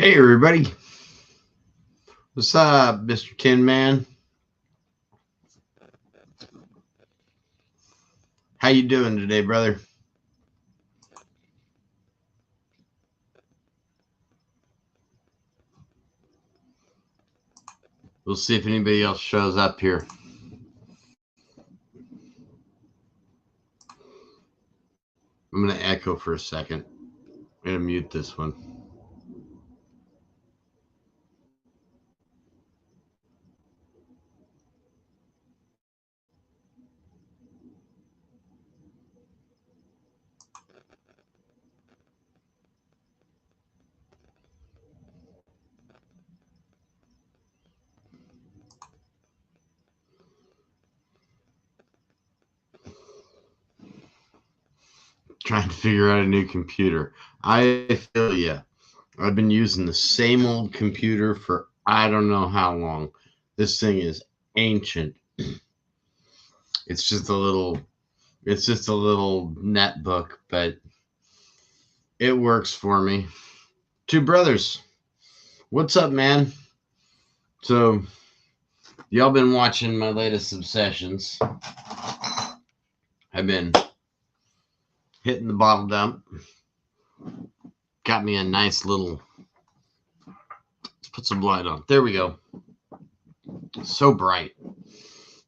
Hey everybody, what's up, Mr. Tin Man? How you doing today, brother? We'll see if anybody else shows up here. I'm gonna echo for a second. I'm gonna mute this one. Trying to figure out a new computer. I feel ya. I've been using the same old computer for I don't know how long. This thing is ancient. It's just a little netbook, but it works for me. Two brothers. What's up, man? So y'all been watching my latest obsessions. I've been hitting the bottle dump. Got me a nice little, let's put some light on. There we go. So bright.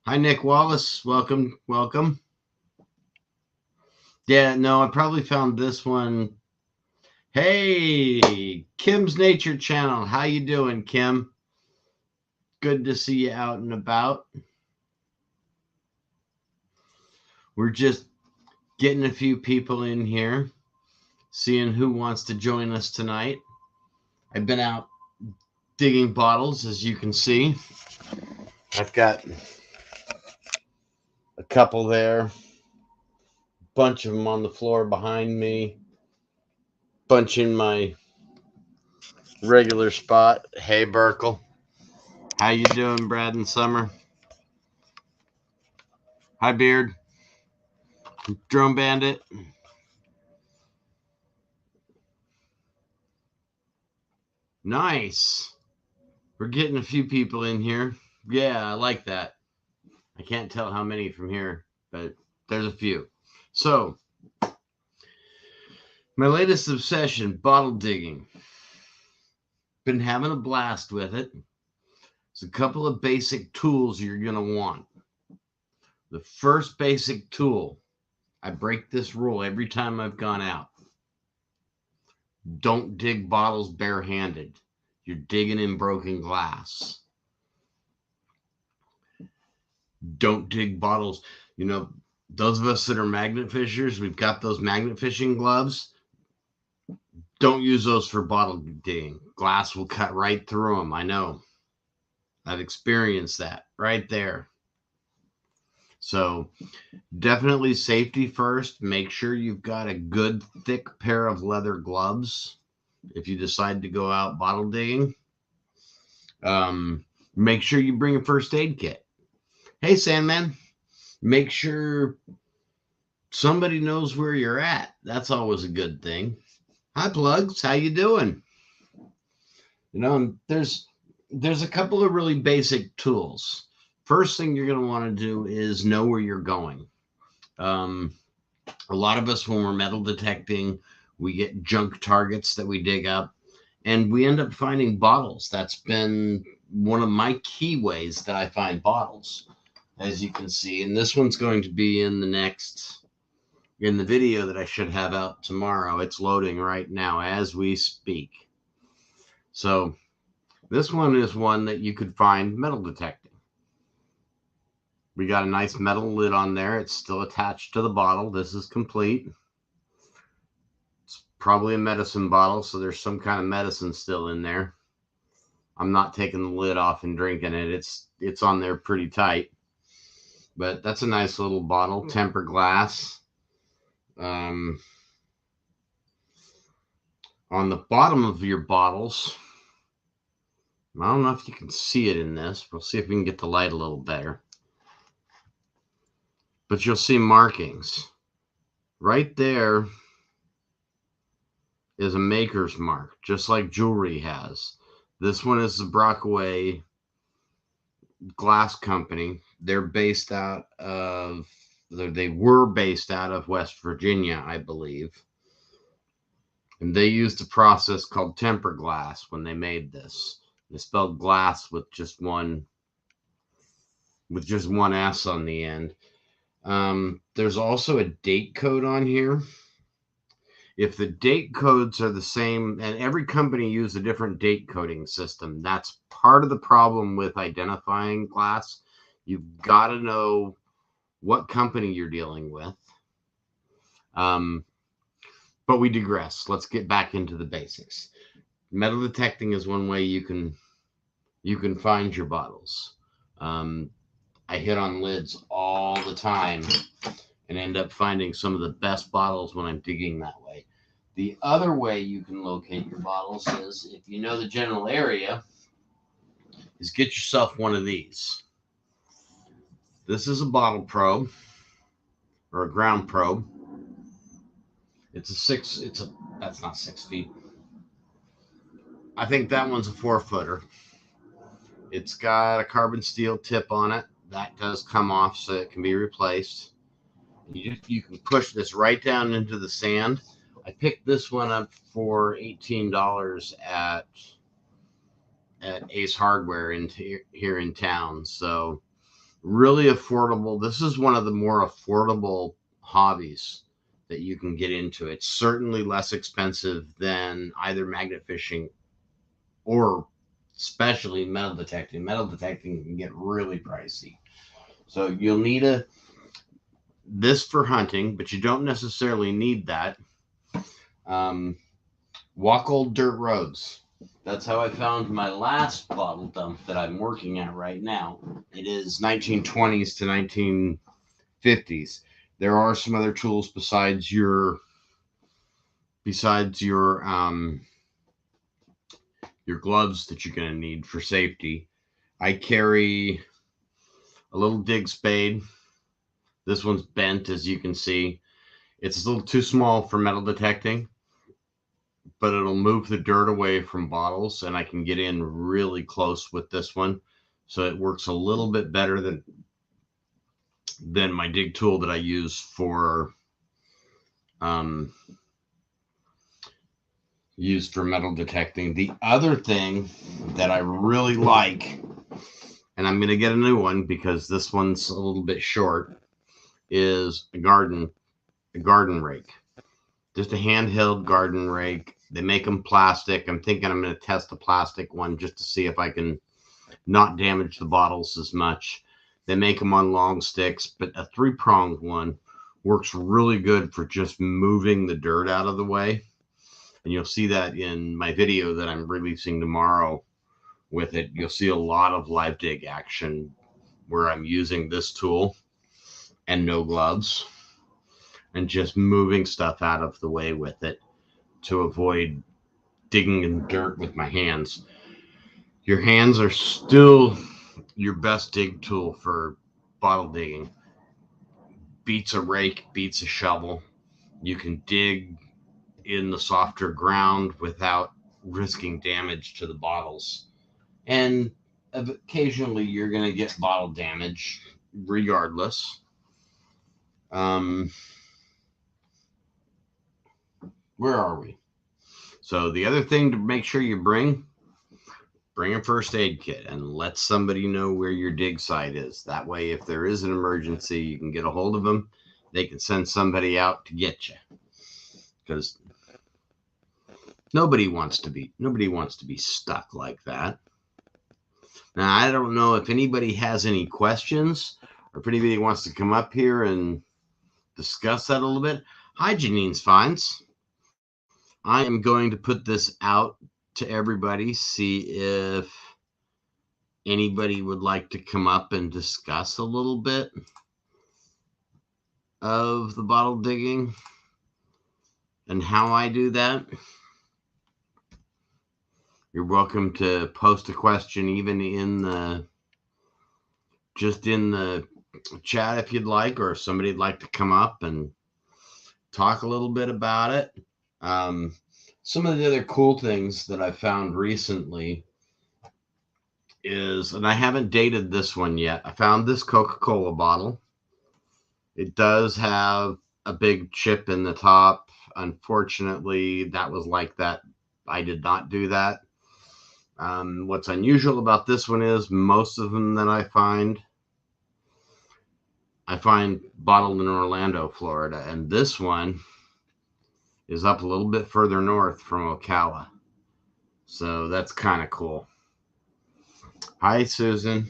Hi, Nick Wallace. Welcome. Welcome. Yeah, no, I probably found this one. Hey, Kim's Nature Channel. How you doing, Kim? Good to see you out and about. We're just getting a few people in here, seeing who wants to join us tonight. I've been out digging bottles, as you can see. I've got a couple there, bunch of them on the floor behind me, bunch in my regular spot. Hey, Burkle. How you doing, Brad and Summer? Hi, Beard. Drone Bandit. Nice. We're getting a few people in here. Yeah, I like that. I can't tell how many from here, but there's a few. So, my latest obsession, bottle digging. Been having a blast with it. There's a couple of basic tools you're going to want. The first basic tool, I break this rule every time I've gone out. Don't dig bottles barehanded. You're digging in broken glass. Don't dig bottles. You know, those of us that are magnet fishers, we've got those magnet fishing gloves. Don't use those for bottle digging. Glass will cut right through them. I know. I've experienced that right there. So definitely safety first. Make sure you've got a good thick pair of leather gloves if you decide to go out bottle digging. Make sure you bring a first aid kit. Hey, Sandman, make sure somebody knows where you're at. That's always a good thing. Hi, Plugs. How you doing? You know, there's a couple of really basic tools. First thing you're going to want to do is know where you're going. A lot of us, when we're metal detecting, we get junk targets that we dig up, and we end up finding bottles. That's been one of my key ways that I find bottles, as you can see. And this one's going to be in the video that I should have out tomorrow. It's loading right now as we speak. So this one is one that you could find metal detecting. We got a nice metal lid on there. It's still attached to the bottle. This is complete. It's probably a medicine bottle, so there's some kind of medicine still in there. I'm not taking the lid off and drinking it. It's on there pretty tight. But that's a nice little bottle, tempered glass. On the bottom of your bottles, I don't know if you can see it in this. We'll see if we can get the light a little better. But you'll see markings. Right there is a maker's mark, just like jewelry has. This one is the Brockway Glass Company. They were based out of West Virginia, I believe. And they used a process called temper glass when they made this. They spelled glass with just one S on the end. There's also a date code on here. If the date codes are the same, and every company uses a different date coding system, that's part of the problem with identifying glass. You've got to know what company you're dealing with. But we digress. Let's get back into the basics. Metal detecting is one way you can find your bottles. I hit on lids all the time and end up finding some of the best bottles when I'm digging that way. The other way you can locate your bottles is, if you know the general area, is get yourself one of these. This is a bottle probe or a ground probe. That's not 6 feet. I think that one's a 4-footer. It's got a carbon steel tip on it. That does come off, so it can be replaced. You can push this right down into the sand. I picked this one up for $18 at Ace Hardware here in town. So really affordable. This is one of the more affordable hobbies that you can get into. It's certainly less expensive than either magnet fishing or especially metal detecting. Metal detecting can get really pricey. So you'll need this for hunting, but you don't necessarily need that. Walk old dirt roads. That's how I found my last bottle dump that I'm working at right now. It is 1920s to 1950s. There are some other tools besides your gloves that you're going to need for safety. I carry a little dig spade. This one's bent, as you can see. It's a little too small for metal detecting, but it'll move the dirt away from bottles, and I can get in really close with this one. So it works a little bit better than my dig tool that I use for metal detecting. The other thing that I really like, and I'm going to get a new one because this one's a little bit short, is a garden rake. Just a handheld garden rake. They make them plastic. I'm thinking I'm going to test the plastic one just to see if I can not damage the bottles as much. They make them on long sticks, but a 3-pronged one works really good for just moving the dirt out of the way. And you'll see that in my video that I'm releasing tomorrow with it. You'll see a lot of live dig action where I'm using this tool and no gloves and just moving stuff out of the way with it to avoid digging in dirt with my hands. Your hands are still your best dig tool for bottle digging. Beats a rake, beats a shovel. You can dig in the softer ground without risking damage to the bottles. And occasionally you're going to get bottle damage regardless. Where are we? So the other thing to make sure you bring a first aid kit and let somebody know where your dig site is. That way, if there is an emergency, you can get a hold of them. They can send somebody out to get you, because nobody wants to be stuck like that. Now, I don't know if anybody has any questions or if anybody wants to come up here and discuss that a little bit. Hi, Janine's Finds. I am going to put this out to everybody, see if anybody would like to come up and discuss a little bit of the bottle digging and how I do that. You're welcome to post a question even in the chat if you'd like, or if somebody'd like to come up and talk a little bit about it. Some of the other cool things that I found recently is, and I haven't dated this one yet, I found this Coca-Cola bottle. It does have a big chip in the top. Unfortunately, that was like that. I did not do that. What's unusual about this one is most of them that I find bottled in Orlando, Florida, and this one is up a little bit further north from Ocala. So that's kind of cool. Hi, Susan.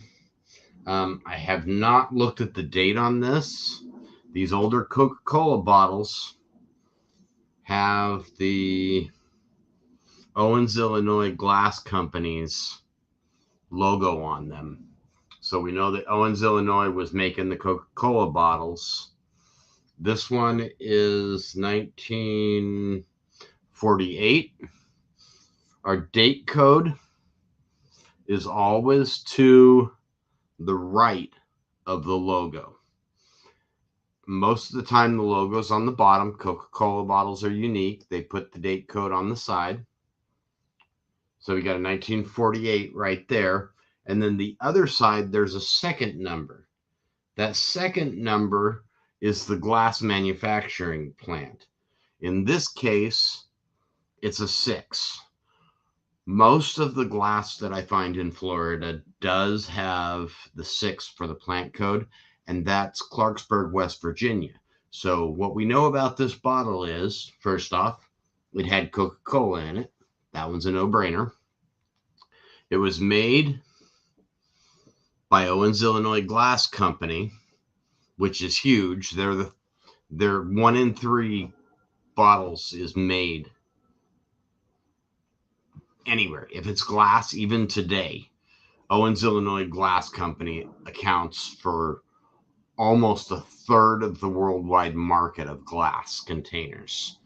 I have not looked at the date on this. These older Coca-Cola bottles have the Owens, Illinois Glass Company's logo on them. So we know that Owens, Illinois was making the Coca-Cola bottles. This one is 1948. Our date code is always to the right of the logo. Most of the time, the logo's on the bottom. Coca-Cola bottles are unique. They put the date code on the side. So we got a 1948 right there. And then the other side, there's a second number. That second number is the glass manufacturing plant. In this case, it's a 6. Most of the glass that I find in Florida does have the 6 for the plant code, and that's Clarksburg, West Virginia. So what we know about this bottle is, first off, it had Coca-Cola in it. That one's a no-brainer. It was made by Owens, Illinois Glass Company, which is huge. They're 1 in 3 bottles is made anywhere. If it's glass, even today, Owens, Illinois Glass Company accounts for almost a third of the worldwide market of glass containers.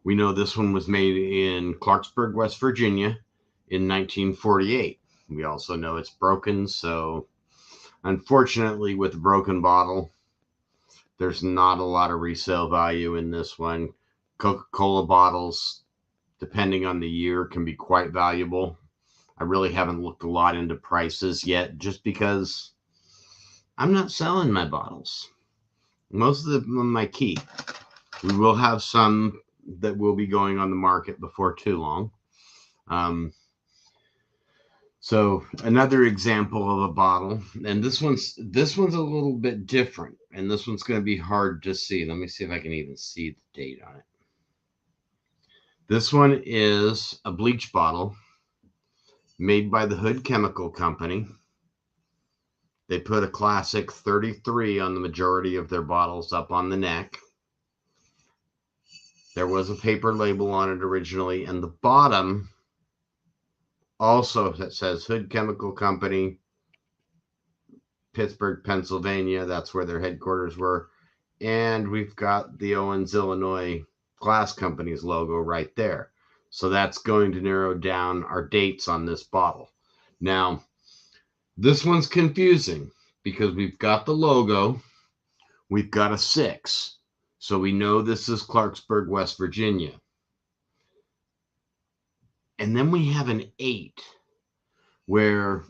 We know this one was made in Clarksburg, West Virginia in 1948. We also know it's broken, so unfortunately, with a broken bottle, there's not a lot of resale value in this one. Coca-Cola bottles, depending on the year, can be quite valuable. I really haven't looked a lot into prices yet, just because I'm not selling my bottles. Most of them I keep. We will have some that will be going on the market before too long. So another example of a bottle, and this one's a little bit different, and this one's going to be hard to see. Let me see if I can even see the date on it. This one is a bleach bottle made by the Hood Chemical Company. They put a classic 33 on the majority of their bottles up on the neck. There was a paper label on it originally, and the bottom also that says Hood Chemical Company, Pittsburgh, Pennsylvania. That's where their headquarters were. And we've got the Owens, Illinois Glass Company's logo right there. So that's going to narrow down our dates on this bottle. Now, this one's confusing because we've got the logo, we've got a 6. So we know this is Clarksburg, West Virginia. And then we have an 8 where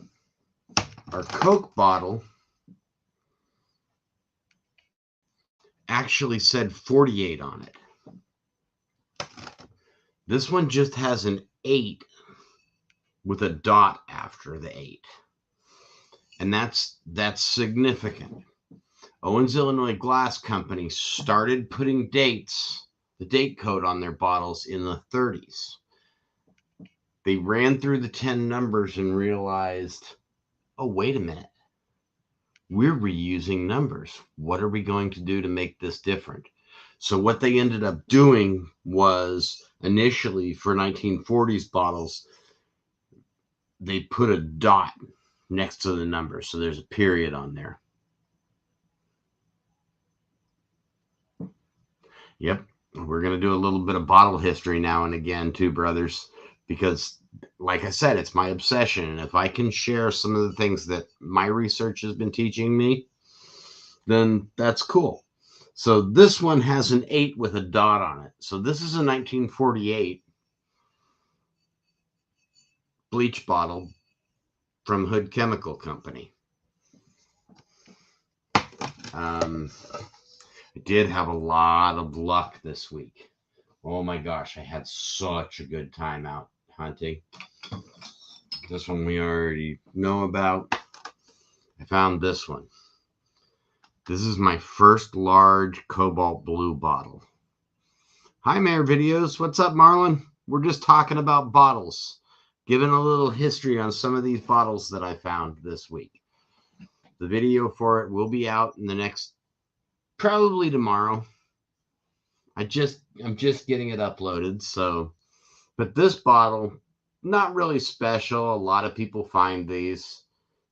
our Coke bottle actually said 48 on it. This one just has an 8 with a dot after the 8. And that's significant. Owens, Illinois Glass Company started putting the date code on their bottles in the 30s. They ran through the 10 numbers and realized, oh, wait a minute. We're reusing numbers. What are we going to do to make this different? So what they ended up doing was, initially for 1940s bottles, they put a dot next to the number. So there's a period on there. Yep. We're going to do a little bit of bottle history now and again too, brothers, because like I said, it's my obsession. And if I can share some of the things that my research has been teaching me, then that's cool. So this one has an 8 with a dot on it. So this is a 1948 bleach bottle from Hood Chemical Company. I did have a lot of luck this week. Oh my gosh, I had such a good time out hunting. This one we already know about. I found this one. This is my first large cobalt blue bottle. Hi, Mayor Videos. What's up, Marlon? We're just talking about bottles, giving a little history on some of these bottles that I found this week. The video for it will be out in the next, probably tomorrow. I'm just getting it uploaded. So, but this bottle, not really special. A lot of people find these.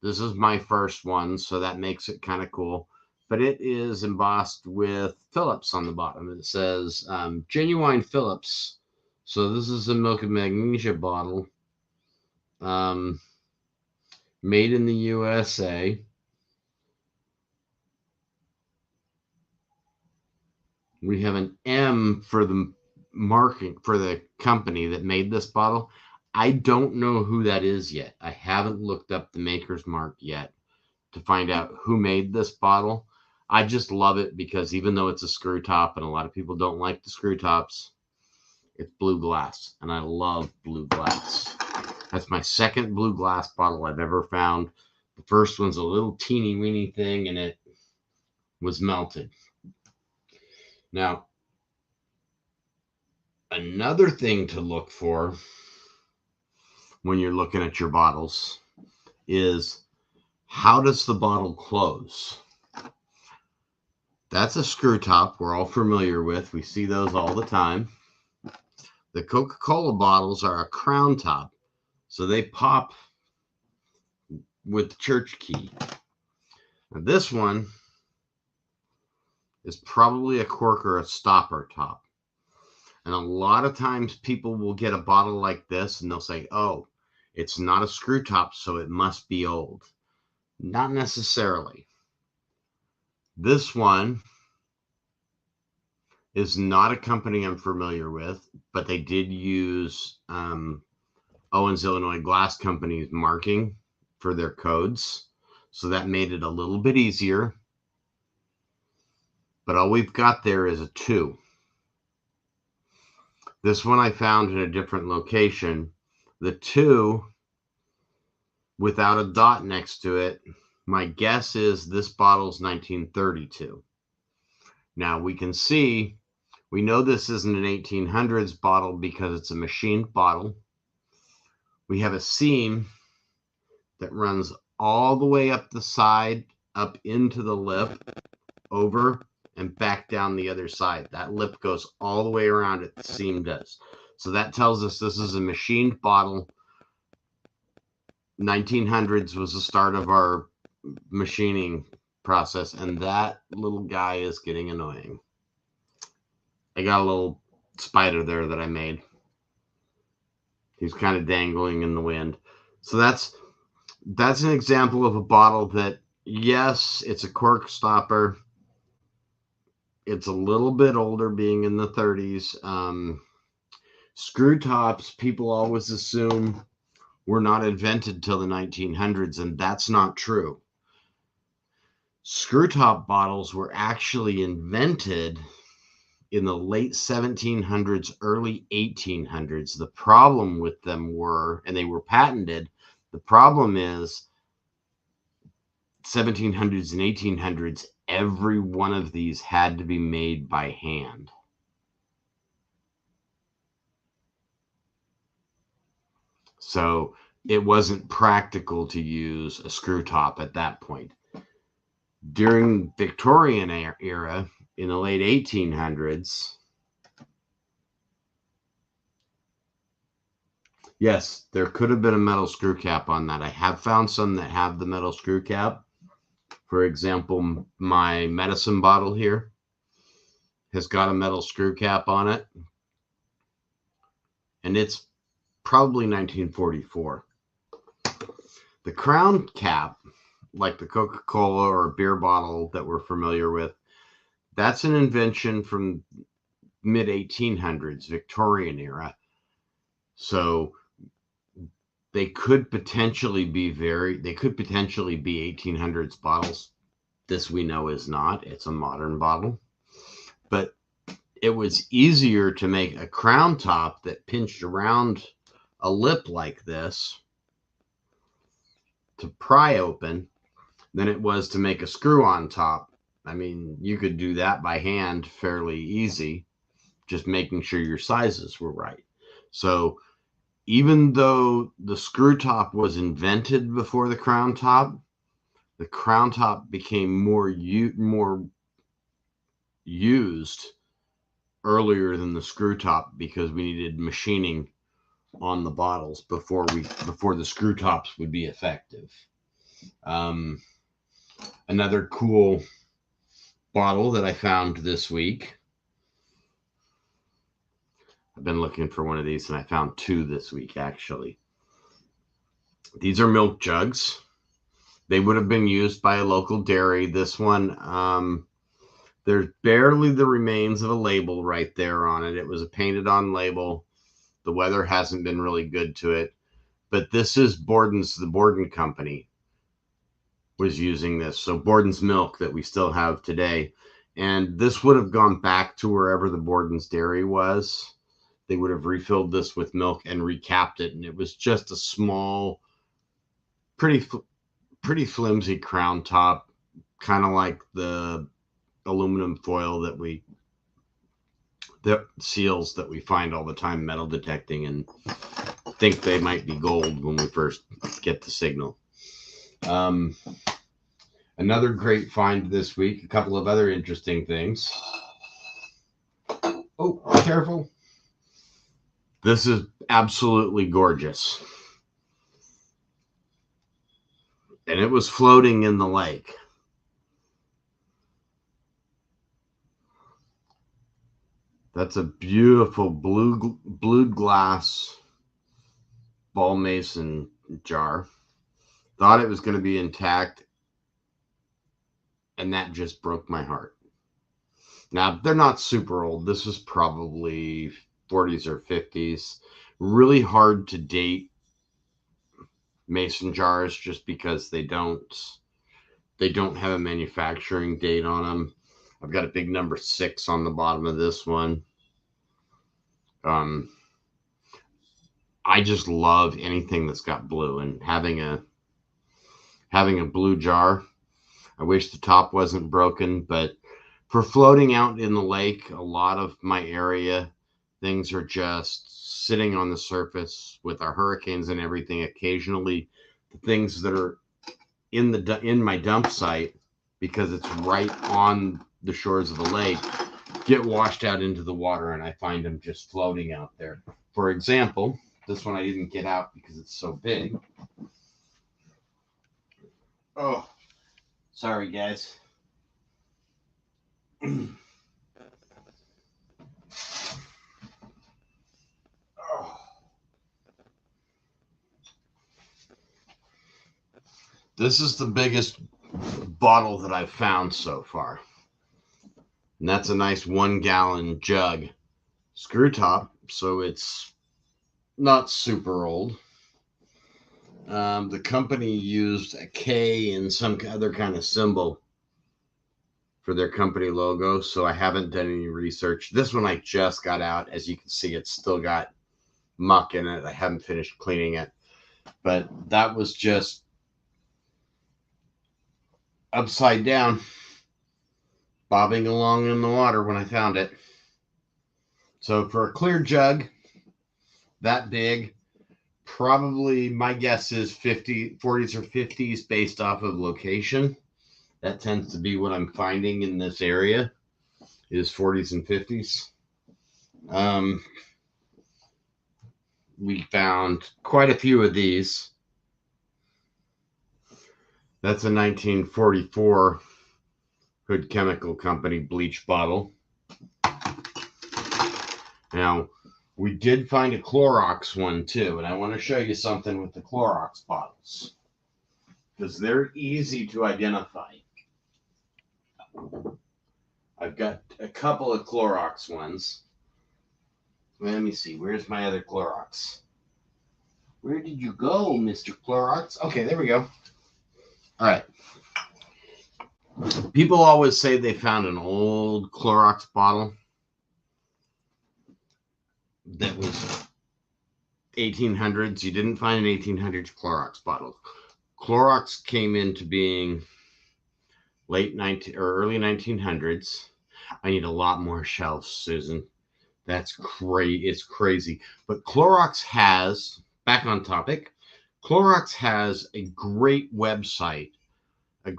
This is my first one, so that makes it kind of cool. But it is embossed with Phillips on the bottom. It says Genuine Phillips. So this is a Milk and Magnesia bottle, made in the USA. We have an M for the marking for the company that made this bottle. I don't know who that is yet. I haven't looked up the maker's mark yet to find out who made this bottle. I just love it because even though it's a screw top and a lot of people don't like the screw tops, it's blue glass, and I love blue glass. That's my second blue glass bottle I've ever found. The first one's a little teeny weeny thing, and it was melted. Now, another thing to look for when you're looking at your bottles is, how does the bottle close? That's a screw top we're all familiar with. We see those all the time. The Coca-Cola bottles are a crown top, so they pop with the church key. Now this one is probably a cork or a stopper top. And a lot of times people will get a bottle like this and they'll say, oh, it's not a screw top, so it must be old. Not necessarily. This one is not a company I'm familiar with, but they did use Owens Illinois Glass Company's marking for their codes. So that made it a little bit easier. But all we've got there is a 2. This one I found in a different location. The 2 without a dot next to it, my guess is this bottle's 1932. Now we can see, we know this isn't an 1800s bottle because it's a machined bottle. We have a seam that runs all the way up the side, up into the lip, over, and back down the other side. That lip goes all the way around it, the seam does. So that tells us this is a machined bottle. 1900s was the start of our machining process, and that little guy is getting annoying. I got a little spider there that I made. He's kind of dangling in the wind. So that's an example of a bottle that, yes, it's a cork stopper. It's a little bit older, being in the 30s. Screw tops, people always assume, were not invented till the 1900s, and that's not true. Screw top bottles were actually invented in the late 1700s, early 1800s. The problem with them were, and they were patented, the problem is 1700s and 1800s, every one of these had to be made by hand. So it wasn't practical to use a screw top at that point. During Victorian era, in the late 1800s, yes, there could have been a metal screw cap on that. I have found some that have the metal screw cap. For example, my medicine bottle here has got a metal screw cap on it, and it's probably 1944. The crown cap, like the Coca-Cola or beer bottle that we're familiar with, That's an invention from mid 1800s, Victorian era. So they could potentially be 1800s bottles. This we know is not. It's a modern bottle. But it was easier to make a crown top that pinched around a lip like this to pry open than it was to make a screw-on top. I mean, you could do that by hand fairly easy, just making sure your sizes were right. So even though the screw top was invented before the crown top became more used earlier than the screw top because we needed machining on the bottles before the screw tops would be effective. Another cool bottle that I found this week. I've been looking for one of these and I found two this week actually. These are milk jugs. They would have been used by a local dairy. This one, there's barely the remains of a label right there on it. It was a painted on label. The weather hasn't been really good to it. But this is Borden's, the Borden company was using this. So Borden's milk that we still have today. And this would have gone back to wherever the Borden's dairy was. They would have refilled this with milk and recapped it. And it was just a small, pretty flimsy crown top, kind of like the aluminum foil the seals that we find all the time metal detecting and think they might be gold when we first get the signal. Another great find this week, a couple of other interesting things. Oh, careful. This is absolutely gorgeous. And it was floating in the lake. That's a beautiful blued glass ball mason jar. Thought it was going to be intact, and that just broke my heart. Now, they're not super old. This is probably 40s or 50s. Really hard to date mason jars just because they don't have a manufacturing date on them. I've got a big number 6 on the bottom of this one. I just love anything that's got blue, and having a blue jar. I wish the top wasn't broken, but for floating out in the lake, a lot of my area, things are just sitting on the surface with our hurricanes and everything. Occasionally, the things that are in my dump site, because it's right on the shores of the lake, get washed out into the water, and I find them just floating out there. For example, this one I didn't get out because it's so big. Oh, sorry, guys. This is the biggest bottle that I've found so far. And that's a nice 1-gallon jug. Screw top, so it's not super old. The company used a K and some other kind of symbol for their company logo, so I haven't done any research. This one I just got out. As you can see, it's still got muck in it. I haven't finished cleaning it. But that was just upside down, bobbing along in the water when I found it. So for a clear jug that big, probably my guess is 40s or 50s based off of location. That tends to be what I'm finding in this area, is 40s and 50s. We found quite a few of these. That's a 1944 Hood Chemical Company bleach bottle. Now, we did find a Clorox one too, and I want to show you something with the Clorox bottles, because they're easy to identify. I've got a couple of Clorox ones. Let me see. Where's my other Clorox? Where did you go, Mr. Clorox? Okay, there we go. All right. People always say they found an old Clorox bottle that was 1800s. You didn't find an 1800s Clorox bottle. Clorox came into being late 19 or early 1900s. I need a lot more shelves, Susan. That's crazy. It's crazy. But Clorox has, back on topic, Clorox has a great website, a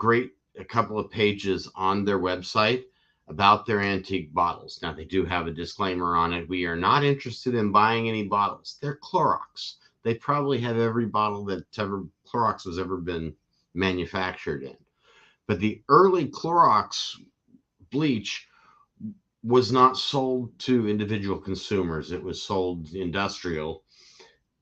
couple of pages on their website about their antique bottles. Now, they do have a disclaimer on it. We are not interested in buying any bottles. They're Clorox. They probably have every bottle that Clorox has ever been manufactured in. But the early Clorox bleach was not sold to individual consumers. It was sold industrial,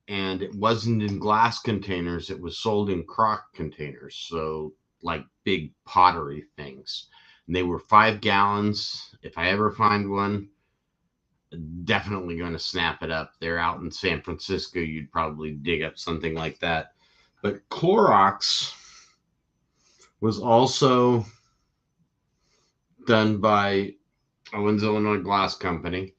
and it wasn't in glass containers. It was sold in crock containers. So like big pottery things. And they were 5 gallons. If I ever find one, definitely going to snap it up. They're out in San Francisco. You'd probably dig up something like that. But Clorox was also done by Owens Illinois Glass Company.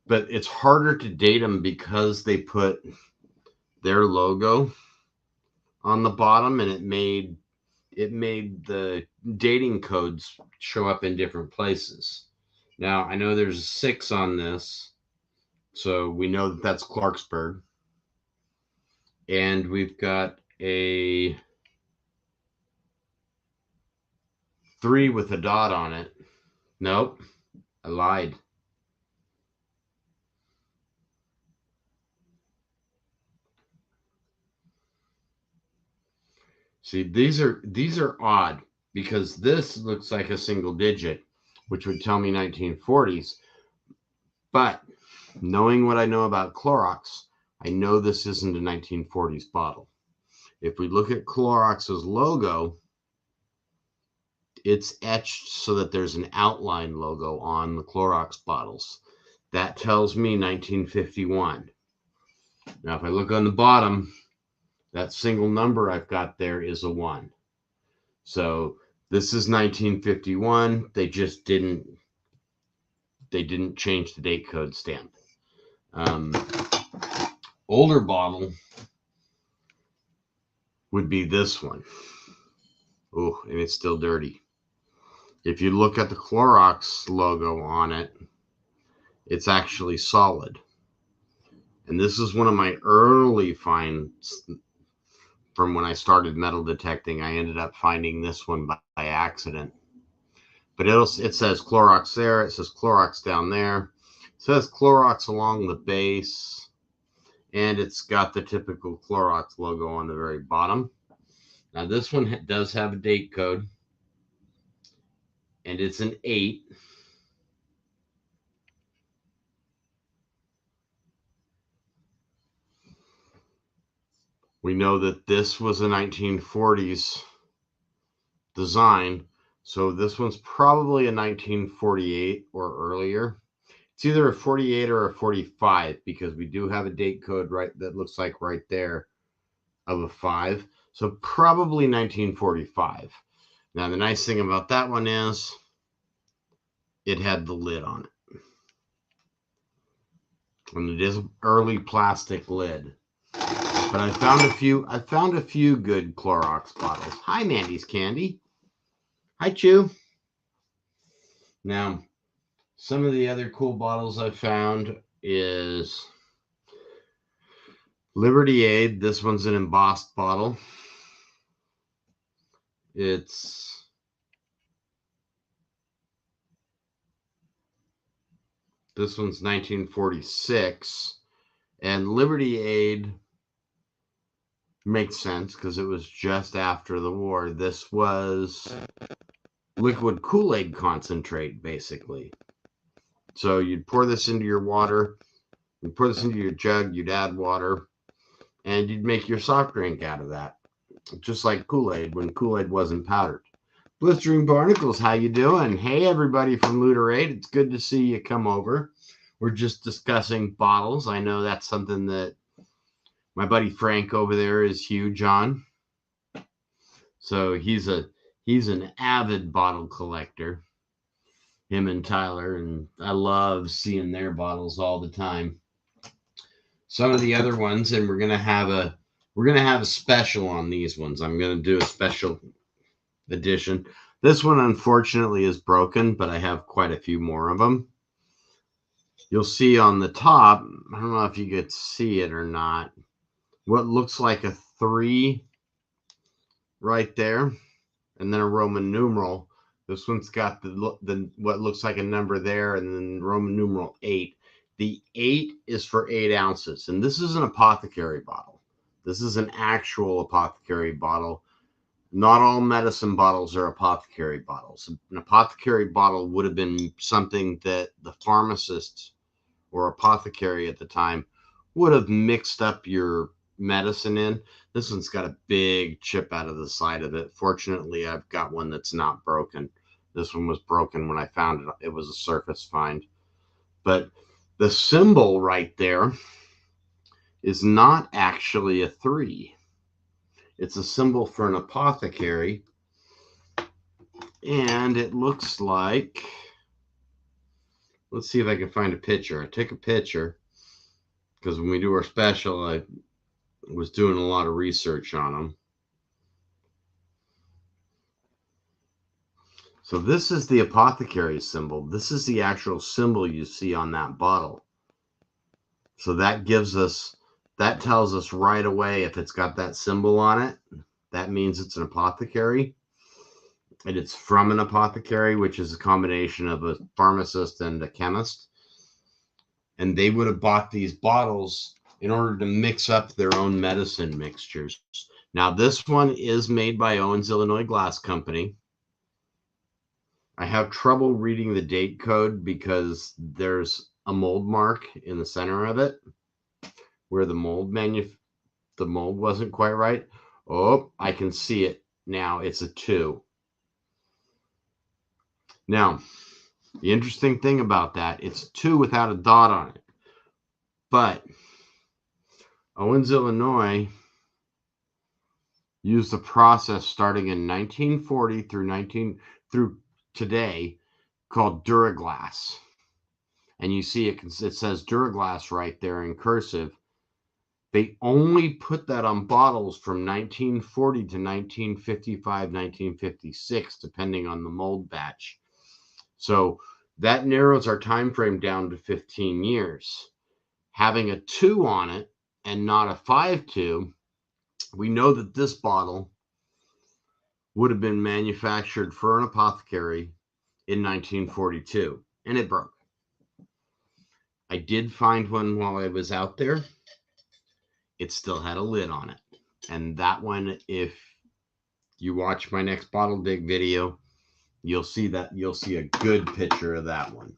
But it's harder to date them because they put their logo on the bottom, and it made the dating codes show up in different places. Now, I know there's a 6 on this, so we know that that's Clarksburg. And we've got a 3 with a dot on it. Nope, I lied. See, these are odd because this looks like a single digit, which would tell me 1940s. But knowing what I know about Clorox, I know this isn't a 1940s bottle. If we look at Clorox's logo, it's etched so that there's an outline logo on the Clorox bottles. That tells me 1951. Now, if I look on the bottom, that single number I've got there is a 1. So this is 1951. They just didn't change the date code stamp. Older bottle would be this one. Oh, and it's still dirty. If you look at the Clorox logo on it, it's actually solid. And this is one of my early finds from when I started metal detecting. I ended up finding this one by accident. But it says Clorox there. It says Clorox down there. It says Clorox along the base. And it's got the typical Clorox logo on the very bottom. Now, this one does have a date code. And it's an 8. We know that this was a 1940s design. So this one's probably a 1948 or earlier. It's either a 48 or a 45 because we do have a date code right that looks like right there of a 5. So probably 1945. Now, the nice thing about that one is it had the lid on it. And it is an early plastic lid. But I found a few good Clorox bottles. Hi, Mandy's Candy. Hi, Chew. Now, some of the other cool bottles I found is Liberty Aid. This one's an embossed bottle. This one's 1946. And Liberty Aid makes sense because it was just after the war. This was liquid Kool-Aid concentrate, basically. So you'd pour this into your water, you'd pour this into your jug, you'd add water, and you'd make your soft drink out of that, just like Kool-Aid when Kool-Aid wasn't powdered. Blistering Barnacles, how you doing? Hey, everybody from Looterade. It's good to see you come over. We're just discussing bottles. I know that's something that my buddy Frank over there is huge on. So he's an avid bottle collector. Him and Tyler, and I love seeing their bottles all the time. Some of the other ones, and we're gonna have a special on these ones. I'm gonna do a special edition. This one, unfortunately, is broken, but I have quite a few more of them. You'll see on the top, I don't know if you could see it or not, what looks like a 3 right there, and then a Roman numeral. This one's got the what looks like a number there, and then Roman numeral 8. The 8 is for 8 ounces, and this is an apothecary bottle. This is an actual apothecary bottle. Not all medicine bottles are apothecary bottles. An apothecary bottle would have been something that the pharmacist or apothecary at the time would have mixed up your medicine in. This one's got a big chip out of the side of it. Fortunately, I've got one that's not broken. This one was broken when I found it. It was a surface find. But the symbol right there is not actually a 3. It's a symbol for an apothecary. And it looks like, let's see if I can find a picture. I took a picture because when we do our special, I was doing a lot of research on them. So this is the apothecary symbol. This is the actual symbol you see on that bottle. So that tells us right away if it's got that symbol on it, that means it's an apothecary. And it's from an apothecary, which is a combination of a pharmacist and a chemist. And they would have bought these bottles in order to mix up their own medicine mixtures. Now, this one is made by Owens Illinois Glass Company. I have trouble reading the date code because there's a mold mark in the center of it where the mold wasn't quite right. Oh, I can see it now. It's a 2. Now, the interesting thing about that, it's 2 without a dot on it. But Owens Illinois used a process starting in 1940 through today called Duraglass. And you see it says Duraglass right there in cursive. They only put that on bottles from 1940 to 1955, 1956, depending on the mold batch. So that narrows our time frame down to 15 years. Having a 2 on it and not a 5.2, we know that this bottle would have been manufactured for an apothecary in 1942, and it broke. I did find one while I was out there. It still had a lid on it. And that one, if you watch my next bottle dig video, you'll see a good picture of that one.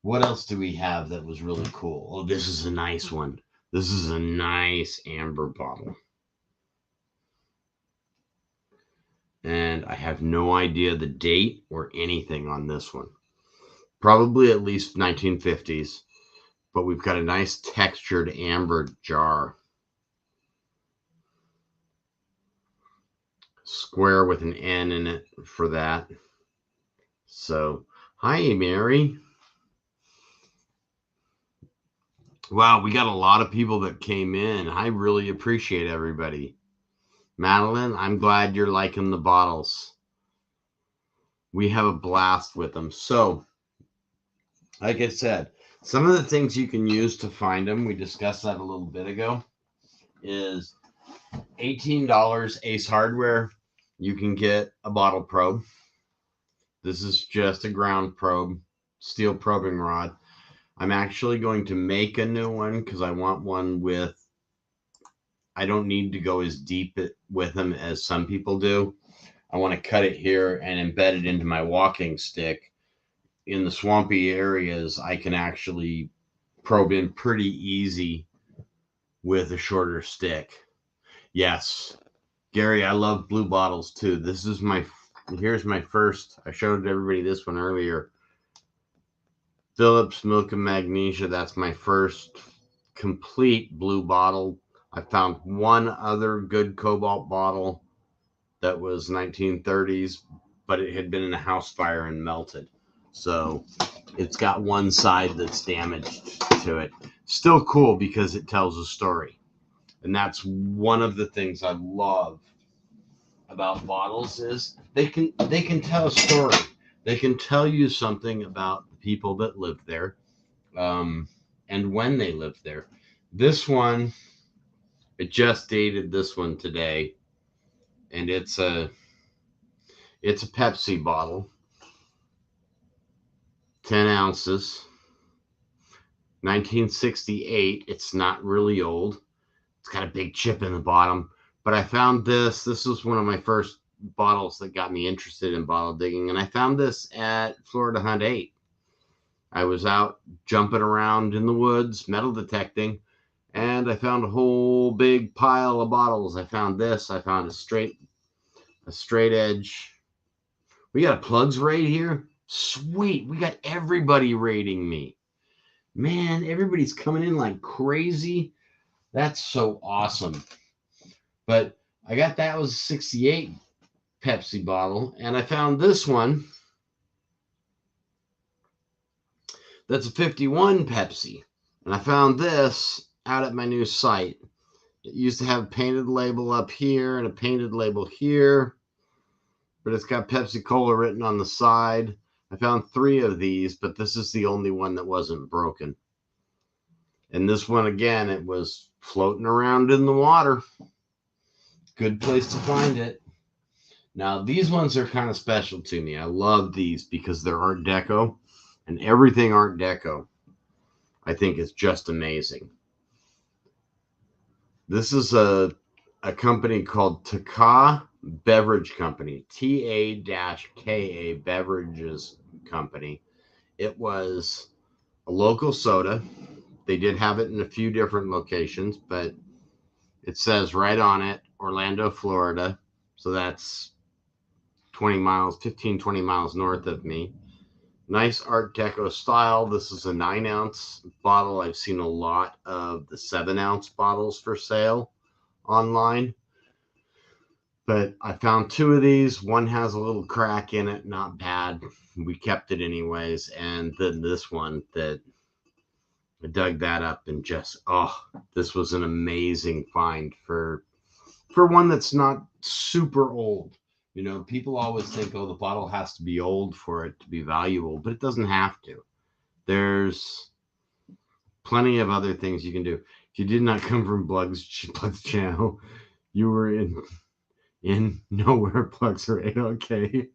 What else do we have that was really cool? Oh, this is a nice one. This is a nice amber bottle. And I have no idea the date or anything on this one. Probably at least 1950s. But we've got a nice textured amber jar. Square with an N in it for that. So, hi, Mary. Wow, we got a lot of people that came in. I really appreciate everybody. Madeline, I'm glad you're liking the bottles. We have a blast with them. So, like I said, some of the things you can use to find them, we discussed that a little bit ago, is $18 Ace Hardware. You can get a bottle probe. This is just a ground probe, steel probing rod. I'm actually going to make a new one because I want one with, I don't need to go as deep with them as some people do. I want to cut it here and embed it into my walking stick. In the swampy areas, I can actually probe in pretty easy with a shorter stick. Yes, Gary, I love blue bottles too. Here's my first. I showed everybody this one earlier. Phillips Milk and Magnesia. That's my first complete blue bottle. I found one other good cobalt bottle that was 1930s, but it had been in a house fire and melted. So it's got one side that's damaged to it. Still cool because it tells a story. And that's one of the things I love about bottles is they can tell a story. They can tell you something about the people that live there, and when they lived there. This one, it just dated this one today, and it's a Pepsi bottle, 10 ounces, 1968. It's not really old. It's got a big chip in the bottom. But I found this. This was one of my first bottles that got me interested in bottle digging. And I found this at Florida Hunt 8. I was out jumping around in the woods, metal detecting, and I found a whole big pile of bottles. I found this. I found a straight edge. We got a plugs raid here. Sweet. We got everybody raiding me. Man, everybody's coming in like crazy. That's so awesome. But I got that was a 68 Pepsi bottle, and I found this one that's a 51 Pepsi. And I found this out at my new site. It used to have a painted label up here and a painted label here, but it's got Pepsi Cola written on the side. I found 3 of these, but this is the only one that wasn't broken. And this one, again, it was floating around in the water. Good place to find it. Now, these ones are kind of special to me. I love these because they're Art Deco, and everything Art Deco, I think, is just amazing. This is a company called Taka Beverage Company, TA-KA Beverages Company. It was a local soda. They did have it in a few different locations, but it says right on it, Orlando, Florida. So that's 20 miles north of me. Nice Art Deco style. This is a 9-ounce bottle. I've seen a lot of the 7-ounce bottles for sale online. But I found 2 of these. One has a little crack in it. Not bad. We kept it anyways. And then this one that I dug that up and just, this was an amazing find for one that's not super old. You know, people always think, the bottle has to be old for it to be valuable, but it doesn't have to. There's plenty of other things you can do. If you did not come from Plugs channel, you were in nowhere plugs are okay.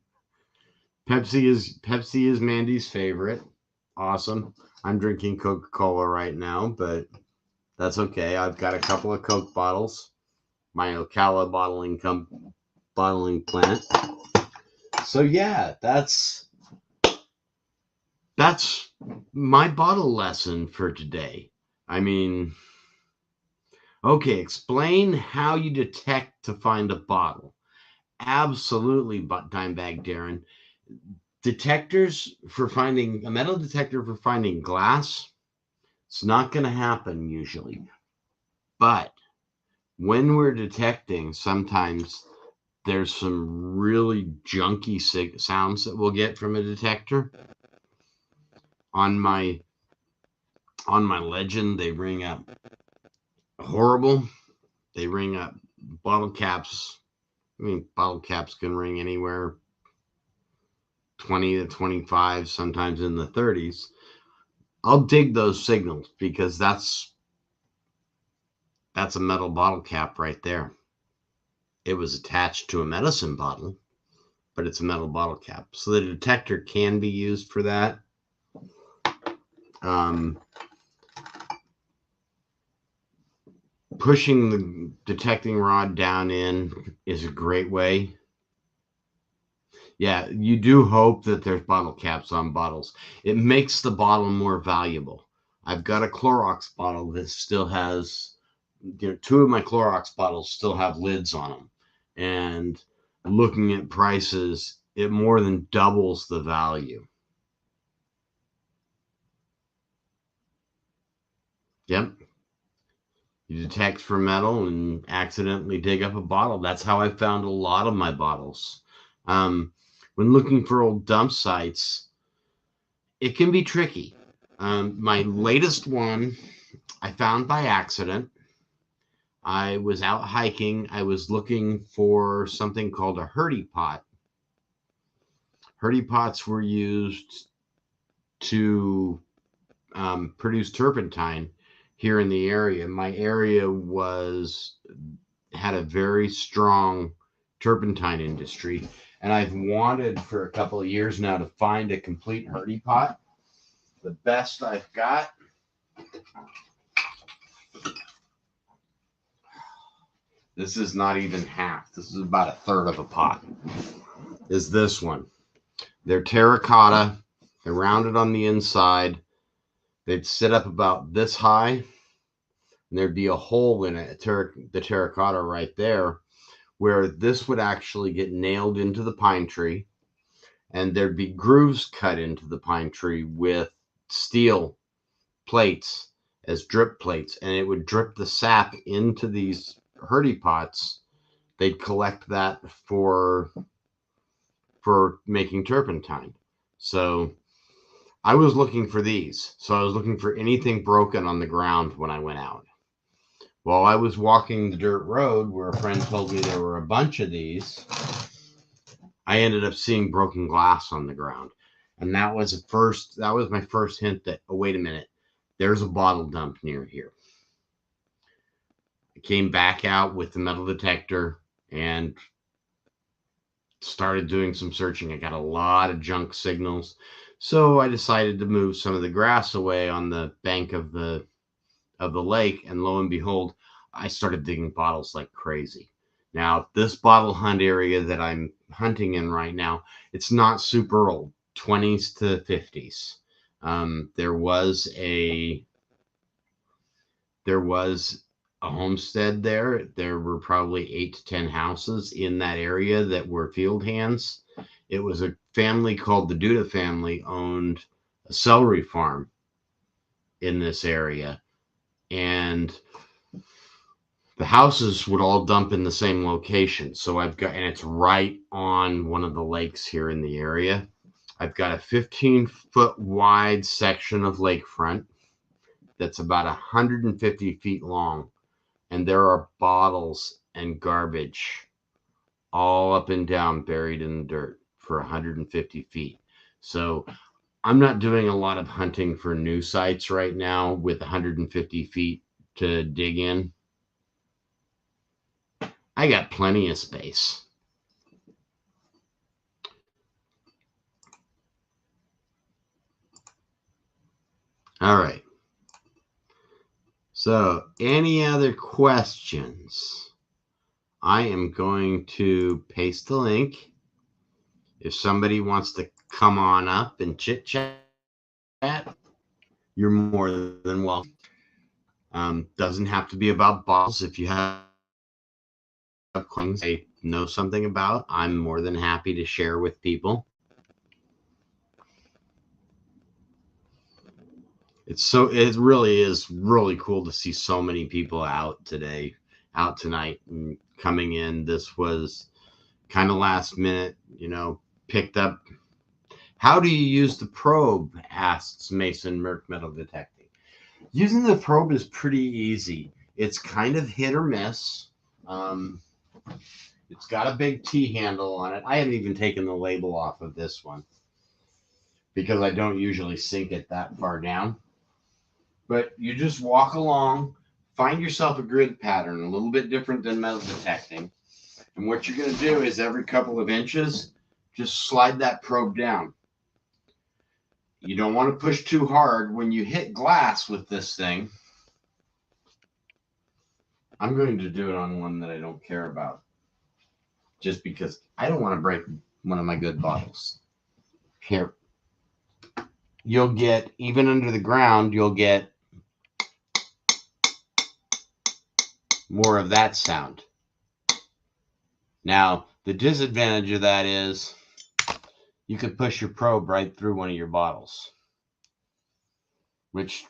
Pepsi is Mandy's favorite. Awesome. I'm drinking Coca-Cola right now, but that's okay. I've got a couple of Coke bottles. My Ocala bottling plant. So yeah, that's my bottle lesson for today. I mean, okay, explain how you detect to find a bottle. Absolutely, Dimebag Darren. Detectors for finding a metal detector for finding glass, it's not going to happen usually. But when we're detecting, sometimes there's some really junky sounds that we'll get from a detector. On my Legend, they ring up horrible. They ring up bottle caps. I mean, bottle caps can ring anywhere 20 to 25, sometimes in the 30s. I'll dig those signals because that's a metal bottle cap right there. It was attached to a medicine bottle, but it's a metal bottle cap. So the detector can be used for that. Pushing the detecting rod down in is a great way. Yeah, you do hope that there's bottle caps on bottles. It makes the bottle more valuable. I've got a Clorox bottle that still has, 2 of my Clorox bottles still have lids on them. and looking at prices, it more than doubles the value. Yep. You detect for metal and accidentally dig up a bottle. That's how I found a lot of my bottles. When looking for old dump sites, it can be tricky. My latest one I found by accident. I was out hiking. I was looking for something called a Hurdy pot. Hurdy pots were used to produce turpentine here in the area. My area had a very strong turpentine industry, and I've wanted for a couple of years now to find a complete Hurdy pot. The best I've got this is not even half. This is about a third of a pot. Is this one. They're terracotta. They're rounded on the inside. They'd sit up about this high, and there'd be a hole in it, the terracotta right there, where this would actually get nailed into the pine tree, and there'd be grooves cut into the pine tree with steel plates as drip plates, and it would drip the sap into these Hurdy pots. They'd collect that for making turpentine. So I was looking for these. So I was looking for anything broken on the ground when I went out. While I was walking the dirt road where a friend told me there were a bunch of these, I ended up seeing broken glass on the ground. And that was my first hint that, oh, wait a minute, there's a bottle dump near here. I came back out with the metal detector and started doing some searching. I got a lot of junk signals. So I decided to move some of the grass away on the bank of the lake, and lo and behold, I started digging bottles like crazy. Now, this bottle hunt area that I'm hunting in right now, it's not super old, 20s to 50s. There was a homestead there. There were probably 8 to 10 houses in that area that were field hands. It was a family called the Duda family owned a celery farm in this area. And the houses would all dump in the same location. So and it's right on one of the lakes here in the area. I've got a 15-foot wide section of lakefront that's about 150 feet long. And there are bottles and garbage all up and down buried in the dirt for 150 feet. So I'm not doing a lot of hunting for new sites right now with 150 feet to dig in. I got plenty of space. All right. So any other questions? I am going to paste the link. If somebody wants to come on up and chit chat, you're more than welcome. Doesn't have to be about bottles. If you have things I know something about, I'm more than happy to share with people. It really is really cool to see so many people out tonight and coming in. This was kind of last minute, picked up. How do you use the probe? Asks Mason Merck Metal Detecting. Using the probe is pretty easy. It's kind of hit or miss. It's got a big T handle on it. I haven't even taken the label off of this one because I don't usually sink it that far down. But you just walk along, find yourself a grid pattern, a little bit different than metal detecting. And what you're going to do is every couple of inches, just slide that probe down. You don't want to push too hard. When you hit glass with this thing, I'm going to do it on one that I don't care about, just because I don't want to break one of my good bottles. Here, you'll get, even under the ground, you'll get more of that sound. Now, the disadvantage of that is you could push your probe right through one of your bottles, which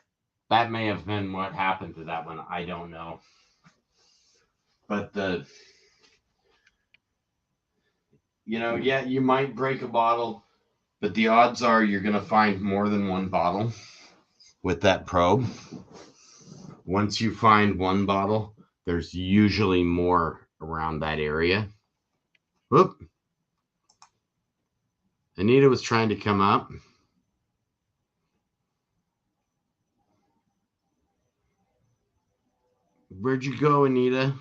that may have been what happened to that one. I don't know. But yeah, you might break a bottle, but the odds are you're going to find more than one bottle with that probe. Once you find one bottle, there's usually more around that area. Whoop. Anita was trying to come up. Where'd you go, Anita?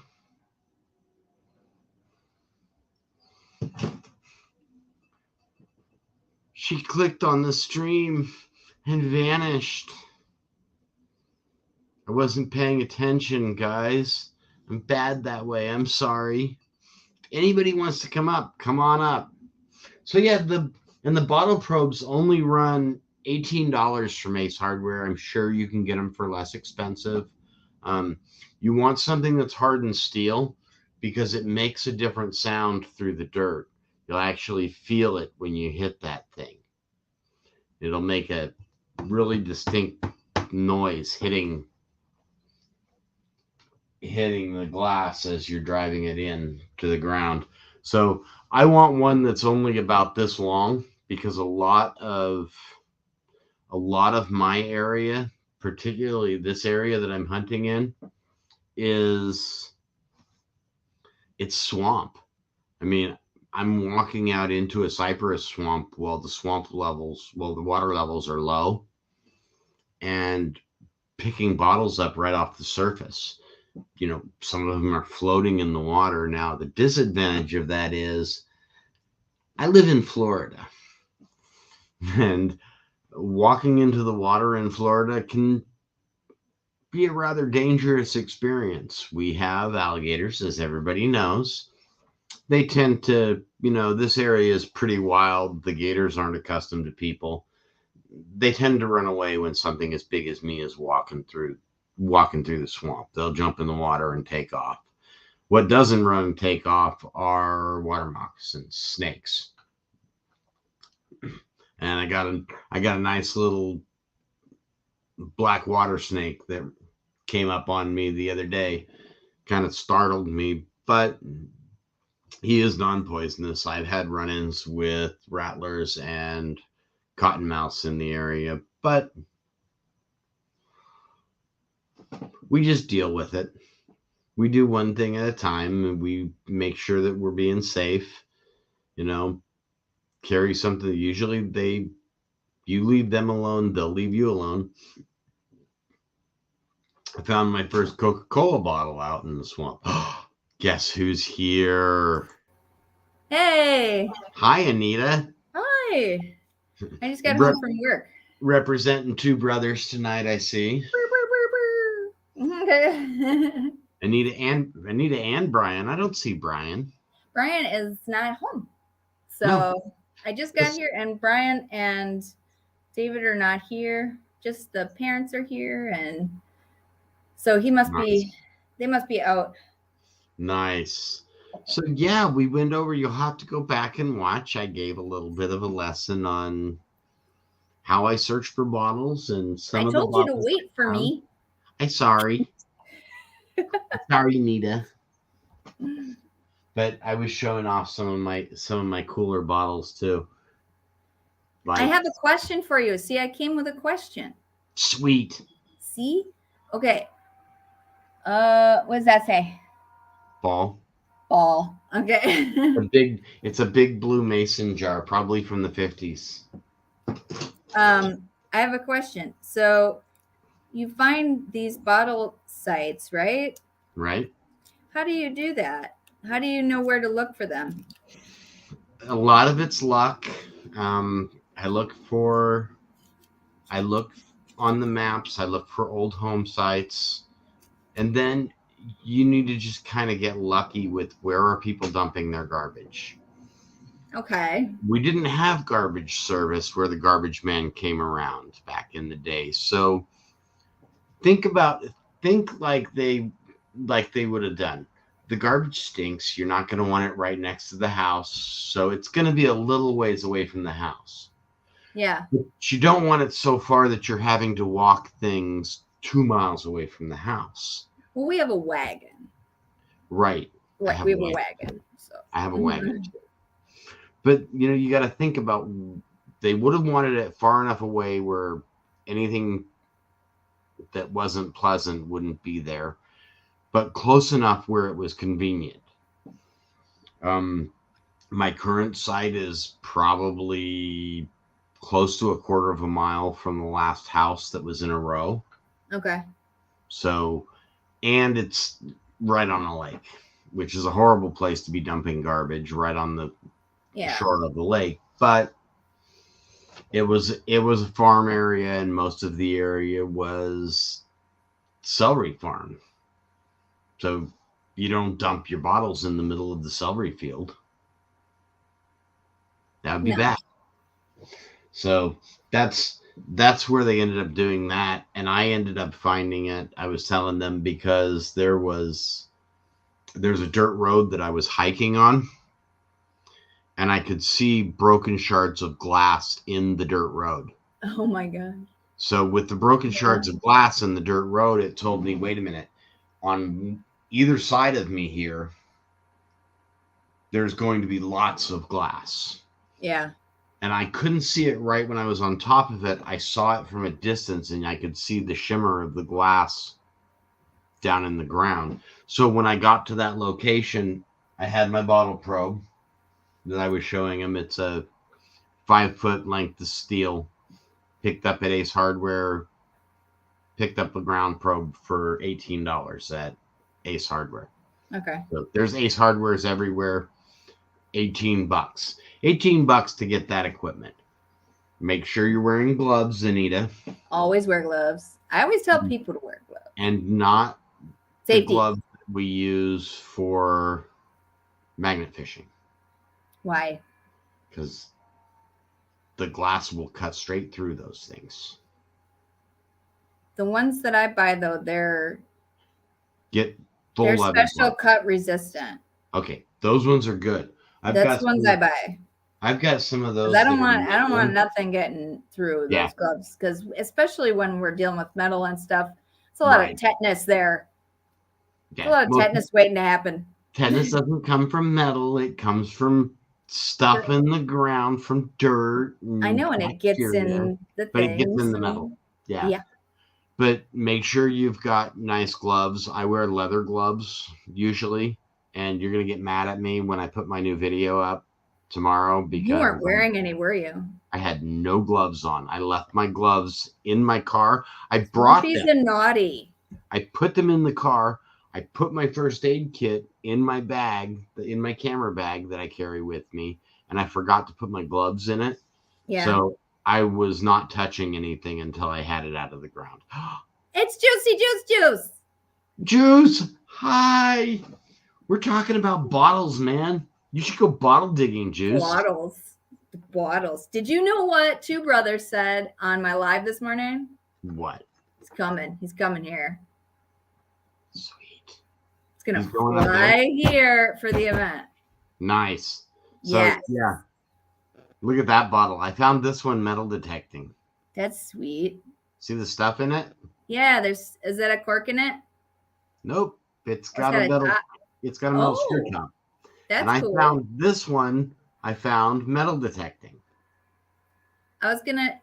She clicked on the stream and vanished. I wasn't paying attention, guys. I'm bad that way. I'm sorry. If anybody wants to come up, come on up. So yeah, the bottle probes only run $18 from Ace Hardware. I'm sure you can get them for less expensive. You want something that's hardened steel because it makes a different sound through the dirt. You'll actually feel it when you hit that thing. It'll make a really distinct noise hitting the glass as you're driving it in to the ground. So I want one that's only about this long, because a lot of my area, particularly this area that I'm hunting in, it's swamp. I mean, I'm walking out into a cypress swamp while the water levels are low, and picking bottles up right off the surface. Some of them are floating in the water. Now, the disadvantage of that is I live in Florida, and walking into the water in Florida can be a rather dangerous experience. We have alligators, as everybody knows. They tend to, this area is pretty wild. The gators aren't accustomed to people. They tend to run away when something as big as me is walking through the swamp. They'll jump in the water and take off. What doesn't run and take off are water moccasins, snakes. And I got a nice little black water snake that came up on me the other day. Kind of startled me, but he is non-poisonous. I've had run-ins with rattlers and cottonmouths in the area, but we just deal with it. We do one thing at a time, and we make sure that we're being safe. Carry something. Usually you leave them alone, they'll leave you alone. I found my first Coca-Cola bottle out in the swamp. Guess who's here? Hey. Hi, Anita. Hi. I just got home from work. Representing two brothers tonight, I see. Anita and Brian. I don't see Brian. Brian is not home. So no. I just got here, and Brian and David are not here. Just the parents are here, and so they must be out. Nice. So yeah, we went over. You'll have to go back and watch. I gave a little bit of a lesson on how I search for bottles, and some of the bottles. I told you to wait for me. I'm sorry. Sorry, Anita. But I was showing off some of my cooler bottles too. I have a question for you. See, I came with a question. Sweet. See? Okay. What does that say? Ball. Okay. It's a big blue mason jar, probably from the 50s. I have a question. So you find these bottle sites, right? Right. How do you do that? How do you know where to look for them? A lot of it's luck. I look on the maps. I look for old home sites, and then you need to just kind of get lucky with where are people dumping their garbage. Okay. We didn't have garbage service where the garbage man came around back in the day. So think like they would have done. the garbage stinks. You're not going to want it right next to the house. So it's going to be a little ways away from the house. Yeah. But you don't want it so far that you're having to walk things 2 miles away from the house. Well, we have a wagon. Right. Right. We have a wagon. So I have a wagon too. But, you got to think about, they would have wanted it far enough away where anything that wasn't pleasant wouldn't be there, but close enough where it was convenient. My current site is probably close to 1/4 of a mile from the last house that was in a row. Okay. So, and it's right on a lake, which is a horrible place to be dumping garbage right on the shore of the lake. But it was a farm area, and most of the area was celery farm. So you don't dump your bottles in the middle of the celery field. That would be bad. So that's where they ended up doing that. And I ended up finding it. I was telling them because there's a dirt road that I was hiking on, and I could see broken shards of glass in the dirt road. Oh my God. So with the broken shards of glass in the dirt road, it told me, wait a minute, on either side of me here, there's going to be lots of glass. Yeah. And I couldn't see it right when I was on top of it. I saw it from a distance, and I could see the shimmer of the glass down in the ground. So when I got to that location, I had my bottle probe that I was showing him. It's a 5-foot length of steel, picked up at Ace Hardware, picked up a ground probe for $18 at Ace Hardware. Okay. So there's Ace Hardwares everywhere. $18. $18 to get that equipment. Make sure you're wearing gloves, Anita. Always wear gloves. I always tell people to wear gloves. And not safety the gloves that we use for magnet fishing. Why? Because the glass will cut straight through those things. The ones that I buy, though, they're full leather special cut resistant. Okay, those ones are good. That's ones I buy. I've got some of those. I don't want nothing getting through those gloves, because especially when we're dealing with metal and stuff, it's a lot of tetanus there. It's a lot of tetanus waiting to happen. Tetanus doesn't come from metal; it comes from stuff in the ground, from dirt. I know, and it gets in the things. But it gets in the metal. Yeah. But make sure you've got nice gloves. I wear leather gloves usually, and you're gonna get mad at me when I put my new video up tomorrow because you weren't wearing any, were you? I had no gloves on. I left my gloves in my car. I brought them. He's naughty. I put them in the car. I put my first aid kit in my bag, in my camera bag that I carry with me, and I forgot to put my gloves in it. Yeah. So I was not touching anything until I had it out of the ground. It's Juice. Juice, hi. We're talking about bottles, man. You should go bottle digging, Juice. Bottles. Did you know what Two Brothers said on my live this morning? What? He's coming. He's coming here. Sweet. It's going to fly here for the event. Nice. So, yeah. Look at that bottle. I found this one metal detecting. That's sweet. See the stuff in it? Yeah, is that a cork in it? Nope. It's got a metal screw top. That's cool. I found this one. I found metal detecting. I was gonna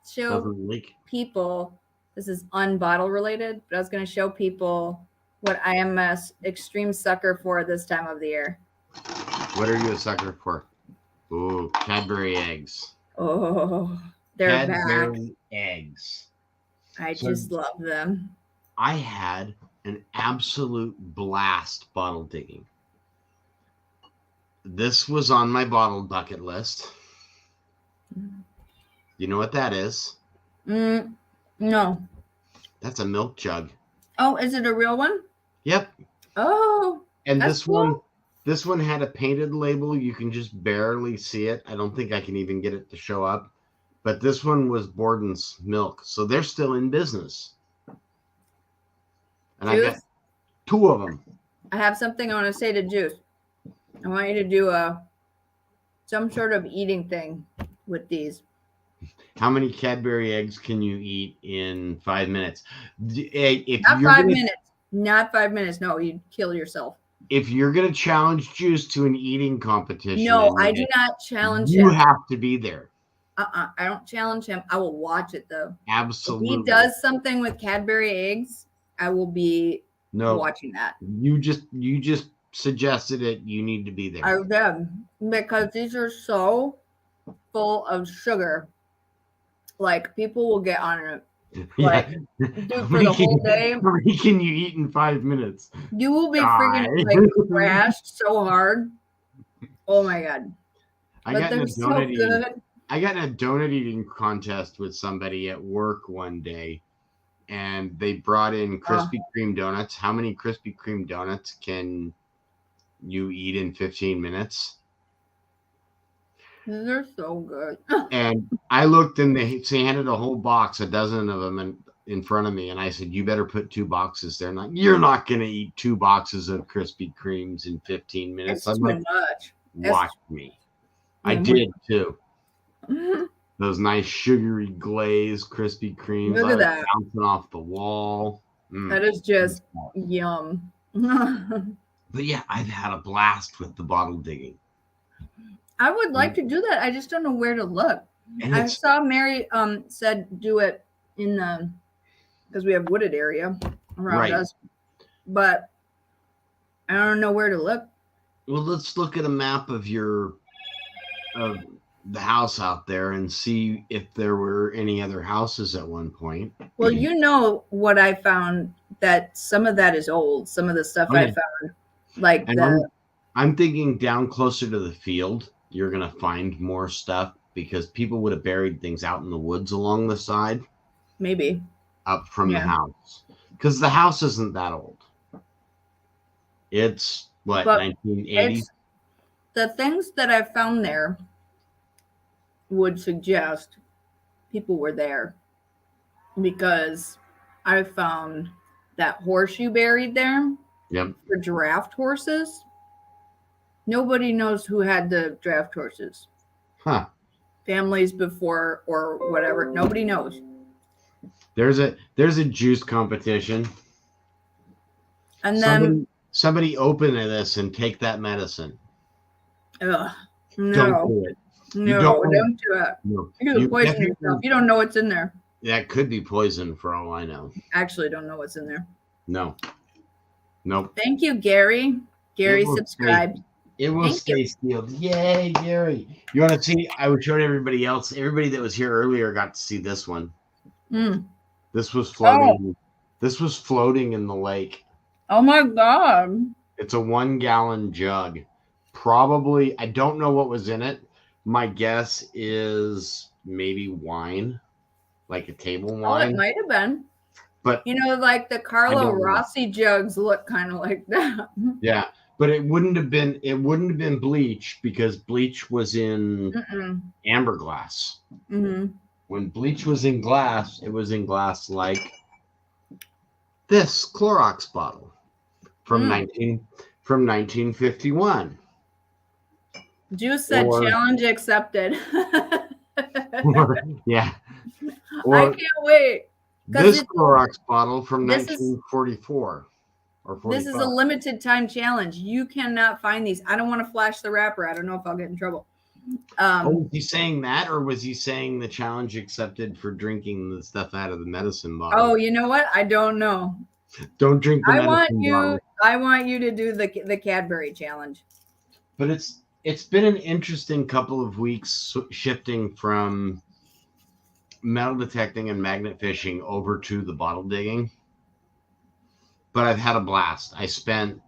show people. This is unbottle related, but I was gonna show people what I am a extreme sucker for this time of the year. What are you a sucker for? Ooh, Cadbury eggs. Oh, they're Cadbury back. Eggs. I just love them. I had an absolute blast bottle digging. This was on my bottle bucket list. You know what that is? No. That's a milk jug. Oh, is it a real one? Yep. Oh. And this one had a painted label. You can just barely see it. I don't think I can even get it to show up. But this one was Borden's milk. So they're still in business. And I got 2 of them. I have something I want to say to Juice. I want you to do some sort of eating thing with these. How many Cadbury eggs can you eat in 5 minutes? Not 5 minutes. Not 5 minutes. No, you'd kill yourself. If you're gonna challenge Juice to an eating competition, no, I do not challenge him. You have to be there. I don't challenge him. I will watch it though. Absolutely. If he does something with Cadbury eggs, I will be watching that. You just suggested it. You need to be there. I did, because these are so full of sugar. Like, people will get on it. Like, dude, for the whole day. How many can you eat in 5 minutes? You will be freaking like crashed so hard. Oh my god! I got in a donut eating contest with somebody at work one day, and they brought in Krispy Kreme donuts. How many Krispy Kreme donuts can you eat in 15 minutes? They're so good. And I looked, and they handed a whole box, a dozen of them in front of me, and I said, "You better put 2 boxes there." And you're not going to eat 2 boxes of Krispy Kremes in 15 minutes. That's too much. Watch me. I did too. Those nice sugary glazed Krispy Kremes. Look at that. Bouncing off the wall. That is just yum. But yeah, I've had a blast with the bottle digging. I would like to do that. I just don't know where to look. And I saw Mary said do it in the, because we have wooded area around us, but I don't know where to look. Well, let's look at a map of the house out there and see if there were any other houses at one point. Well, you know what I found, that some of that is old. Some of the stuff I found, like I'm thinking down closer to the field, you're gonna find more stuff because people would have buried things out in the woods along the side. Maybe up from the house, because the house isn't that old. It's what, 1980s? The things that I found there would suggest people were there, because I found that horseshoe buried there. Yep. For draft horses. Nobody knows who had the draft horses. Huh. Families before or whatever. Nobody knows. There's a juice competition. And then somebody open this and take that medicine. Ugh, no. Don't do it. No, don't do it. No. You're going to poison yourself. You don't know what's in there. That could be poison for all I know. Actually, don't know what's in there. No. Nope. Thank you, Gary. Gary subscribed. It will stay sealed. Yay, Gary. You want to see? I was showing everybody else. Everybody that was here earlier got to see this one. This was floating. This was floating in the lake. Oh my God. It's a 1 gallon jug. Probably, I don't know what was in it. My guess is maybe wine, like a table wine. Oh, it might have been. But you know, like the Carlo Rossi jugs look kind of like that. Yeah, but it wouldn't have been bleach, because bleach was in amber glass. When bleach was in glass, it was in glass like this Clorox bottle from 1951. Juice said challenge accepted. Yeah. I can't wait. This Clorox bottle from 1944 or 45. This is a limited time challenge. You cannot find these. I don't want to flash the wrapper. I don't know if I'll get in trouble. Was he saying that, or was he saying the challenge accepted for drinking the stuff out of the medicine bottle? Oh, you know what? I don't know. Don't drink the medicine bottle. I want you to do the Cadbury challenge. But it's been an interesting couple of weeks shifting from metal detecting and magnet fishing over to the bottle digging. But I've had a blast. The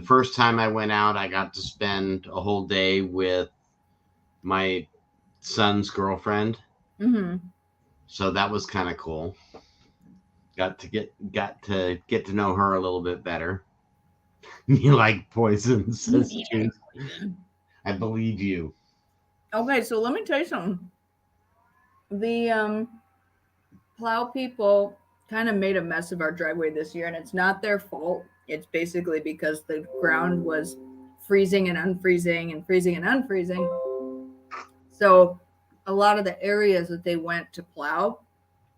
first time I went out, I got to spend a whole day with my son's girlfriend. So that was kind of cool. Got to get to know her a little bit better. You like poison, says Juice. I believe you. Okay, so let me tell you something. The plow people kind of made a mess of our driveway this year, and it's not their fault. it's basically because the ground was freezing and unfreezing and freezing and unfreezing. So a lot of the areas that they went to plow,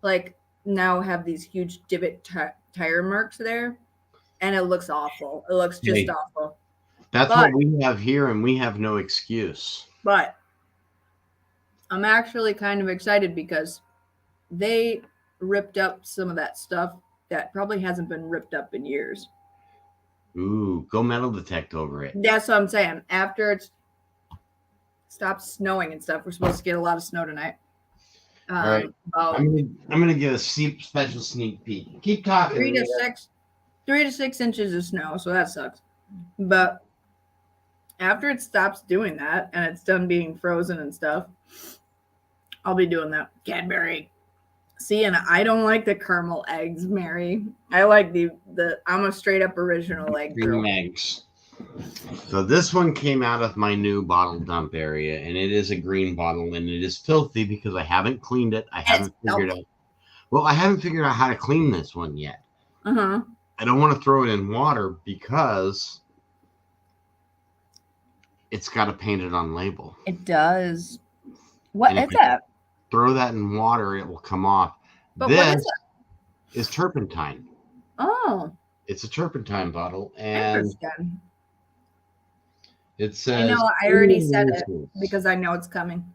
like now have these huge divot tire marks there, and it looks awful. It looks just Hey, awful. that's But what we have here, and we have no excuse. but I'm actually kind of excited because they ripped up some of that stuff that probably hasn't been ripped up in years. Ooh, go metal detect over it. That's what I'm saying. After it stops snowing and stuff, we're supposed to get a lot of snow tonight. All right. About I'm gonna get a special sneak peek. Keep talking. 3 to 6 inches of snow, so that sucks. But after it stops doing that and it's done being frozen and stuff, I'll be doing that. Cadbury. See, and I don't like the caramel eggs, Mary. I like the I'm a straight up original egg girl. Green eggs. So this one came out of my new bottle dump area, and it is a green bottle, and it is filthy because I haven't cleaned it. I haven't figured out. Well, I haven't figured out how to clean this one yet. Uh-huh. I don't want to throw it in water because it's got to paint it on label. It does. What is that? Throw that in water, it will come off. But this what is turpentine. Oh. It's a turpentine bottle, and interesting. It says. I know. I already said it because I know it's coming.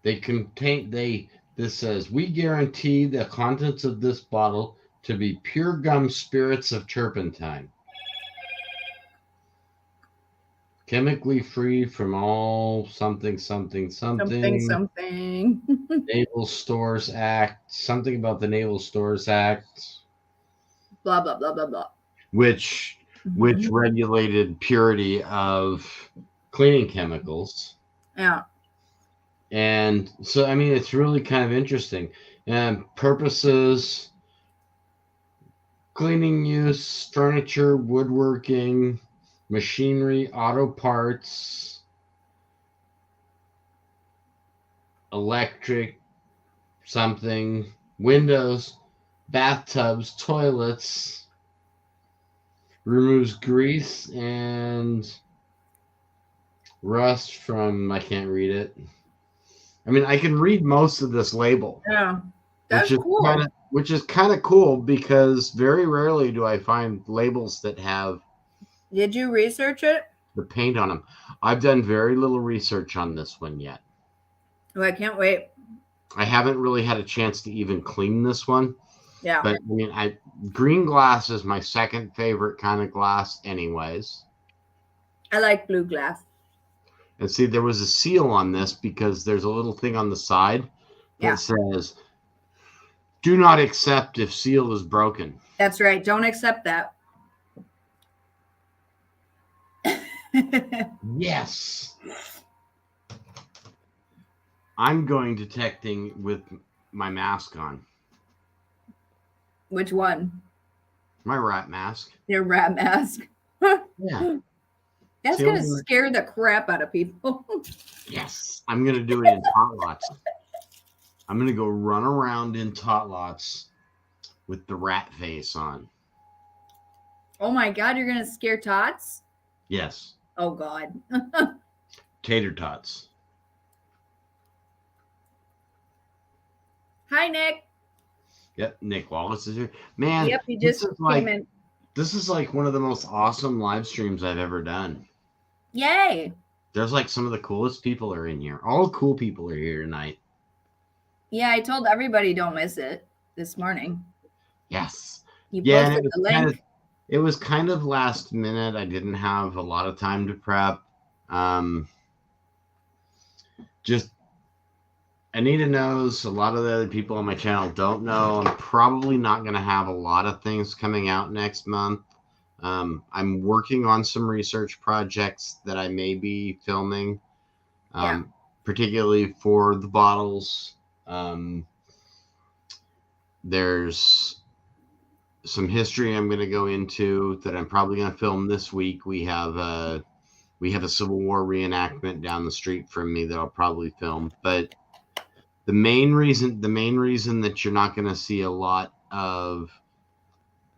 This says, we guarantee the contents of this bottle to be pure gum spirits of turpentine. Chemically free from all something. Naval Stores Act. Something about the Naval Stores Act. Blah, blah, blah, blah, blah. Which regulated purity of cleaning chemicals. Yeah. And so, I mean, it's really kind of interesting. And purposes, cleaning use, furniture, woodworking, machinery, auto parts, electric, something, windows, bathtubs, toilets, removes grease and rust from, I can't read it. I mean, I can read most of this label. Yeah, that's cool. Which is kind of cool because very rarely do I find labels that have. Did you research it? The paint on them. I've done very little research on this one yet. Oh, I can't wait. I haven't really had a chance to even clean this one. Yeah. But I mean, green glass is my second favorite kind of glass anyways. I like blue glass. And see, there was a seal on this because there's a little thing on the side that says, do not accept if seal is broken. That's right. Don't accept that. Yes. I'm going detecting with my mask on. Which one? My rat mask. Your rat mask. Yeah. That's going to scare the crap out of people. Yes. I'm going to do it in tot lots. I'm going to go run around in tot lots with the rat face on. Oh my God. You're going to scare tots? Yes. Oh God. Tater tots. Hi, Nick. Yep. Nick Wallace is here. Man. Yep. He just came in. This is like one of the most awesome live streams I've ever done. Yay. There's like some of the coolest people are in here. All the cool people are here tonight. Yeah, I told everybody don't miss it this morning. Yes. You posted the link. It was kind of last minute. I didn't have a lot of time to prep. Just Anita knows. A lot of the other people on my channel don't know. I'm probably not going to have a lot of things coming out next month. I'm working on some research projects that I may be filming, particularly for the bottles. There's some history I'm going to go into that I'm probably going to film this week. We have a Civil War reenactment down the street from me that I'll probably film. But the main reason that you're not going to see a lot of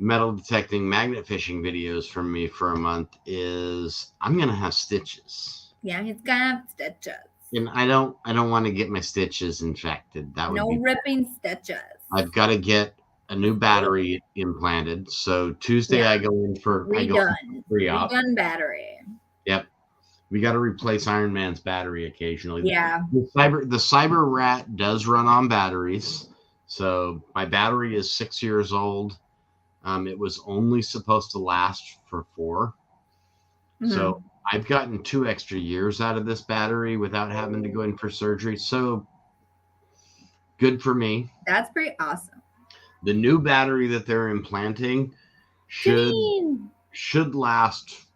metal detecting magnet fishing videos from me for a month is I'm gonna have stitches. Yeah, he's got stitches. And I don't want to get my stitches infected. That would No be ripping stitches. I've got to get a new battery implanted. So Tuesday Yeah. I go in for pre-op. Redone battery. Yep. We got to replace Iron Man's battery occasionally. Yeah. The Cyber Rat does run on batteries. So my battery is 6 years old. It was only supposed to last for 4. Mm-hmm. So I've gotten 2 extra years out of this battery without having to go in for surgery. So good for me. That's pretty awesome. The new battery that they're implanting should last.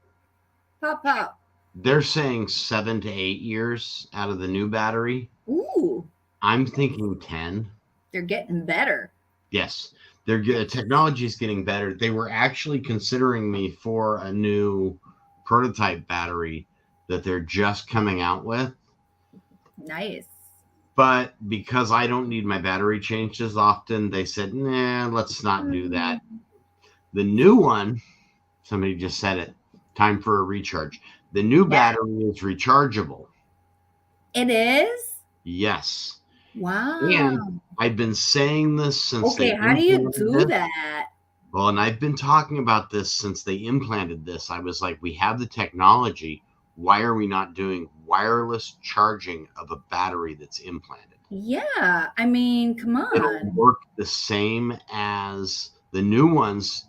Pop. They're saying 7 to 8 years out of the new battery. Ooh. I'm thinking 10. They're getting better. Yes. The technology is getting better. They were actually considering me for a new prototype battery that they're just coming out with. Nice. But because I don't need my battery changed as often, they said, nah, let's not do that. The new one, somebody just said it, time for a recharge. The new battery is rechargeable. It is? Yes. Wow. And I've been saying this since how do you do that? Well, and I've been talking about this since they implanted this. I was like, we have the technology. Why are we not doing wireless charging of a battery that's implanted? Yeah. I mean, come on. It'll work the same as the new ones,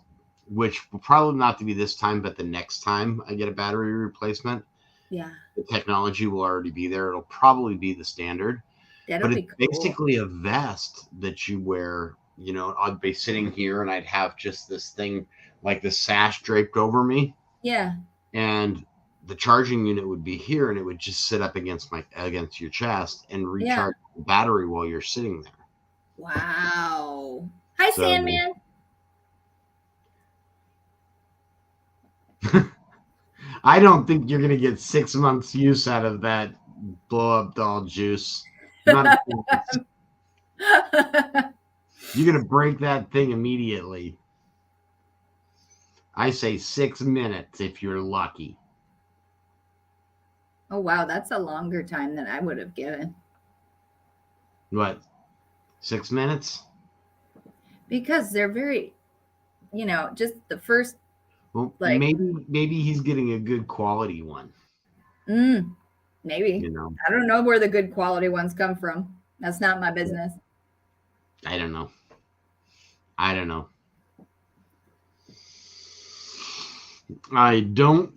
which will probably not to be this time, but the next time I get a battery replacement, yeah, the technology will already be there. It'll probably be the standard. That'll be it's cool. Basically a vest that you wear. You know, I'd be sitting here and I'd have just this thing like the sash draped over me. Yeah. And the charging unit would be here and it would just sit up against your chest and recharge the battery while you're sitting there. Wow. Hi, Sandman. I don't think you're going to get 6 months use out of that blow up doll juice. You're going to break that thing immediately. I say 6 minutes if you're lucky. Oh, wow. That's a longer time than I would have given. What? 6 minutes? Because they're very, just the first. Well, maybe he's getting a good quality one. Maybe. I don't know where the good quality ones come from. That's not my business. I don't know. I don't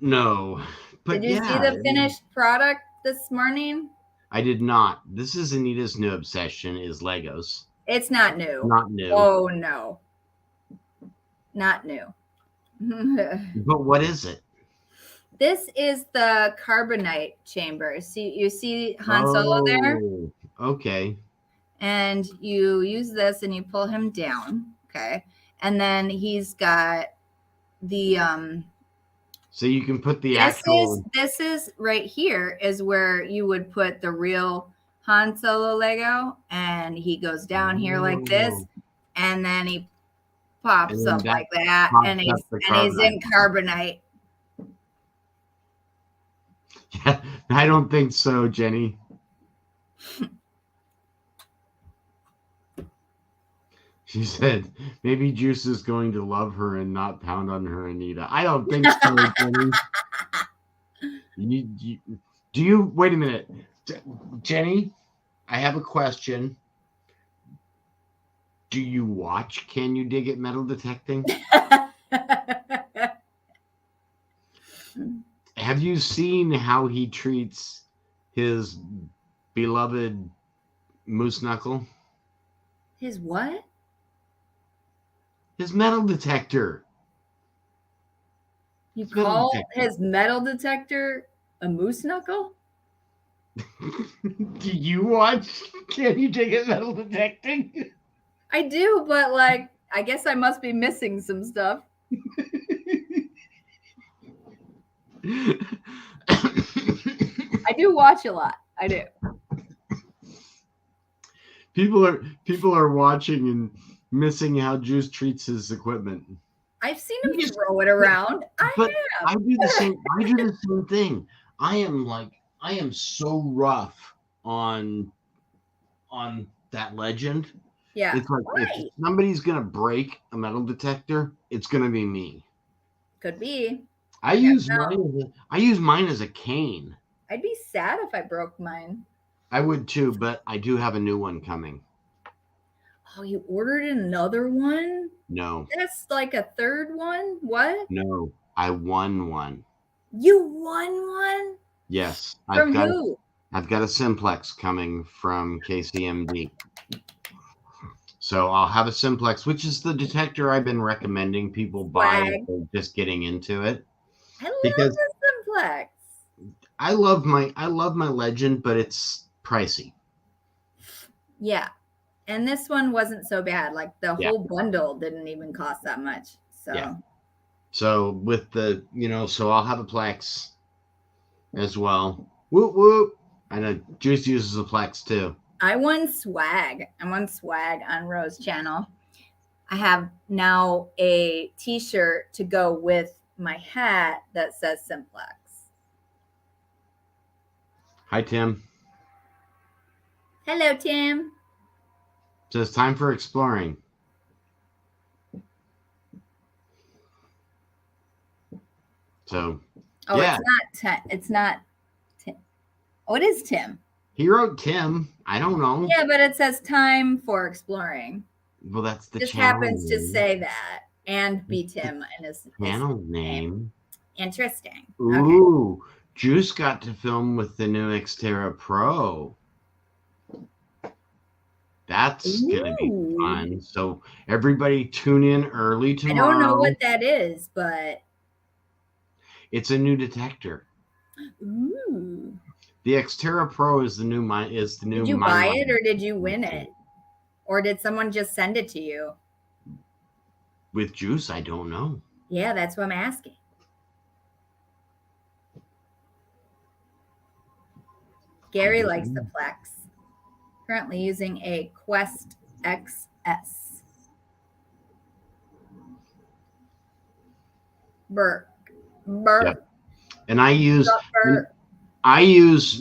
know. But did you see the finished product this morning? I did not. This is Anita's new obsession, is Legos. It's not new. Not new. Oh, no. Not new. But what is it? This is the carbonite chamber. You see Han Solo there? Okay. And you use this and you pull him down. Okay. And then he's got the so you can put the this is right here is where you would put the real Han Solo Lego, and he goes down here like this, and then he pops up like that, and he's in carbonite. Yeah, I don't think so, Jenny. She said, maybe Juice is going to love her and not pound on her, Anita. I don't think so, Jenny. Do you wait a minute. Jenny, I have a question. Do you watch Can You Dig It Metal Detecting? Have you seen how he treats his beloved Moose Knuckle? His what? His metal detector. You call his metal detector a Moose Knuckle? Do you watch Can You Dig It Metal Detecting? I do, but I guess I must be missing some stuff. I do watch a lot. I do. People are watching and missing how Juice treats his equipment. I've seen You him just- throw it around. But have. I do the same. I do the same thing. I am so rough on that legend. Yeah. It's like if Right. somebody's gonna break a metal detector, it's gonna be me. Could be. I use mine as a cane. I'd be sad if I broke mine. I would too, but I do have a new one coming. Oh, you ordered another one? No, That's like a third one? What? no, I won one. You won one? Yes, From who? I've got a simplex coming from KCMD. So I'll have a simplex, which is the detector I've been recommending people buy if they're just getting into it. I love Because the simplex. I love my legend, but it's pricey. Yeah. And this one wasn't so bad. Like the Yeah. whole bundle didn't even cost that much. So Yeah. So with the, so I'll have a Plex as well. Whoop whoop. I know Juice uses a Plex too. I won swag. I won swag on Rose channel. I have now a t-shirt to go with my hat that says Simplex. Hi, Tim. Hello, Tim. So it's time for exploring. So, yeah. It's not Tim. Oh, it is Tim. He wrote Tim. I don't know. Yeah, but it says time for exploring. Well, that's the Just channel happens to name. say that and be Tim in his Channel name. Interesting. Ooh, okay. Juice got to film with the new Xterra Pro. That's gonna be fun. So everybody tune in early tomorrow. I don't know what that is, but it's a new detector. Ooh. The Xterra Pro is the new Did you buy it or did you win it? Or did someone just send it to you? With Juice, I don't know. Yeah, that's what I'm asking. Gary likes the Plex. Currently using a Quest XS. Burke. Yep. And I use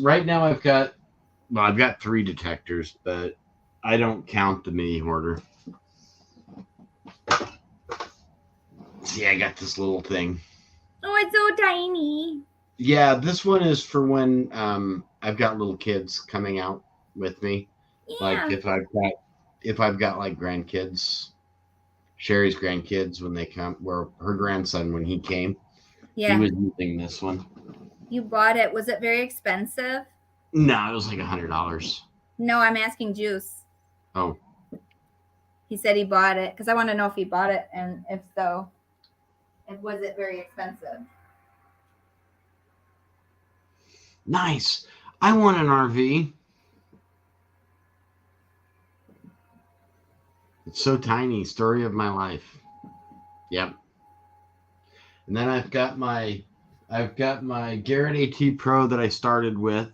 right now I've got 3 detectors, but I don't count the mini hoarder. See, I got this little thing. Oh, it's so tiny. Yeah, this one is for when I've got little kids coming out with me. Yeah. Like if I've got like grandkids, Sherry's grandkids when they come, or her grandson when he came. Yeah. He was using this one. You bought it. Was it very expensive? No, it was like $100. No, I'm asking Juice. Oh. He said he bought it because I want to know if he bought it, and if so, was it very expensive? Nice. I want an RV. It's so tiny. Story of my life. Yep. And then I've got my Garrett AT Pro that I started with,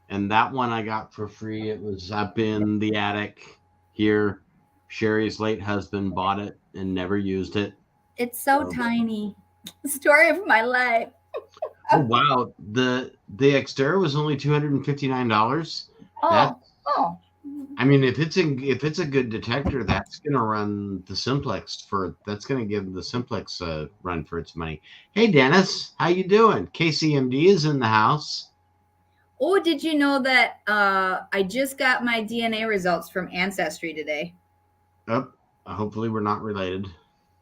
and that one I got for free. It was up in the attic here. Sherry's late husband bought it and never used it. It's so tiny. Story of my life. Oh wow! The Xterra was only $259. Oh. I mean, if it's a good detector, that's gonna run the simplex that's gonna give the simplex a run for its money. Hey Dennis, how you doing? KCMD is in the house. Oh, did you know that I just got my DNA results from Ancestry today? Oh, hopefully we're not related.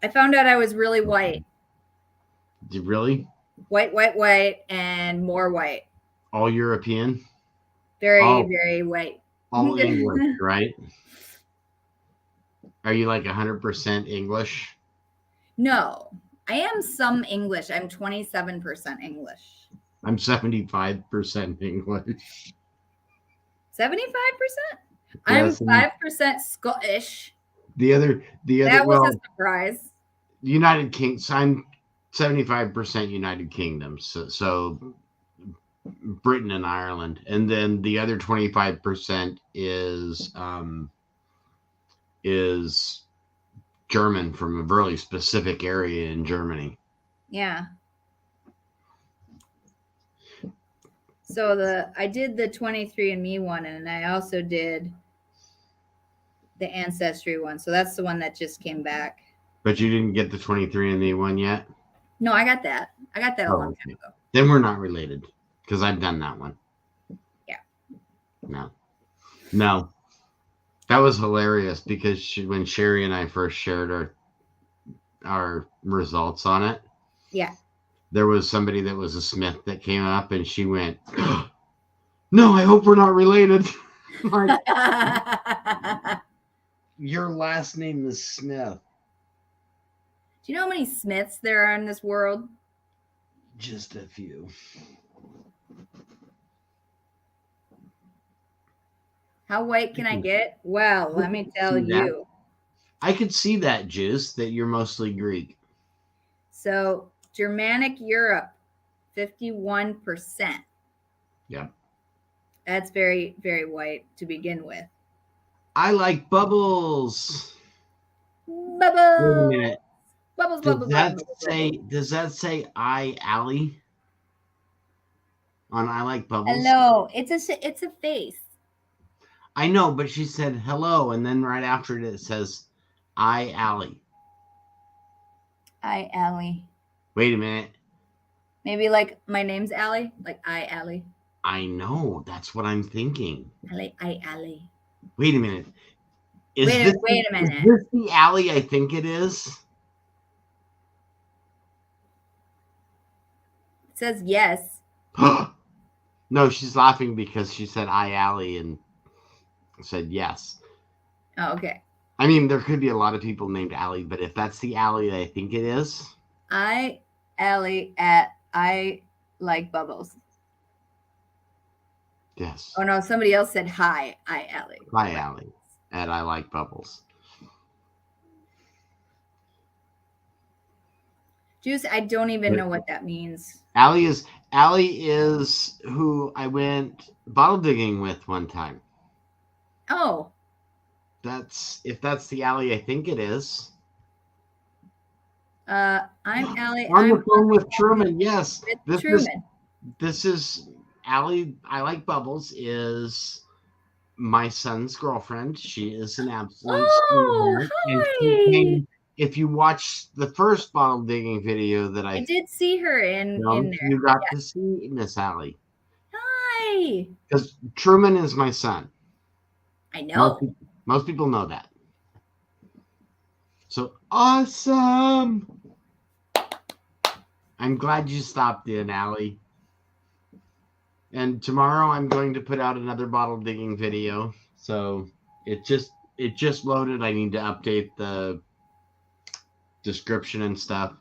I found out I was really white. Did really? White, and more white. All European? Very white. All English, right? Are you like 100% English? No, I am some English. I'm 27% English. I'm 75% English. 75%? I'm 5% Scottish. The other. That was a surprise. United Kingdom. I'm 75% United Kingdom. So Britain and Ireland, and then the other 25% is German from a really specific area in Germany. Yeah. So I did the 23andMe one, and I also did the Ancestry one. So that's the one that just came back. But you didn't get the 23andMe one yet? No, I got that. I got that a long time ago. Then we're not related because I've done that one. Yeah. No. That was hilarious because when Sherry and I first shared our results on it. Yeah. There was somebody that was a Smith that came up and she went, no, I hope we're not related. Like, your last name is Smith. Do you know how many Smiths there are in this world? Just a few. How white can I get? Well, let me tell you. I could see that, Juice, that you're mostly Greek. So Germanic Europe, 51%. Yeah. That's very, very white to begin with. I like bubbles. Bubbles. Wait a minute. Bubbles, Does bubbles, that bubbles, say? bubbles. Does that say I Allie? On I like bubbles. Hello. It's a face. I know, but she said hello, and then right after it says I Allie. I Allie. Wait a minute. Maybe like my name's Allie, like I Allie. I know. That's what I'm thinking. I Allie. Wait a minute. Wait a minute. Is this the Allie I think it is? It says yes. No, she's laughing because she said I Allie and said yes. Oh, okay. I mean, there could be a lot of people named Allie, but if that's the Allie I think it is. I Allie at I like bubbles. Yes. Oh no, somebody else said hi, I Allie. Hi, Allie. And I like bubbles. Juice, I don't even know what that means. Allie is who I went bottle digging with one time. Oh. If that's the Allie I think it is. I'm Allie. On the phone with Truman, yes. Truman. This is Allie. I like bubbles. Is my son's girlfriend. She is an absolute sweetheart. Hi. If you watch the first bottle digging video that I did see her in there. You got to see Miss Allie. Hi. Because Truman is my son. I know. Most people know that. So awesome. I'm glad you stopped in, Allie. And tomorrow I'm going to put out another bottle digging video. So it just loaded. I need to update the description and stuff.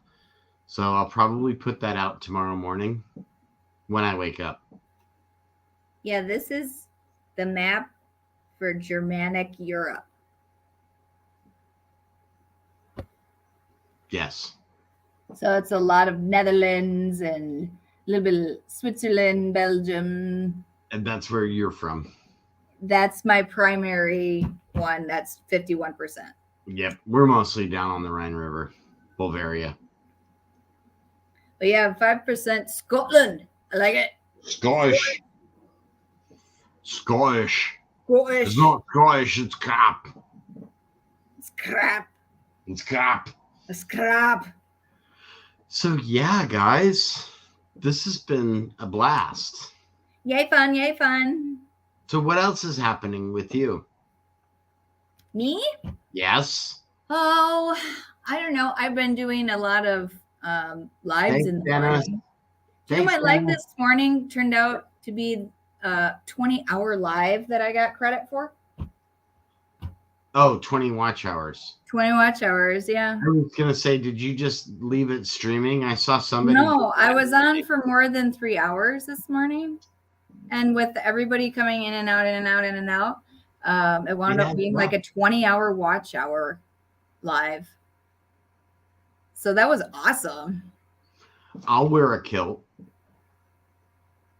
So I'll probably put that out tomorrow morning when I wake up. Yeah, this is the map for Germanic Europe. Yes. So it's a lot of Netherlands and a little bit of Switzerland, Belgium. And that's where you're from. That's my primary one. That's 51%. Yep. We're mostly down on the Rhine River, Bavaria. But yeah, 5% Scotland. I like it. Scottish. Scottish. It's not Scottish, it's crap. It's crap. It's crap. It's crap. So yeah, guys, this has been a blast. Yay fun, yay fun. So what else is happening with you? Me? Yes. Oh, I don't know. I've been doing a lot of lives in the morning. Do you know my live this morning turned out to be a 20-hour live that I got credit for? Oh, 20 watch hours. 20 watch hours, yeah. I was going to say, did you just leave it streaming? I saw somebody. No, I was on for more than 3 hours this morning. And with everybody coming in and out, in and out, in and out, it wound up being like a 20-hour watch hour live. So that was awesome. I'll wear a kilt.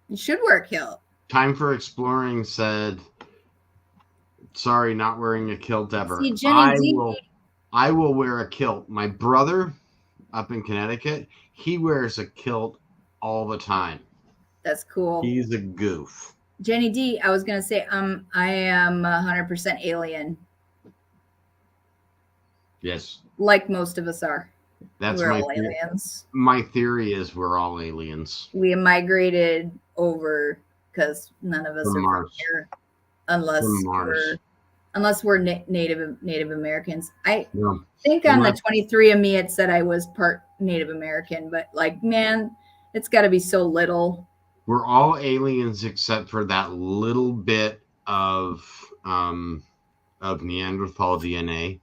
You should wear a kilt. Time for Exploring said, sorry, not wearing a kilt ever. See, Jenny D, I will wear a kilt. My brother up in Connecticut, he wears a kilt all the time. That's cool. He's a goof. Jenny D, I was gonna say, I am 100% alien, Yes, like most of us are. that's We're my all theory. aliens. My theory is we're all aliens We migrated over because none of us from are from Mars. here, From Mars. unless we're Native Americans. I No, think on the unless 23andMe it said I was part Native American, but like, man, it's got to be so little. we're all aliens except for that little bit of Neanderthal DNA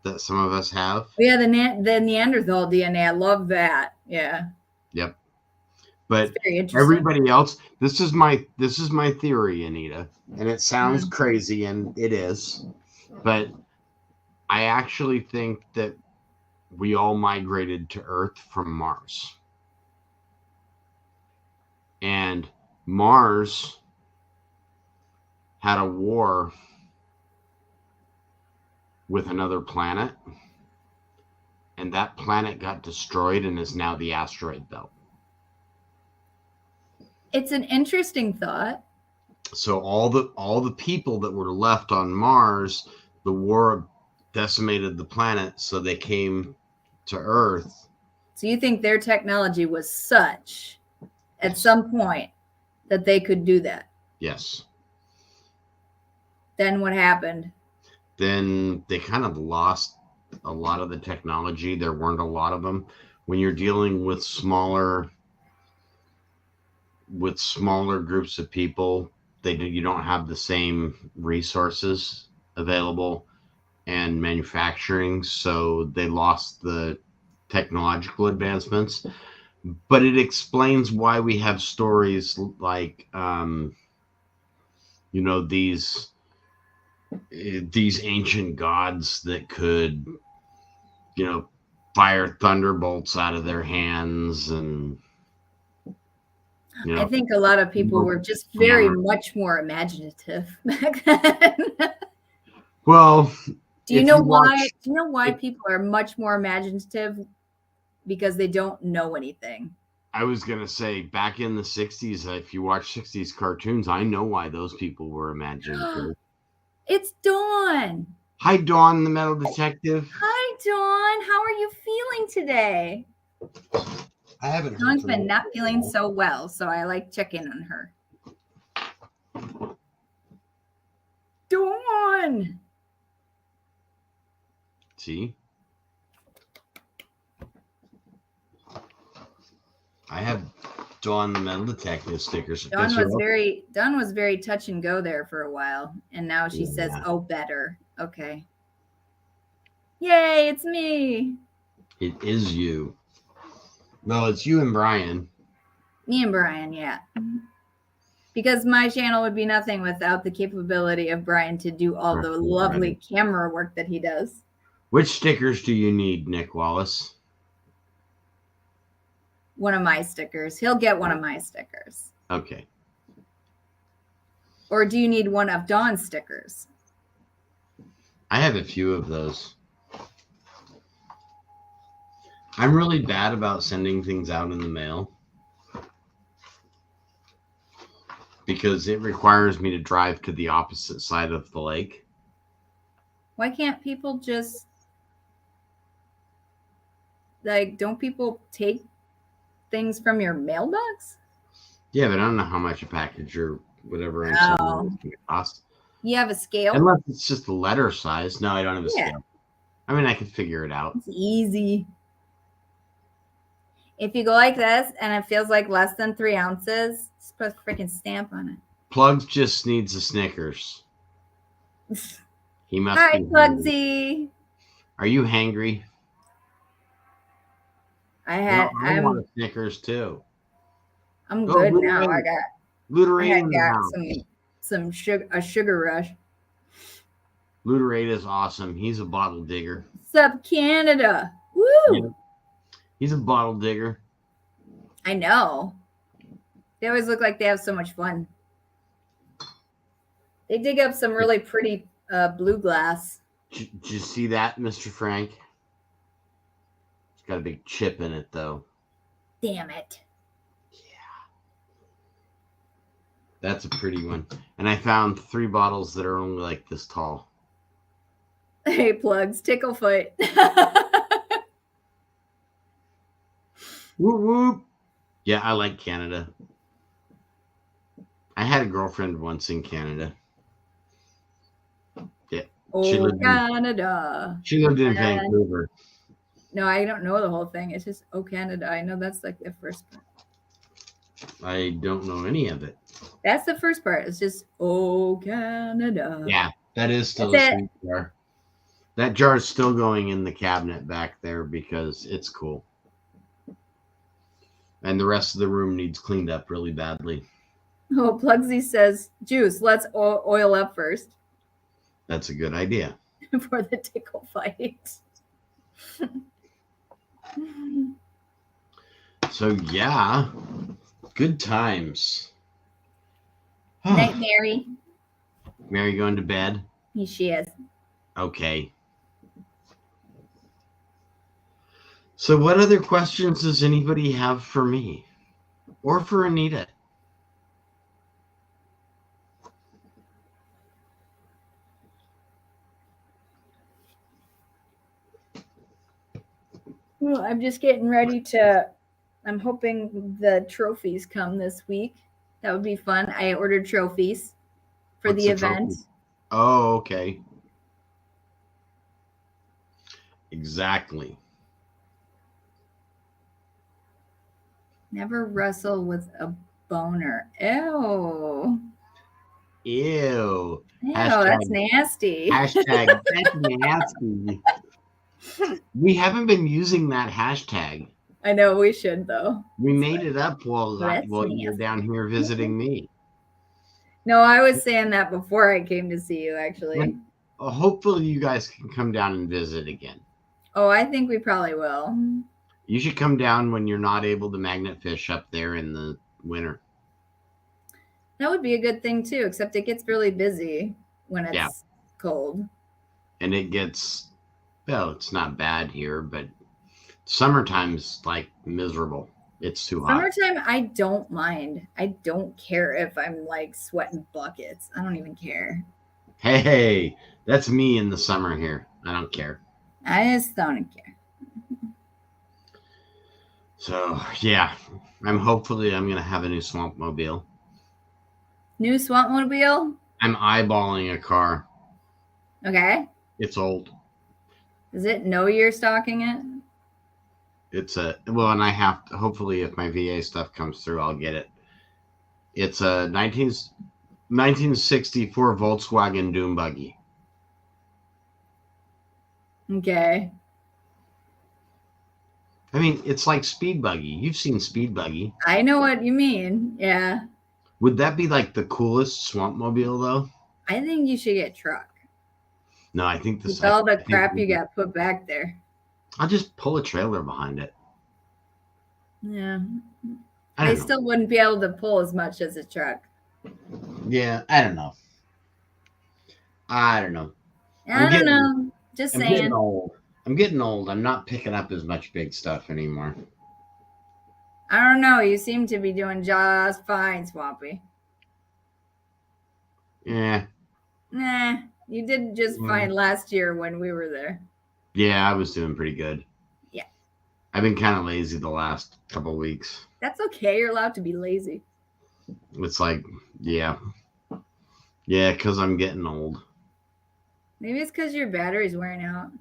that some of us have. Yeah, the Neanderthal DNA. I love that. Yeah, Yep. But very interesting. everybody else, this is my theory, Anita, and it sounds crazy, and it is, but I actually think that we all migrated to Earth from Mars, and Mars had a war with another planet, and that planet got destroyed and is now the asteroid belt. It's an interesting thought. So all the people that were left on Mars, the war decimated the planet, so they came to Earth. So you think their technology was such at some point that they could do that? Yes. Then what happened? Then they kind of lost a lot of the technology. There weren't a lot of them. When you're dealing with smaller groups of people, you don't have the same resources available and manufacturing, so they lost the technological advancements. But it explains why we have stories like these ancient gods that could fire thunderbolts out of their hands, and I think a lot of people were just very much more imaginative back then. Well, do you know why people are much more imaginative? Because they don't know anything. I was going to say, back in the 60s, if you watch 60s cartoons, I know why those people were imaginative. It's Dawn. Hi, Dawn, the metal detective. Hi, Dawn. How are you feeling today? I haven't heard Dawn's from been her. not feeling so well, so I like checking on her. Dawn. See? I have Dawn the metal detective stickers. Dawn was very touch and go there for a while, and now she says, "Oh, better." Okay. Yay, it's me. It is you. Well, it's you and Brian. Me and Brian, yeah. Because my channel would be nothing without the capability of Brian to do all the lovely camera work that he does. Which stickers do you need, Nick Wallace? One of my stickers. He'll get one of my stickers. Okay. Or do you need one of Dawn's stickers? I have a few of those. I'm really bad about sending things out in the mail because it requires me to drive to the opposite side of the lake. Why can't people just, don't people take things from your mailbox? Yeah, but I don't know how much a package or whatever is going to cost. You have a scale? Unless it's just a letter size. No, I don't have a scale. I mean, I could figure it out. It's easy. If you go like this and it feels like less than 3 ounces, just put a freaking stamp on it. Plugs just needs a Snickers. He must Hi, be Plugsy. Are you hangry? I want a Snickers too. I'm good now. I got some sugar rush. Luterade is awesome. He's a bottle digger. What's up, Canada? Woo! Yeah. He's a bottle digger. I know. They always look like they have so much fun. They dig up some really pretty blue glass. Did you see that, Mr. Frank? It's got a big chip in it, though. Damn it. That's a pretty one. And I found 3 bottles that are only like this tall. Hey, plugs, tickle foot. Whoop, whoop. Yeah, I like Canada. I had a girlfriend once in Canada. Yeah. Oh, Canada. She lived in Vancouver. No, I don't know the whole thing. It's just, oh, Canada. I know that's like the first part. I don't know any of it. That's the first part. It's just, oh, Canada. Yeah, that is still That's a sweet jar. That jar is still going in the cabinet back there because it's cool. And the rest of the room needs cleaned up really badly. Oh, Plugsy says, Juice, let's oil up first. That's a good idea. For the tickle fight. So, yeah, good times. Night, Mary. Mary going to bed? She is. Okay. So what other questions does anybody have for me? Or for Anita? Well, I'm just getting ready to, I'm hoping the trophies come this week. That would be fun. I ordered trophies for What's the a event. trophy? Oh, okay. Exactly. Never wrestle with a boner. Ew. Ew. Ew, Hashtag- that's nasty. Hashtag that's nasty. We haven't been using that hashtag. I know we should though. We made it up while That's you were nasty. down here visiting me. No, I was saying that before I came to see you, actually. Hopefully you guys can come down and visit again. Oh, I think we probably will. You should come down when you're not able to magnet fish up there in the winter. That would be a good thing too, except it gets really busy when it's cold. And it gets, well, it's not bad here, but summertime's like miserable. It's too hot. Summertime, I don't mind. I don't care if I'm like sweating buckets. I don't even care. Hey, that's me in the summer here. I don't care. I just don't care. So, yeah, I'm going to have a new Swamp Mobile. New Swamp Mobile? I'm eyeballing a car. Okay. It's old. Does it know you're stalking it? It's well, and I have to, hopefully if my VA stuff comes through, I'll get it. It's a 1964 Volkswagen Doom Buggy. Okay. I mean, it's like Speed Buggy. You've seen Speed Buggy. I know what you mean. Yeah. Would that be like the coolest Swamp Mobile, though? I think you should get truck. No, I think this. With all the crap you got put back there. I'll just pull a trailer behind it. Yeah. I still wouldn't be able to pull as much as a truck. Yeah, I don't know. I don't know. Just saying. I'm getting old. I'm not picking up as much big stuff anymore. I don't know. You seem to be doing just fine, Swampy. Yeah. Nah, you did just fine last year when we were there. Yeah, I was doing pretty good. Yeah. I've been kind of lazy the last couple of weeks. That's okay. You're allowed to be lazy. It's like, yeah. Yeah, because I'm getting old. Maybe it's because your battery's wearing out.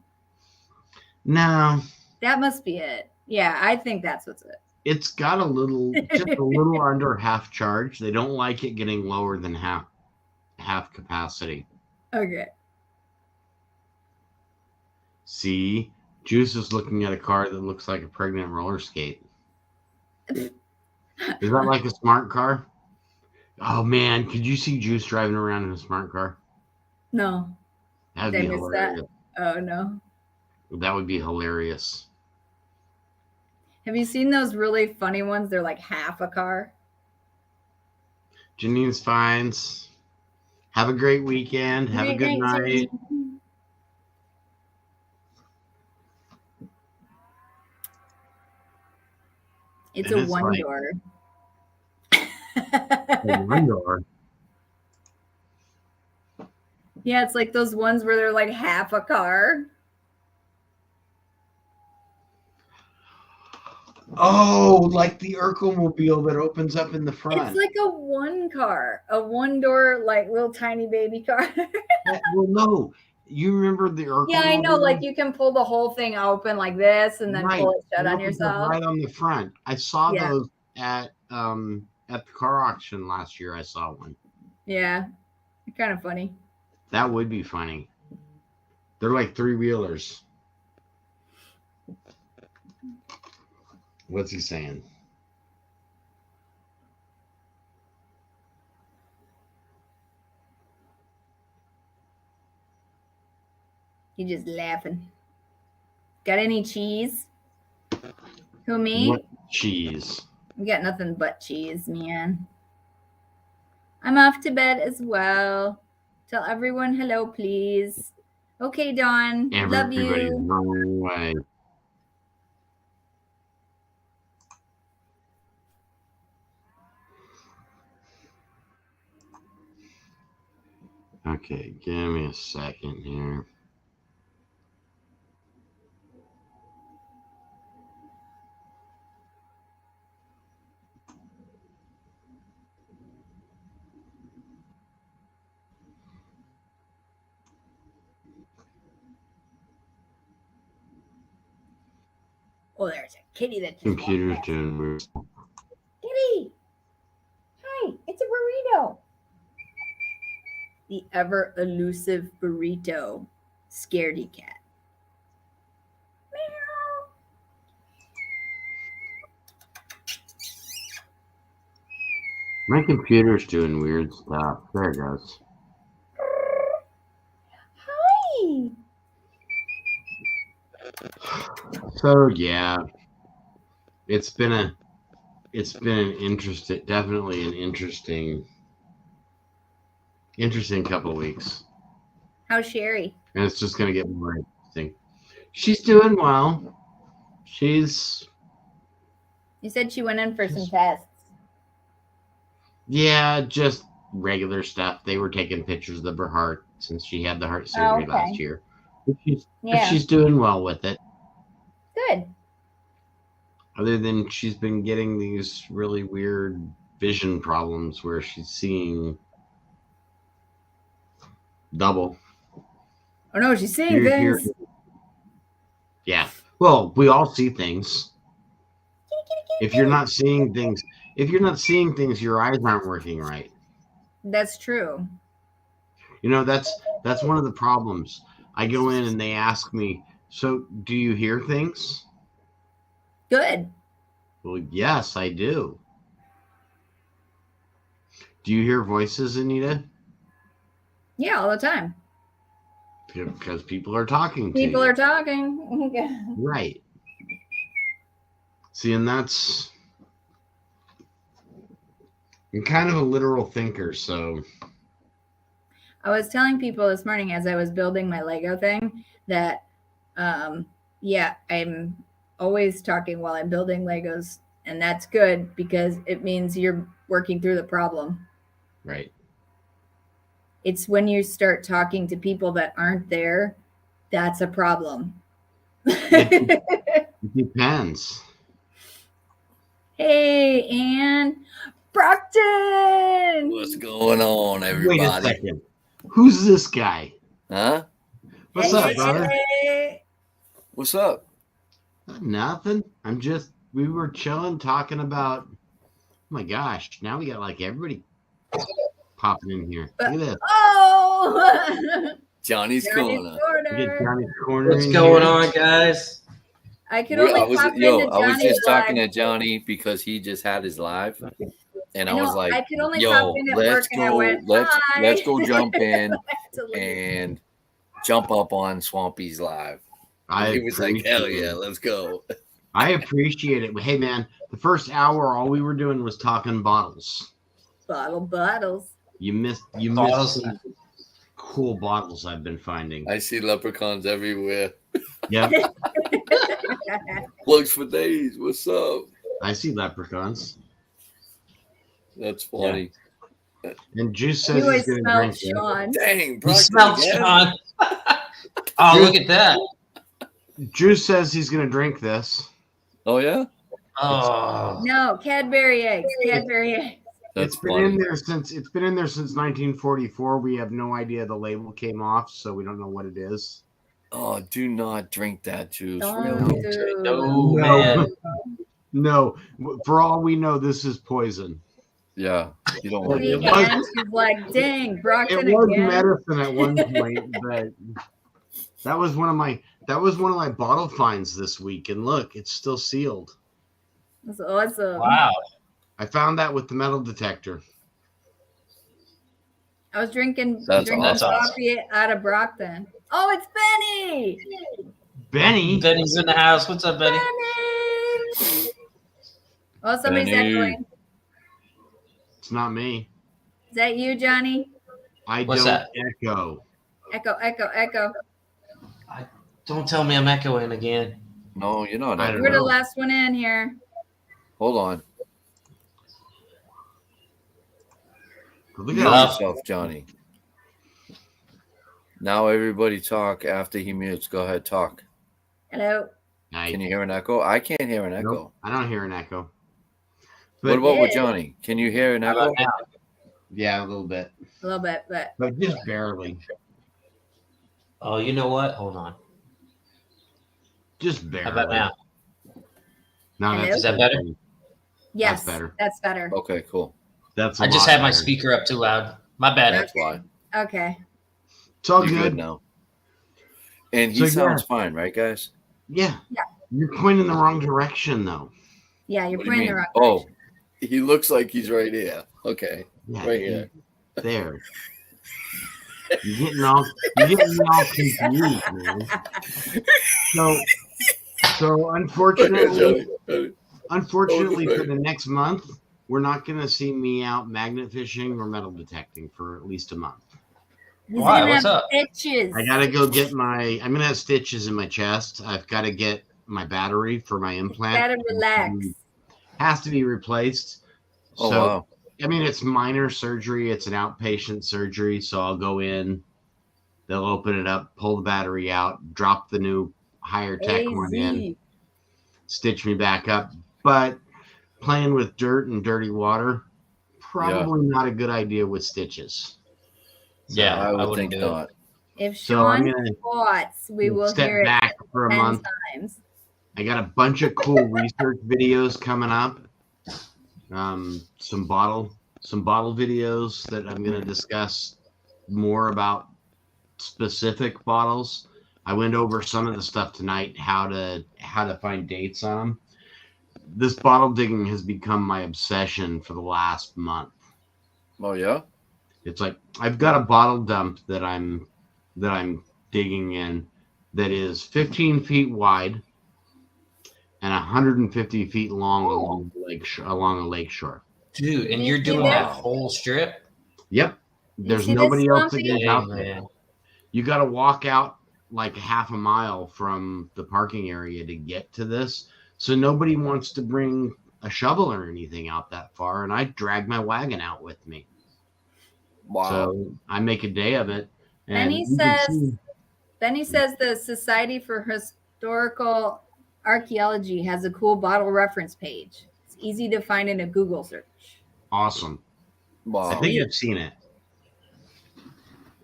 No. That must be it. Yeah, I think that's what's it. It's got just a little under half charge. They don't like it getting lower than half capacity. Okay. See, Juice is looking at a car that looks like a pregnant roller skate. Is that like a smart car? Oh man, could you see Juice driving around in a smart car? No. That'd be hilarious. Oh no. That would be hilarious. Have you seen those really funny ones? They're like half a car. Janine's Finds. Have a great weekend. Have a good night. It's And a it's one like door. a one door. Yeah, it's like those ones where they're like half a car. Oh, like the Urkel-mobile that opens up in the It's front. like a one car, a one door, like little tiny baby car. Well, no. You remember the Urkel? Yeah, I know. Like you can pull the whole thing open like this and then Right. pull it shut It on opens up yourself. right on the front. I saw Yeah. those at the car auction last year. I saw one. Yeah, kind of funny. That would be funny. They're like 3-wheelers. What's he saying? He's just laughing. Got any cheese? Who, me? What cheese? We got nothing but cheese, man. I'm off to bed as well. Tell everyone hello, please. Okay, Dawn. Love Everybody's you. running away. Okay, give me a second here. Oh, there's a kitty that just Computer's walked past. doing weird. Kitty! Hi, it's a burrito. The ever elusive burrito. Scaredy cat. Meow. My computer's doing weird stuff. There it goes. Hi. So yeah, it's been an interesting, definitely an interesting couple of weeks, How's Sherry? and it's just gonna get more interesting. She's doing well. She's You said she went in for some tests. yeah, just regular stuff. They were taking pictures of her heart since she had the heart surgery okay. last year. But Yeah. she's doing well with it. Good. Other than she's been getting these really weird vision problems where she's seeing double. Oh no, she's seeing things. Yeah. Well, we all see things. If you're not seeing things, your eyes aren't working right. That's true. You know, that's one of the problems. I go in and they ask me, "So, do you hear things?" Good. Well, yes, I do. Do you hear voices, Anita? Yeah, all the time. Because people are talking to People you. are talking. Right. See, and that's... I'm kind of a literal thinker, so... I was telling people this morning as I was building my Lego thing that, yeah, I'm always talking while I'm building Legos, and that's good because it means you're working through the problem. Right. It's when you start talking to people that aren't there, that's a problem. It depends. Hey, Ann Brockton. What's going on, everybody? Wait a second. Who's this guy? Huh? What's up, brother? Hey. What's up? Nothing. We were chilling, talking about, oh my gosh, now we got like everybody popping in here. Look at this. Oh! Johnny's Corner. We get Johnny's Corner. What's in going here. on, guys? I could only pop into Johnny's I was just talking live. to Johnny because he just had his live, and I know, was like, I could only "Yo, pop in at work let's and I go, went, let's "Hi." go jump in To leave. and jump up on Swampy's live." He was like, "Hell yeah, let's go!" I appreciate it. Hey, man, the first hour, all we were doing was talking bottles. Bottles. You missed Bottles. some cool bottles I've been finding. I see leprechauns everywhere. Yeah. Plugs for days. What's up? I see leprechauns. That's funny. And Juice You says always he's going to smell drink it. Dang, You Brock smell again? John. Oh, look at that. Juice says he's going to drink this. Oh yeah, Oh, No, Cadbury eggs. Cadbury eggs. that's It's been funny. in there since 1944. We have no idea the label came off, so we don't know what it is. Oh, do not drink that juice. Don't Really? do no, that. man. No, for all we know, this is poison. Yeah, you don't want See, to. It was- and she's like, dang, Brockton It was again. medicine at one point, but that was one of my bottle finds this week. And look, it's still sealed. That's awesome. Wow. I found that with the metal detector. I was drinking That's awesome. coffee out of Brockton. Oh, it's Benny. Benny, Benny's in the house. What's up, Benny? Benny. Oh, somebody's Benny. echoing. it's not me. Is that you, Johnny? I What's don't that? echo. Echo, echo, echo. Don't tell me I'm echoing again. No, you're not. I don't We're the know. last one in here. Hold on. Look Mute at Love. yourself, Johnny. Now everybody talk after he mutes. Go ahead, talk. Hello. Can you hear an echo? I can't hear an echo. Nope, I don't hear an echo. What But about with Yeah. Johnny? Can you hear an How echo? about now? yeah, a little bit, A little bit, but but just barely. Oh, you know what? Hold on. Just barely. How about now? No, Hello? that's Is that better? yes, better. That's better. Okay, cool. That's. I just had my speaker up too loud. My bad. That's why. Okay. It's all You're good. now. And he So, yeah. sounds fine, right, guys? Yeah. Yeah. You're pointing the wrong direction, though. Yeah, you're What do you pointing the mean? wrong Oh, direction. he looks like he's right here. Okay, Yeah, right here. there. You're getting all confused, man. So unfortunately, for the next month, we're not going to see me out magnet fishing or metal detecting for at least a month. He's Why? gonna What's have up? Itches. I got to go get I'm going to have stitches in my chest. I've got to get my battery for my implant. Gotta relax. Has to be replaced. Oh, So, wow. I mean, it's minor surgery. It's an outpatient surgery. So I'll go in, they'll open it up, pull the battery out, drop the new higher tech one in, stitch me back up. But playing with dirt and dirty water, probably not a good idea with stitches. Yeah, I would wouldn't think do it. not. If So I'm Sean going thoughts, we will to step hear it back for a 10 month. times. I got a bunch of cool research videos coming up. Some bottle videos that I'm going to discuss more about specific bottles. I went over some of the stuff tonight, how to find dates on them. This bottle digging has become my obsession for the last month. Oh, yeah? It's like I've got a bottle dump that I'm digging in that is 15 feet wide and 150 feet long along a lake shore. Dude, and You you're see doing that? that whole strip? Yep. You There's see this, nobody else that Swampy? goes out Dang, there. man. You got to walk out like half a mile from the parking area to get to this. So nobody wants to bring a shovel or anything out that far. And I drag my wagon out with me. Wow. So I make a day of it. And he you can says- see- Benny says the Society for Historical Archaeology has a cool bottle reference page. It's easy to find in a Google search. awesome. Wow. I think I've seen it.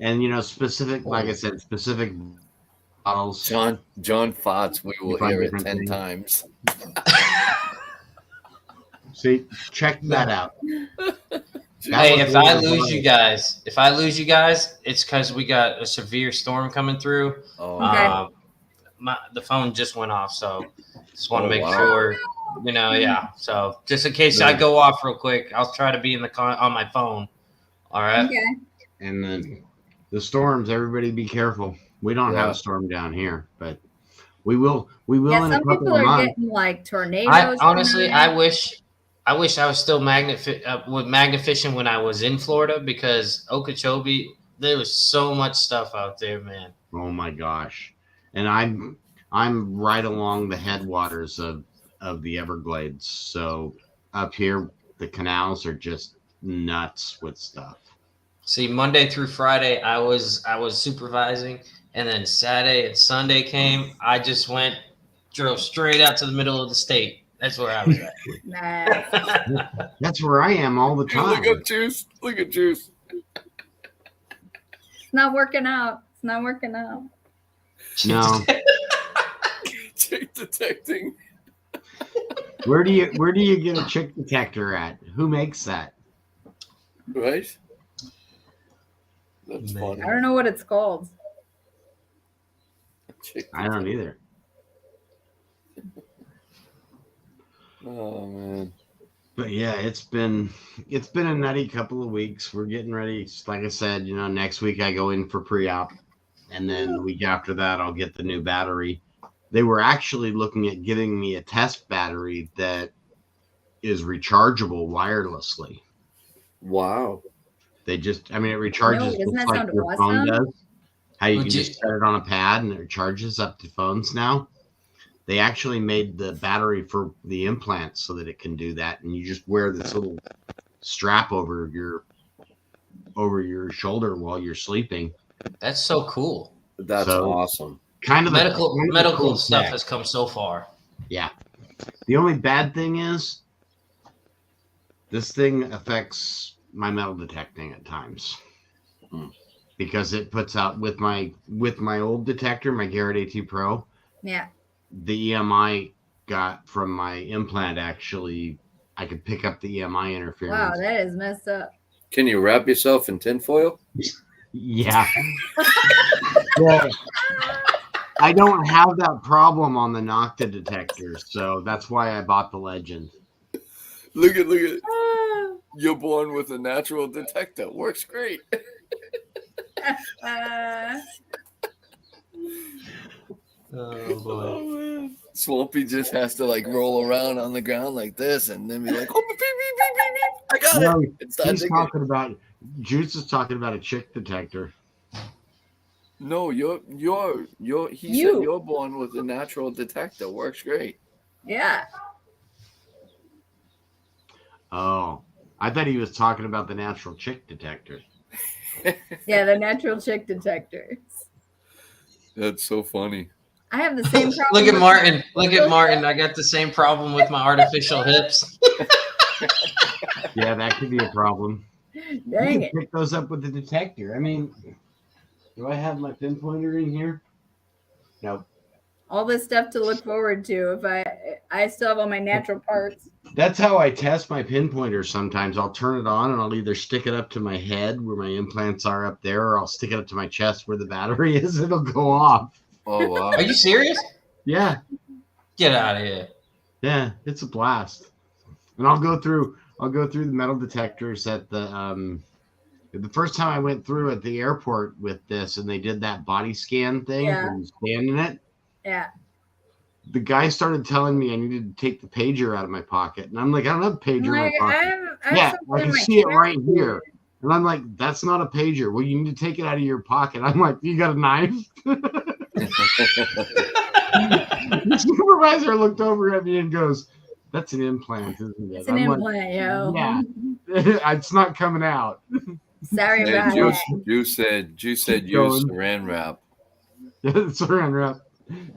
And, specific, like I said, specific bottles. John farts. We will find hear it different 10 things. times. See, check that out. Hey, was if I really lose you guys, it's because we got a severe storm coming through. Oh, Okay. The phone just went off, so just want to Oh, make wow. sure, yeah. So just in case I go off real quick, I'll try to be in on my phone. All right. Okay. And then the storms, everybody be careful. We don't have Yeah. a storm down here, but we will Yeah, in a some couple people of are months. getting like tornadoes. I honestly, tonight. I wish I was still with magnet fishing when I was in Florida, because Okeechobee, there was so much stuff out there, man. Oh my gosh. And I'm right along the headwaters of of the Everglades. So up here, the canals are just nuts with stuff. See, Monday through Friday, I was supervising, and then Saturday and Sunday came. I just drove straight out to the middle of the state. That's where I was at. Nice. That's where I am all the time. Look at Juice. Look at Juice. It's not working out. It's not working out. No. Chick detecting. Where do you get a chick detector at? Who makes that? Right? That's funny. I don't know what it's called. I don't either. Oh man. But yeah, it's been a nutty couple of weeks. We're getting ready. Like I said, next week I go in for pre-op, and then the week after that I'll get the new battery. They were actually looking at getting me a test battery that is rechargeable wirelessly. Wow. It recharges Doesn't that just like sound your awesome? phone does. How you Would can you- just set it on a pad and it charges up to phones now. They actually made the battery for the implants so that it can do that, and you just wear this little strap over your shoulder while you're sleeping. That's so cool. That's So- awesome. Kind of Medical kind of the cool stuff tech. has come so far. Yeah. The only bad thing is this thing affects my metal detecting at times. Because it puts out with my old detector, my Garrett AT Pro, Yeah. the EMI got from my implant actually, I could pick up the EMI Wow, interference. that is messed up. Can you wrap yourself in tinfoil? Yeah. Well, I don't have that problem on the Nocta detector, so that's why I bought the Legend. Look at Ah. you're born with a natural detector. Works great. Oh boy. Swampy just has to roll around on the ground like this and then be like, oh, beep, beep, beep, beep, beep. I got No, it. It's not he's digging. talking about Juice is talking about a chick detector. No, he You. said you're born with a natural detector. Works great. Yeah. Oh, I thought he was talking about the natural chick detector. Yeah, the natural chick detectors. That's so funny. I have the same problem. Look at with Martin. my- Look at Martin. I got the same problem with my artificial hips. Yeah, that could be a problem. Dang You it. can pick those up with the detector. I mean, do I have my pinpointer in here? No. All this stuff to look forward to if I still have all my natural parts. That's how I test my pinpointer sometimes. I'll turn it on and I'll either stick it up to my head where my implants are up there, or I'll stick it up to my chest where the battery is. It'll go off. Oh, wow. Are you serious? Yeah. Get out of here. Yeah, it's a blast. And I'll go through the metal detectors at the first time I went through at the airport with this and they did that body scan thing Yeah. where you stand in it. Yeah. The guy started telling me I needed to take the pager out of my pocket. And I'm like, I don't have a pager in my Like, pocket. I have Yeah, something I in can my see it right chest. here. And I'm like, that's not a pager. Well, you need to take it out of your pocket. I'm like, you got a knife? The supervisor looked over at me and goes, that's an implant, isn't it? It's an I'm implant, yo. yeah. It's not coming out. Sorry Hey, about Juice, that. Juice said Keep use going. saran wrap. It's around wrap.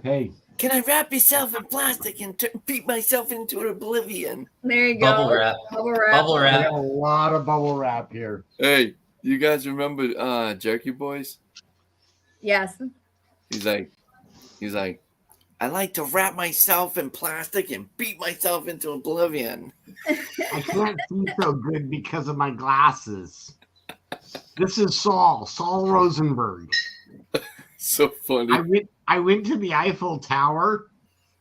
Hey, Can I wrap myself in plastic and beat myself into oblivion? There you go. Bubble wrap. Bubble wrap. Bubble I wrap. got a lot of bubble wrap here. Hey, you guys remember Jerky Boys? Yes. He's like, I like to wrap myself in plastic and beat myself into oblivion. I can't see so good because of my glasses. This is Saul Rosenberg. So funny. I went to the Eiffel Tower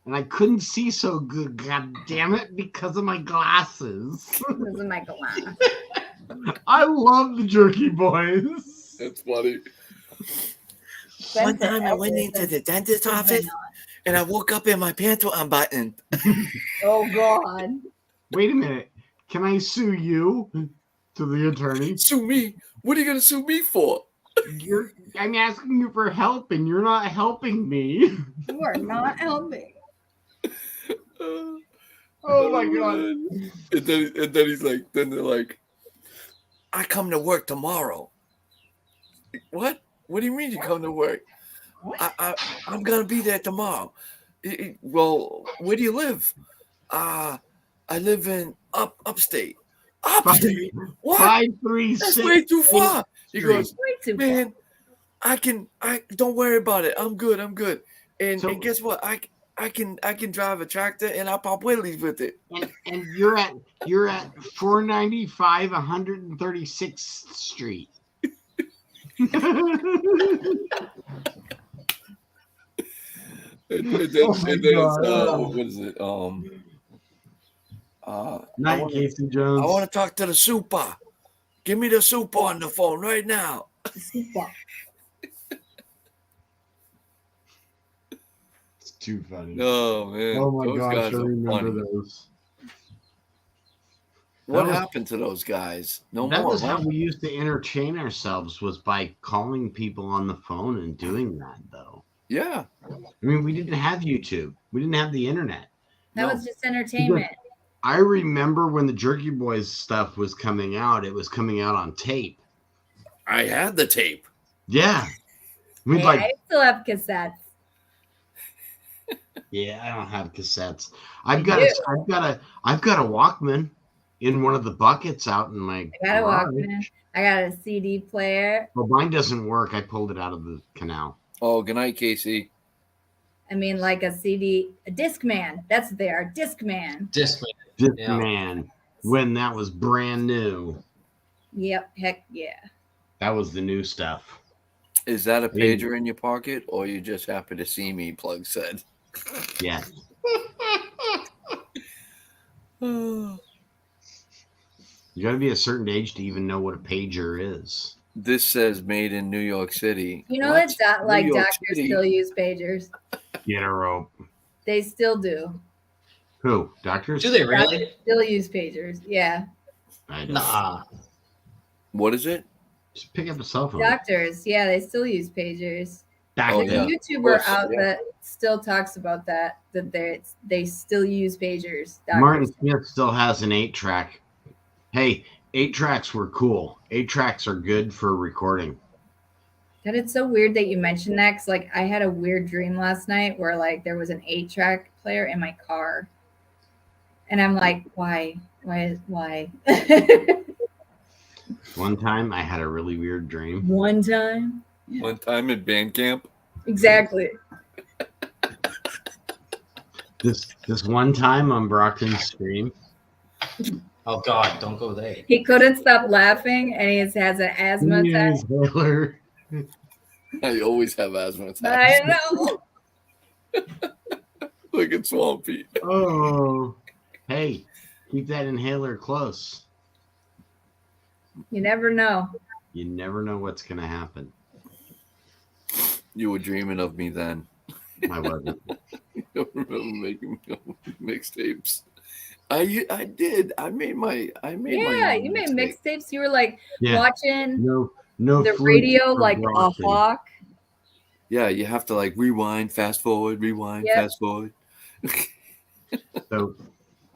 and I couldn't see so good, god damn it, because of my glasses. This is my glass. I love the Jerky Boys. That's funny. One time I went into the dentist's office and I woke up and my pants were unbuttoned. Oh God. Wait a minute. Can I sue you? To the attorney. Sue me? What are you gonna sue me for? I'm asking you for help and you're not helping me. You are not helping. Oh my god. And then he's like, then they're like, I come to work tomorrow. What? What do you mean you come to work? I'm gonna be there tomorrow. Well, where do you live? I live in upstate. Upstate? What? 536. That's way too far. He goes, Way too man, I don't worry about it. I'm good. And So- guess what? I can drive a tractor and I'll pop wheelies with it. And you're at 495 136th Street. And then Oh my it's God. what is it? Night, Casey Jones. I want to talk to the super. Give me the super on the phone right now. Super. It's too funny. Oh man! Oh my those gosh, guys I are remember funny. those. What That was- happened to those guys? No That more. was how huh? we used to entertain ourselves, was by calling people on the phone and doing that, though. Yeah. I mean, we didn't have YouTube. We didn't have the internet. That No. was just entertainment. I remember when the Jerky Boys stuff was coming out, it was coming out on tape. I had the tape. Yeah. We'd Hey, like, I still have cassettes. yeah, I don't have cassettes. I've You got do. I've got a Walkman in one of the buckets out in my I got a garage. Walkman. I got a CD player. Well, mine doesn't work. I pulled it out of the canal. Oh, good night, Casey. I mean, like a CD, a Discman. That's what they are, Discman. Discman. This Yeah. man, when that was brand new, Yep, heck yeah. that was the new stuff. Is that a Hey. pager in your pocket, or you just happy to see me? Plug said. Yeah. You got to be a certain age to even know what a pager is. This says made in New York City. You know What? that New like York doctors City? still use pagers. Get a rope. They still do. Who? Doctors? Do they really? Doctors still use pagers. Yeah. I don't. Nah. What is it? Just pick up a cell phone. Doctors, yeah, they still use pagers. Doctor. Oh, There's yeah. a YouTuber Of course, out yeah. that still talks about that they still use pagers. Doctors. Martin Smith still has an 8-track. Hey, 8-tracks were cool. 8-tracks are good for recording. That it's so weird that you mentioned that, 'cause like I had a weird dream last night where like there was an 8-track player in my car. And I'm like, why? Why? One time I had a really weird dream. One time? One time at band camp. Exactly. This one time on Brockton's stream, Oh God, don't go there. He couldn't stop laughing and he has an asthma attack. Taylor. I always have asthma attacks. I know. Look at Swampy. Oh, hey, keep that inhaler close. You never know. You never know what's going to happen. You were dreaming of me then. I wasn't. I don't remember making mixtapes. I did. I made my Yeah, own you made mixtape. mixtapes. You were like Yeah. watching No the flutes radio for like a Brockton. hawk. Yeah, you have to like rewind, fast forward, rewind, Yep. fast forward. So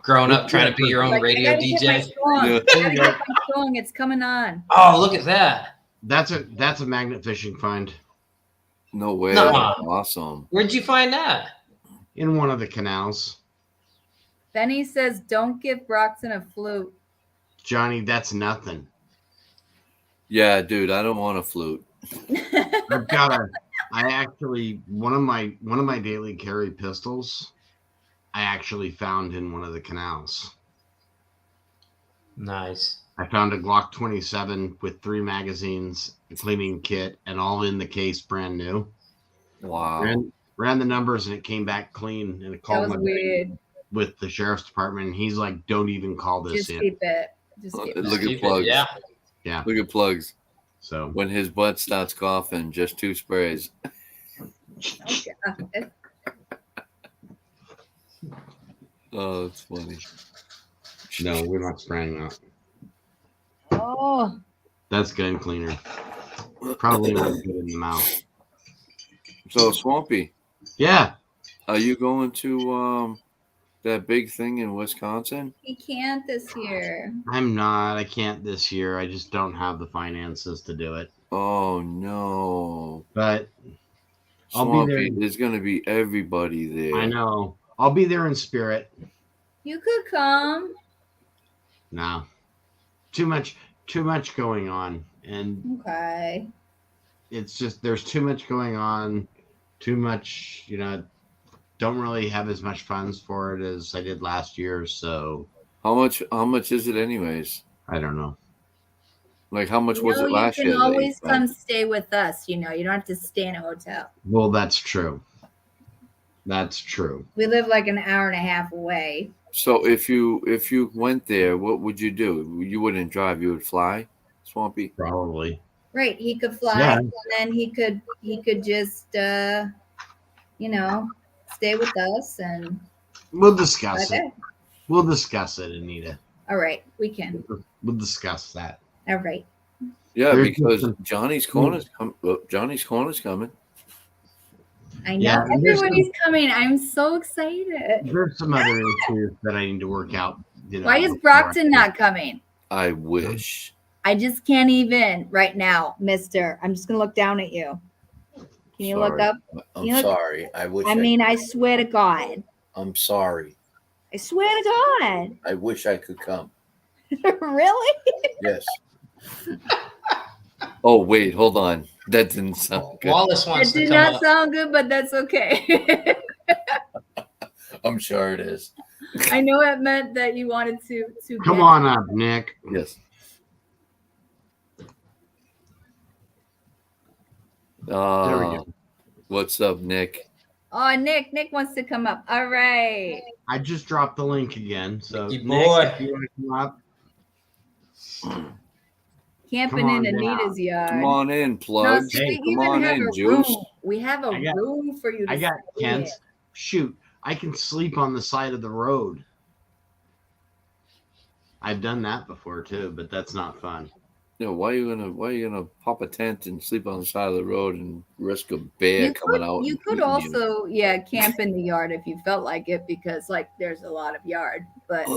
Growing up, trying to be your own Like, radio I gotta get my DJ. song. Yeah. I gotta get my song. It's coming on. Oh, look at that. that's a magnet fishing find No way. Nuh-uh. That's awesome. Where'd you find that? in one of the canals. Benny says, "Don't give Broxton a flute." Johnny, that's nothing. Yeah, dude, I don't want a flute. I've got one of my daily carry pistols I actually found in one of the canals. Nice. I found a Glock 27 with 3 magazines, a cleaning kit, and all in the case, brand new. Wow. Ran the numbers and it came back clean. And it That called was my weird. with the sheriff's department, and he's like, "Don't even call this Just in." keep it. Just keep it. Look at Keep it- plugs. Yeah. Look at plugs. So When his butt starts coughing, just 2 sprays. Okay. Oh, that's funny. no, we're not spraying that. Oh, That's gun cleaner. Probably not good in the mouth. So Swampy, Yeah. are you going to That big thing in Wisconsin? He can't this year. I'm not. I can't this year. I just don't have the finances to do it. Oh no. But I'll be Swampy, there. there's gonna be everybody there. I know. I'll be there in spirit. You could come. No. Too much going on. And Okay. it's just there's too much going on. Too much, don't really have as much funds for it as I did last year, so How much is it anyways? I don't know. Like how much was it last you year? can that you always spent? come stay with us. You don't have to stay in a hotel. Well, that's true. That's true. We live like an hour and a half away. So if you went there, what would you do? You wouldn't drive, you would fly? Swampy? Probably. Right. He could fly Yeah. and then he could just stay with us and We'll discuss it. okay. We'll discuss it, Anita. All right, we can. We'll discuss that. All right. Yeah, There's because some- Johnny's Corner's coming. I know Yeah, and there's everybody's coming. I'm so excited. There's some other issues that I need to work out. Why is before I- Brockton not coming? I wish. I just can't even right now, mister. I'm just gonna look down at you. Can you look Sorry. up? I'm You look- sorry. I wish. I mean, I swear to God. I'm sorry. I swear to God. I wish I could come. Really? Yes. Oh wait, hold on. That didn't sound good. Wallace It wants to did come not up. sound good, but that's okay. I'm sure it is. I know it meant that you wanted to Come get- on up, Nick. Yes. There we go. What's up, Nick? Oh, Nick wants to come up. All right. I just dropped the link again. So, Nicky Nick, boy. if you want to come up, Camping Come on in down. Anita's yard. Come on in, No, plugs. see, we Come even on have in, a Juice. room. We have a I got- room for you to I got stay Kent. in. Shoot, I can sleep on the side of the road. I've done that before too, but that's not fun. Yeah, why are you gonna pop a tent and sleep on the side of the road and risk a bear You coming could, out? you and could eating also, camp in the yard if you felt like it, because there's a lot of yard, but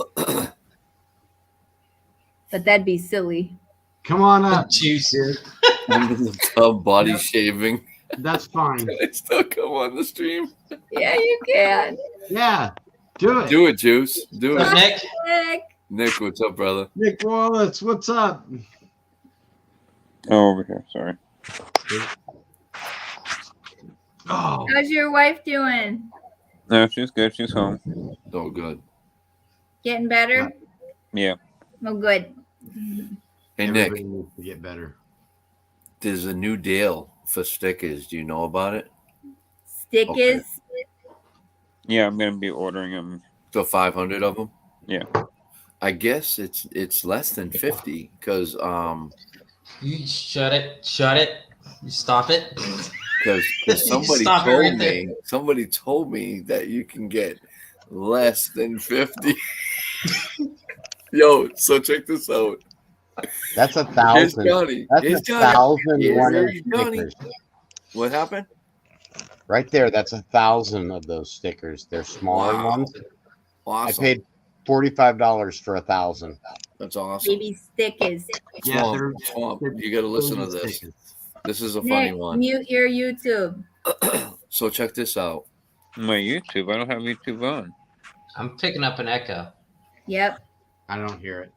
that'd be silly. Come on up. Juice. Under the tub, body Yep. shaving. That's fine. Can I still come on the stream? Yeah, you can. Yeah, do it. Do it, Juice. Do What's it. Nick? Nick. Nick, what's up, brother? Nick Wallace, what's up? Oh, over here. Sorry. Oh, How's your wife doing? No, she's good. She's home. Oh, good. Getting better? Yeah. Oh, good. Hey, Nick, everybody needs to get better. there's a new deal for stickers. Do you know about it? Stickers. Yeah, I'm gonna be ordering them. So 500 of them? Yeah. I guess it's less than 50 because You shut it. You stop it. somebody Stop it told right me there. somebody told me that you can get less than 50. Yo, so check this out. That's a Here's thousand. Johnny. That's Here's a Johnny. thousand Here's 1-inch Johnny. stickers. What happened? Right there, that's 1,000 of those stickers. They're smaller Wow. ones. Awesome. I paid $45 for 1,000. That's awesome. Baby stickers. Swamp, you got to listen to this. This is a funny Nick, one. mute your YouTube. So check this out. My YouTube. I don't have YouTube on. I'm picking up an echo. Yep. I don't hear it.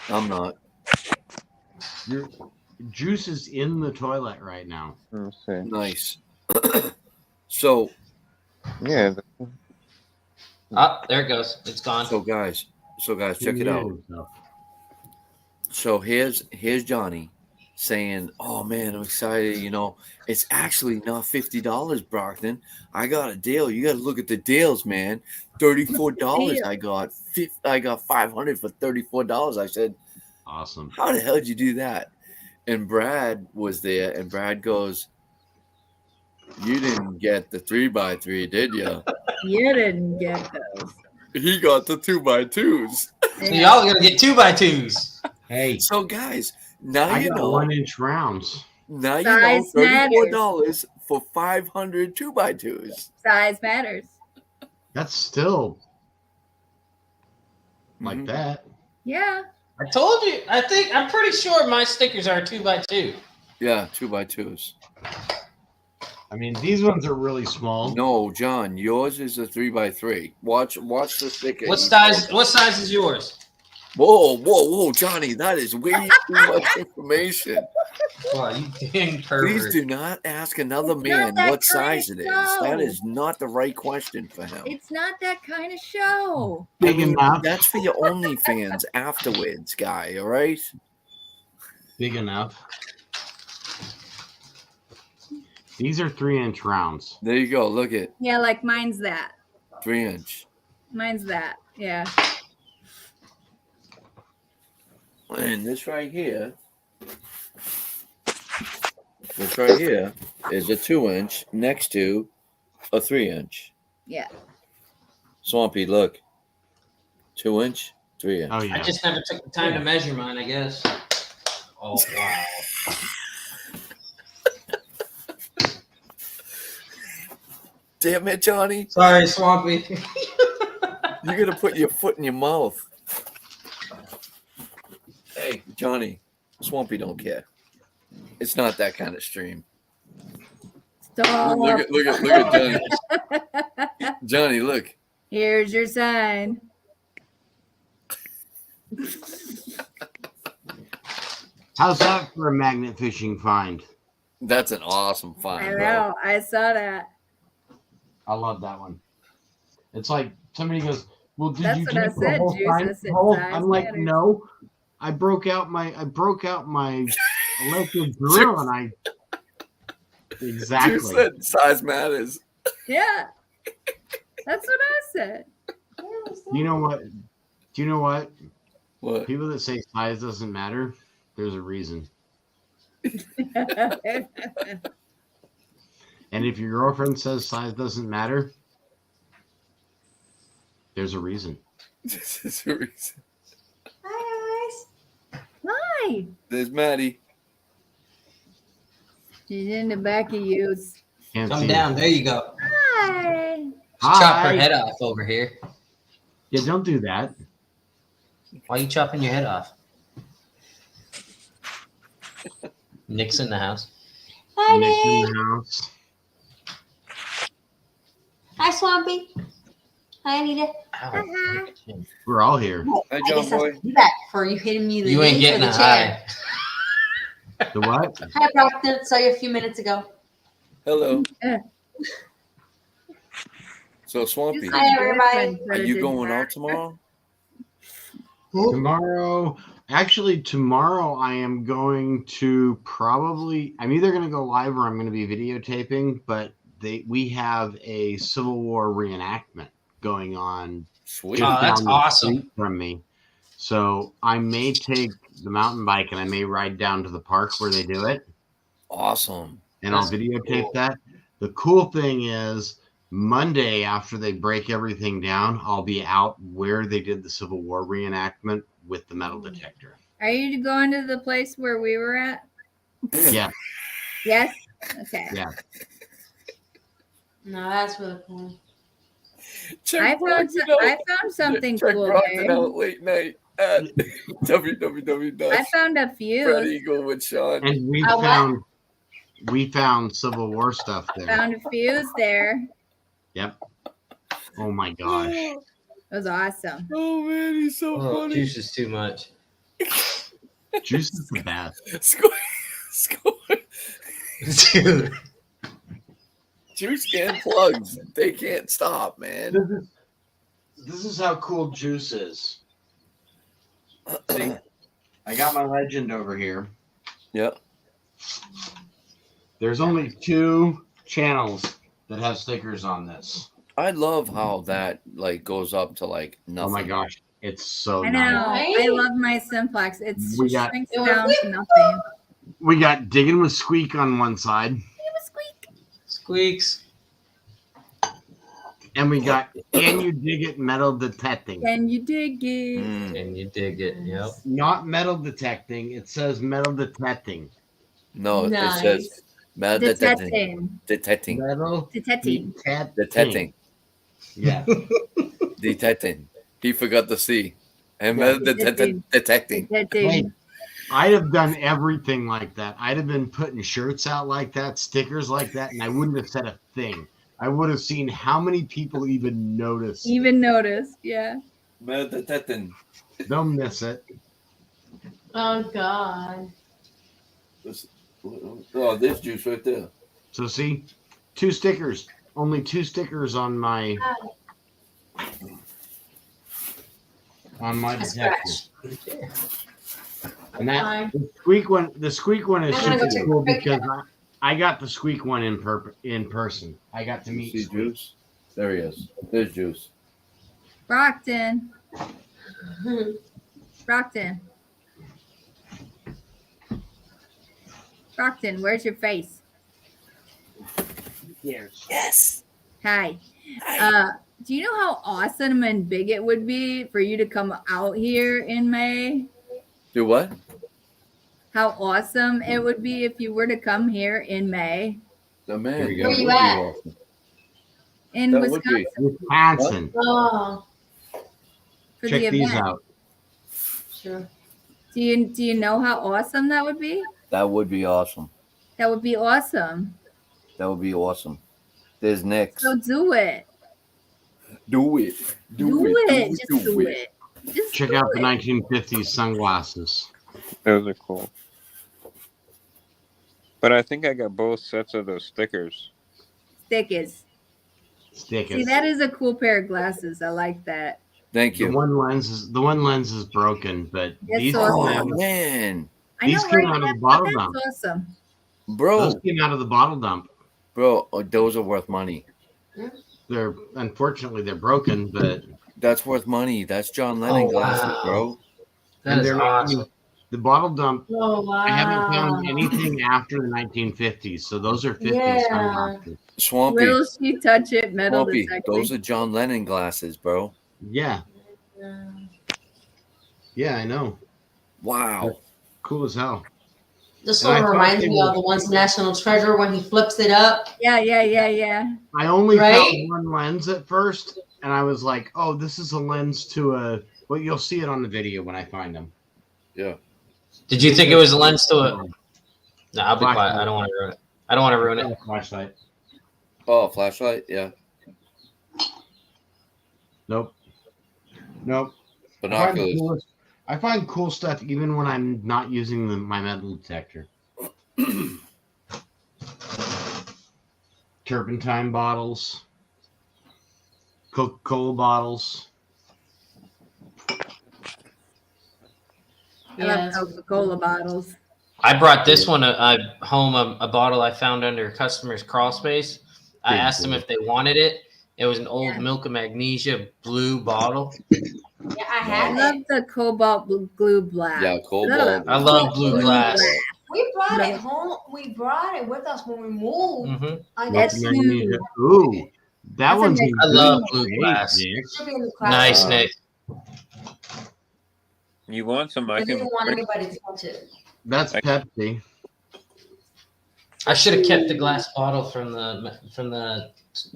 I'm not. Your Juice is in the toilet right now. Let's see. Nice. So Yeah. Oh, there it goes. It's gone. so guys, check it out. Himself. So here's Johnny saying, "Oh man, I'm excited. It's actually not $50, Brockton. I got a deal. You got to look at the deals, man. $34. Deal. I got 500 for $34." I said, Awesome. "How the hell did you do that?" And Brad was there, and Brad goes, "You didn't get the 3x3, did you?" You didn't get those. He got the 2x2s. So y'all are gonna get 2x2s. Hey, So guys, now I you got know. 1-inch rounds. Now you know Size $34 for 500 2x2s. Size matters. That's still like Mhm. that. Yeah. I told you. I'm pretty sure my stickers are 2x2. Yeah, 2x2s. I mean, these ones are really small. No, John, yours is a 3x3. Watch the sticker. What size? What size is yours? Whoa, Johnny, that is way too much information. Wow, you dang Please pervert. do not ask another It's not man that what kind size of it is. That show. is not the right question for him. It's not that kind of show. Big enough. That's for your OnlyFans afterwards, guy. All right. Big enough. These are 3-inch rounds. There you go. Look at Yeah, like mine's that. 3-inch. Mine's that. Yeah. And this right here is a 2-inch next to a 3-inch. Yeah. Swampy, look. 2-inch, 3-inch. Oh yeah. I just never took the time to measure mine, I guess. Oh, wow. Damn it, Johnny. Sorry, Swampy. You're going to put your foot in your mouth. Hey, Johnny. Swampy don't care. It's not that kind of stream. Stop. Look at Johnny. Johnny, look. Here's your sign. How's that for a magnet fishing find? That's an awesome find, I bro. know. I saw that. I love that one. It's like somebody goes, "Well, did That's you what I take the said, whole Juice. find I said hole?" size I'm like, matters. "No, I broke out my electric drill, and I You exactly." said size matters. Yeah. That's what I said. You know what? Do you know what? What? People that say size doesn't matter, there's a reason. And if your girlfriend says size doesn't matter, there's a reason. This is the reason. Hi. There's Maddie. She's in the back of you. Can't Come see down. it. There you go. Hi. Chop her Hi. head off over here. Yeah, don't do that. Why are you chopping your head off? Nick's in the house. Hi, Nick in Nick. the house. Hi, Swampy. Hi, Anita. Ow. We're all here. Hi, I John guess I'll Boy. be back for you hitting me in the You ain't knee getting for a the chair. high. The what? Hi, Brockton. Saw you a few minutes ago. Hello. Yeah. So, Swampy, Hi, everybody. are you going out tomorrow? Tomorrow, actually, tomorrow I am going to I'm either going to go live or I'm going to be videotaping, but we have a Civil War reenactment going on Sweet. just Oh, that's down the awesome. street from me. So I may take the mountain bike and I may ride down to the park where they do it, Awesome. and That's I'll videotape cool. that. The cool thing is Monday, after they break everything down, I'll be out where they did the Civil War reenactment with the metal detector. Are you going to the place where we were at? Yeah. Yes. Okay. Yeah. No, that's really cool. I found something Check cool Brockton there. out late night at I www.Fred found a few. Eagle with Sean. And we found Civil War stuff there. Found a fuse there. Yep. Oh my gosh. It was awesome. Oh man, he's so Oh, funny. juice is too much. Juice is the best. Score. Dude. Juice and plugs. They can't stop, man. This is how cool Juice is. See, I got my legend over here. Yep. There's only 2 channels that have stickers on this. I love how that like goes up to like nothing. Oh my gosh. It's so I know. nice. I love my Simplex. It We got- shrinks down to nothing. We got Digging with Squeak on one side, It was squeak. Squeaks. and we got Can You Dig It Metal Detecting. Can you dig it? Mm. And you dig it. Yep. Not metal detecting, it says metal detecting. No, Nice. it says detecting. Detecting. Detecting. Metal Detecting. Detecting. Yeah. Detecting. He forgot the C. And Yeah. detecting. Hey, I'd have done everything like that. I'd have been putting shirts out like that, stickers like that, and I wouldn't have said a thing. I would have seen how many people even notice. Even noticed, yeah. Detecting. They'll miss it. Oh God. Oh, this juice right there. So see, 2 stickers. Only 2 stickers on my A detector. scratch. And that Fine. the squeak one is I'm gonna super go take a cool break because I got the squeak one in person. I got to meet See Squeak. juice? There he is. There's juice. Brockton. Brockton. Brockton, where's your face? Yes. Hi. Do you know how awesome and big it would be for you to come out here in May? Do what? How awesome it would be if you were to come here in May The man. Here we go. Where you That would be at? awesome. in That would Wisconsin be. Wisconsin. Oh, for the Check these event. out. sure. Do you know how awesome that would be? That would be awesome. That would be awesome. That would be awesome. There's Nick's. So do it. Do it. Do it. Just do it. Just Check do out the it. 1950s sunglasses. Those are cool. But I think I got both sets of those stickers. Stickers. Stickers. See, that is a cool pair of glasses. I like that. Thank The you. one lens is broken, but That's these awesome. Oh man, I These know, came right? out of the That's bottle dump. awesome. bro, Those came out of the bottle dump. those are worth money. They're unfortunately they're broken, but That's worth money. That's John Lennon Oh, glasses, wow. bro. That is they're awesome. the bottle dump. Oh wow. I haven't found anything after the 1950s, so those are 50s Yeah. sunglasses. Swampy, Will she touch it? Metal Swampy. detecting. Those are John Lennon glasses, bro. Yeah, yeah, I know. Wow. Cool as hell. This And I one thought reminds they me were- of the one's National Treasure when he flips it up. Yeah. I only Right? found one lens at first, and I was like, "Oh, this is a lens to a." Well, you'll see it on the video when I find them. Yeah. Did you think it was a lens to it? No, I'll be quiet. Flashlight. I don't want to ruin it. I don't want to ruin it. Flashlight. Oh, flashlight. Yeah. Nope. Nope. Binoculars. I find cool stuff even when I'm not using my metal detector. Turpentine bottles, Coca-Cola bottles. I love Coca-Cola bottles. I brought this one home, a bottle I found under a customer's crawl space. I Pretty asked them cool. if they wanted it. It was an old Yeah. Milk of Magnesia blue bottle. Yeah, I I have love it. the cobalt glue black. Yeah, cobalt. I love blue glass. We brought it home. We brought it with us when we moved. hmm I That's guess huge. Ooh, that That's a one's nice- in I love good blue shape, glass. Nick. it should be in the class. Nice, Wow. Nick. You want some? I I can. didn't want anybody to touch it. That's Pepsi. I should have kept the glass bottle from the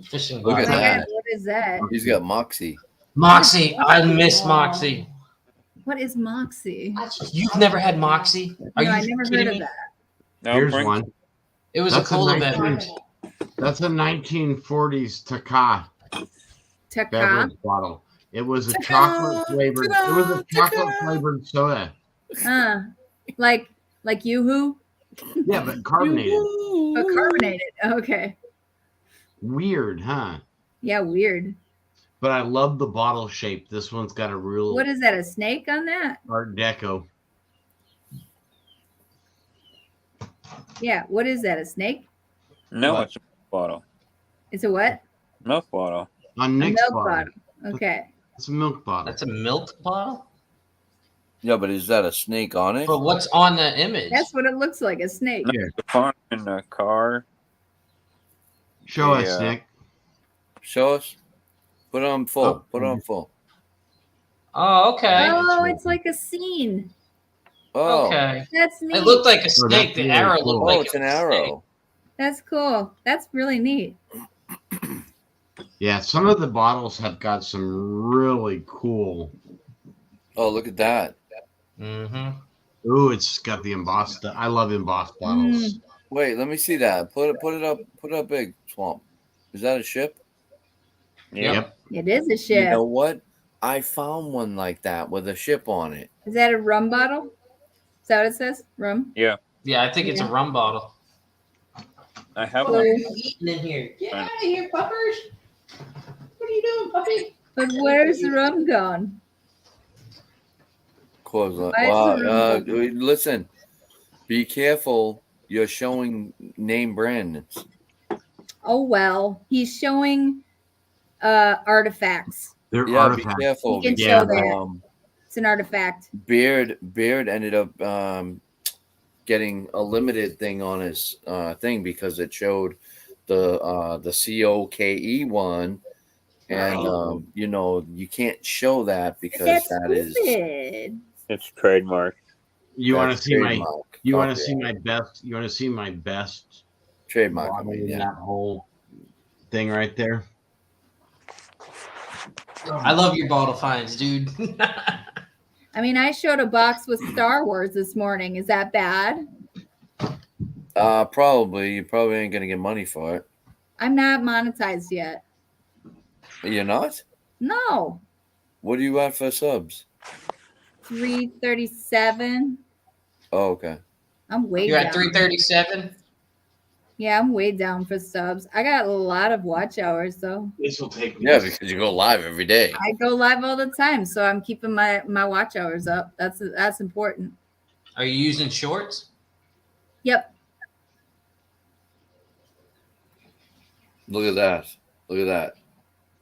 fishing Look Oh at my glass. that. God, what is that? He's got Moxie. Moxie, I miss Moxie. What is Moxie? I just- You've never had Moxie? Are No, you I never heard kidding of me? that. Now Here's bring- one. It was That's a a cola nice beverage. one. That's a 1940s Taka Taka. beverage bottle. It was a Taka, chocolate flavored. It was a chocolate flavored soda. Like Yoo-hoo, Yeah, but carbonated. but carbonated. Okay. Weird, huh? Yeah, weird. But I love the bottle shape. This one's got a real What is that? A snake on that? Art Deco. Yeah. What is that? A snake? No, What? it's a bottle. It's a what? Milk bottle. On A Nick's milk bottle. bottle. Okay. It's a milk bottle. That's a milk bottle? Yeah, but is that a snake on it? But what's on the image? That's what it looks like. A snake. No, Here. the fun in the car. Show us, Yeah. Nick. Show us. Put it on full. Oh. Put it on full. Oh, okay. Oh, it's like a scene. Oh. Okay. That's neat. It looked like a Oh, snake. that's The really arrow cool. looked Oh, like it's it an was a snake. arrow. That's cool. That's really neat. Yeah, some of the bottles have got some really cool. Oh, look at that. Mm-hmm. Ooh, it's got the embossed. I love embossed bottles. Wait, let me see that. Put it up big, Swamp. Is that a ship? Yep. It is a You ship. know what? I found one like that with a ship on it. Is that a rum bottle? Is that what it says? Rum? Yeah, Yeah, I think it's a rum bottle. I have What one. are you eating in here? Get out of here, puppers! What are you doing, puppy? But where's the rum gone? Close. Why is the rum gone? Listen. Be careful. You're showing name brands. Oh well, he's showing artifacts. They're Yeah, be artifacts. careful. You can Yeah. show that. It's an artifact. Beard ended up getting a limited thing on his thing because it showed the COKE one, and you know you can't show that because That's that is stupid. It's trademark. You want to see my? trademark. You want to see Copyright. my best? You want to see my best Trademark. I bottle mean, in yeah. that whole thing right there? I love your bottle finds, dude. I mean, I showed a box with Star Wars this morning. Is that bad? Probably. You probably ain't gonna get money for it. I'm not monetized yet. You're not. No. What do you want for subs? 337. Oh, okay. I'm way You're down. at 337. Yeah, I'm way down for subs. I got a lot of watch hours though. This will take me. Yeah, because you go live every day. I go live all the time, so I'm keeping my watch hours up. That's important. Are you using shorts? Yep. Look at that. Look at that,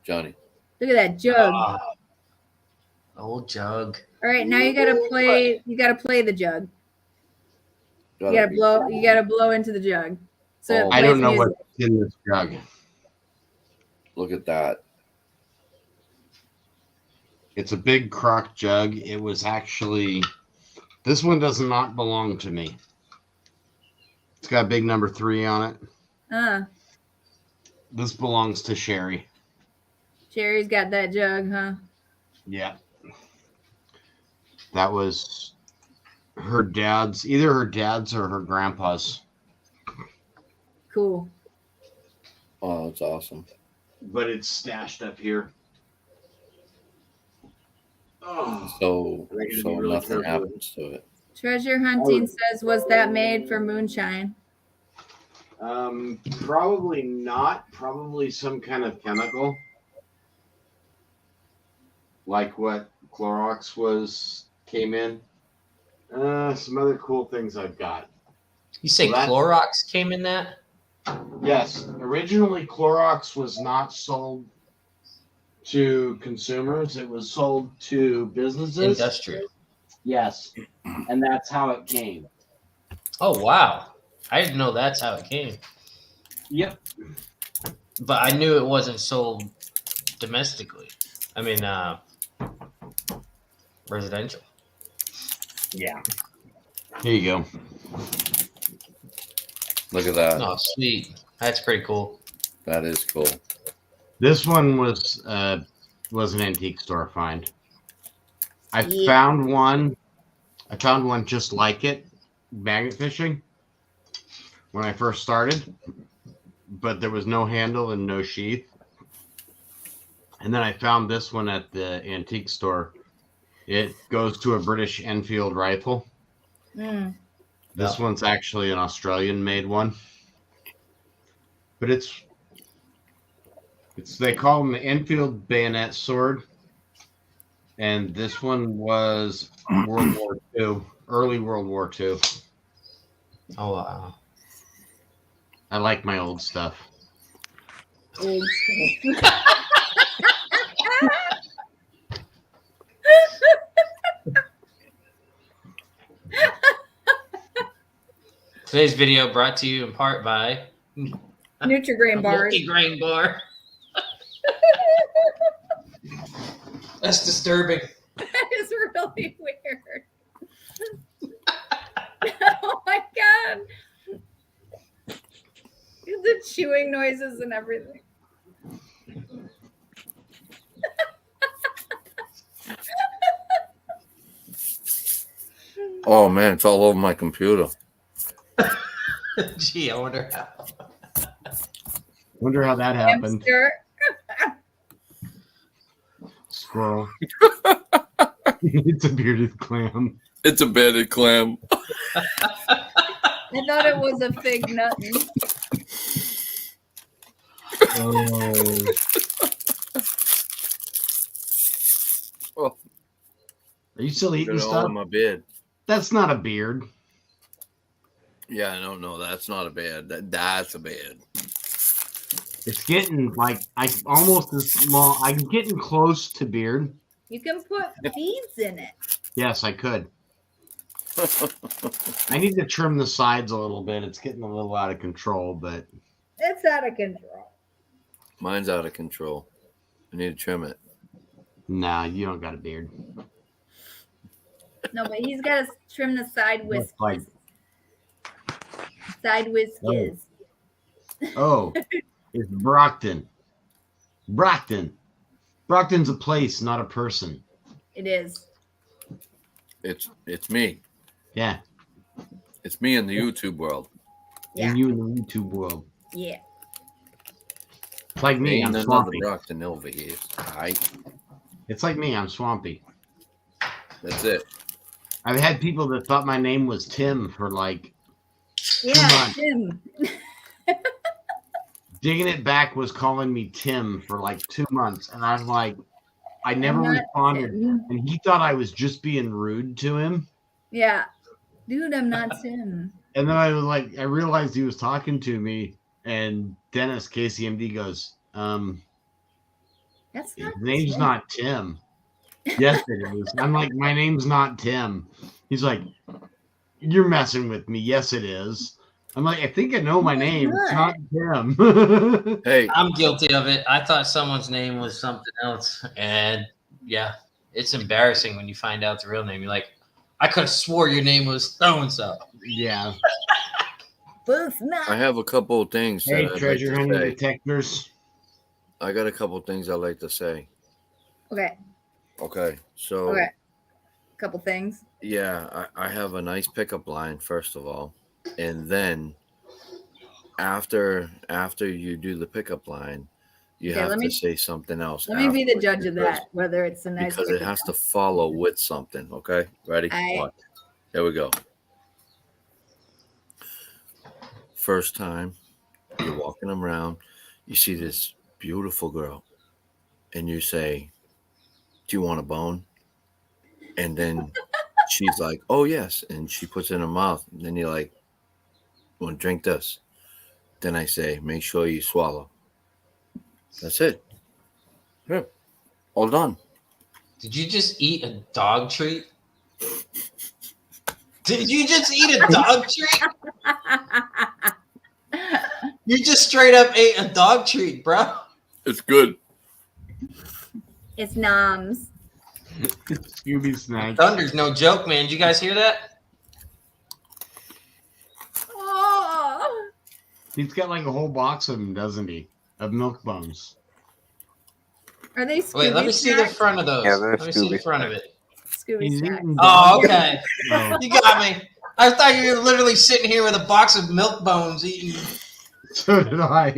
Johnny. Look at that jug. Old jug. All right, now you gotta play. You gotta play the jug. You gotta blow. You gotta blow into the jug. So it Oh, I plays don't know music. what's in this jug. Look at that. It's a big crock jug. It was actually. This one does not belong to me. It's got a big number 3 on it. This belongs to Sherry. Jerry's got that jug, huh? Yeah. That was her dad's, either her dad's or her grandpa's. Cool. Oh, that's awesome. But it's stashed up here. Oh. So I gotta be so really nothing careful. happens to it. Treasure hunting says, was that made for moonshine? Probably not. Probably some kind of chemical. Like what Clorox came in. Some other cool things I've got. You say Well, that- Clorox came in that? Yes, originally Clorox was not sold to consumers. It was sold to businesses. Industrial. Yes, and that's how it came. Oh wow. I didn't know that's how it came. Yep. But I knew it wasn't sold domestically. I mean residential. Yeah. Here you go. Look at that. Oh sweet. That's pretty cool. That is cool. This one was an antique store find. I Yeah. found one. I found one just like it, magnet fishing, when I first started, but there was no handle and no sheath. And then I found this one at the antique store. It goes to a British Enfield rifle. Mm. This one's actually an Australian-made one, but it's they call them the Enfield bayonet sword, and this one was World War II, early World War II. Oh wow. I like my old stuff. Old stuff. Today's video brought to you in part by Nutri-Grain bars. Multi-grain bar. That's disturbing. That is really weird. Oh my god. The chewing noises and everything. Oh man, it's all over my computer. Gee, I wonder how. Wonder how that happened. Hamster. Squirrel. It's a bearded clam. It's a bearded clam. I thought it was a fig nuttin. Oh. Oh. Are you still eating Got it all stuff? in my beard. That's not a beard. Yeah, I don't know. That's not a beard. That's a beard. It's getting like I almost as small. I'm getting close to beard. You can put beads in it. Yes, I could. I need to trim the sides a little bit. It's getting a little out of control, but It's out of control. Mine's out of control. I need to trim it. nah, you don't got a beard. No, but he's got to trim the side Looks like- whiskers. Side whiskers. Oh, it's Brockton. Brockton. Brockton's a place, not a person. It is. It's me. Yeah, It's me in the YouTube world. Yeah. and you in the YouTube world. Yeah. It's like me. Ain't I'm another swampy. Brockton over here. Alright. It's like me. I'm swampy. That's it. I've had people that thought my name was Tim for like Yeah, months. Tim. Digging It Back was calling me Tim for like 2 months, and I'm like, I never I'm not responded, Tim. and he thought I was just being rude to him. Yeah. Dude, I'm not Tim. And then I was like, I realized he was talking to me, and Dennis KCMD goes, That's his not name's Tim. not Tim. Yes, it is. I'm like, my name's not Tim. He's like, you're messing with me. Yes, it is. I'm like, I think I know my name. It's not Tim. Hey, I'm guilty of it. I thought someone's name was something else, and yeah, it's embarrassing when you find out the real name. You're like, I could have swore your name was so and so. Yeah. But it's not. I have a couple of things Hey, that I'd treasure like hunting to say. detectors. I got a couple of things I'd like to say. Okay. Okay, so Okay. Couple things. yeah, I have a nice pickup line first of all, and then after you do the pickup line, you Okay, have let to me- say something else. Let me be the afterwards judge of because- that, whether it's a nice because it pickup has to line. follow with something. Okay, ready? Aight. Watch. Here we go. First time you're walking around, you see this beautiful girl, and you say, "Do you want a bone?" And then she's like, "Oh yes," and she puts it in her mouth. And then you're like, "Want to drink this?" Then I say, "Make sure you swallow." That's it. Yeah, all done. Did you just eat a dog treat? Did you just eat a dog treat? You just straight up ate a dog treat, bro. It's good. It's noms. Scooby Snack. Thunder's no joke, man. Did you guys hear that? Oh. He's got like a whole box of them, doesn't he? Of milk bones. Are they Scooby Wait, let me see the snacks? front of those. Yeah, they're Let me see the Scooby front of it. Scooby He's snacks. eating Oh, dog- okay. Oh, You got me. I thought you were literally sitting here with a box of milk bones eating. so did I.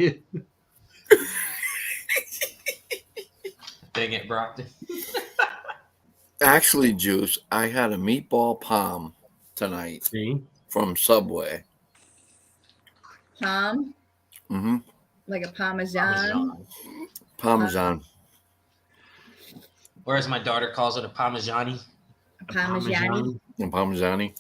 Dang it, Brockton. Actually, Juice, I had a meatball palm tonight See? from Subway. Palm, Mm-hmm. like a parmesan. Parmesan. Or as my daughter calls it, a parmigiani. A parmesan. And Parmesani.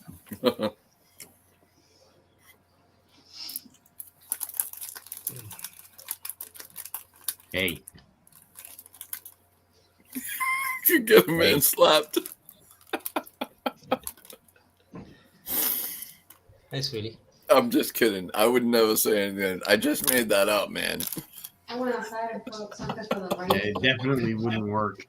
Hey. You get a man slapped. Hey, sweetie. I'm just kidding. I would never say anything. I just made that up, man. I went outside and put something for the rain. Yeah, it definitely wouldn't work.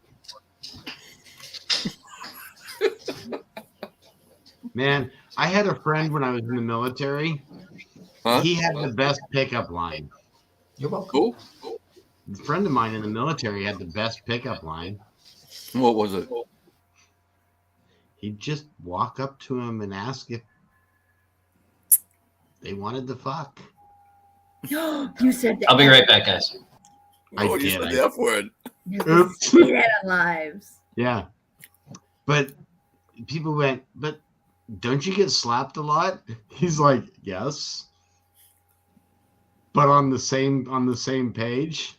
Man, I had a friend when I was in the military. Huh? He had the best pickup line. You're welcome. Cool. A friend of mine in the military had the best pickup line. What was it? He'd just walk up to him and ask if they wanted to fuck. You said that. I'll be right back, guys. I Oh, you did, said I- the F word. Oops. Say that on lives. Yeah. But people went, but don't you get slapped a lot? He's like, yes. But on the same page.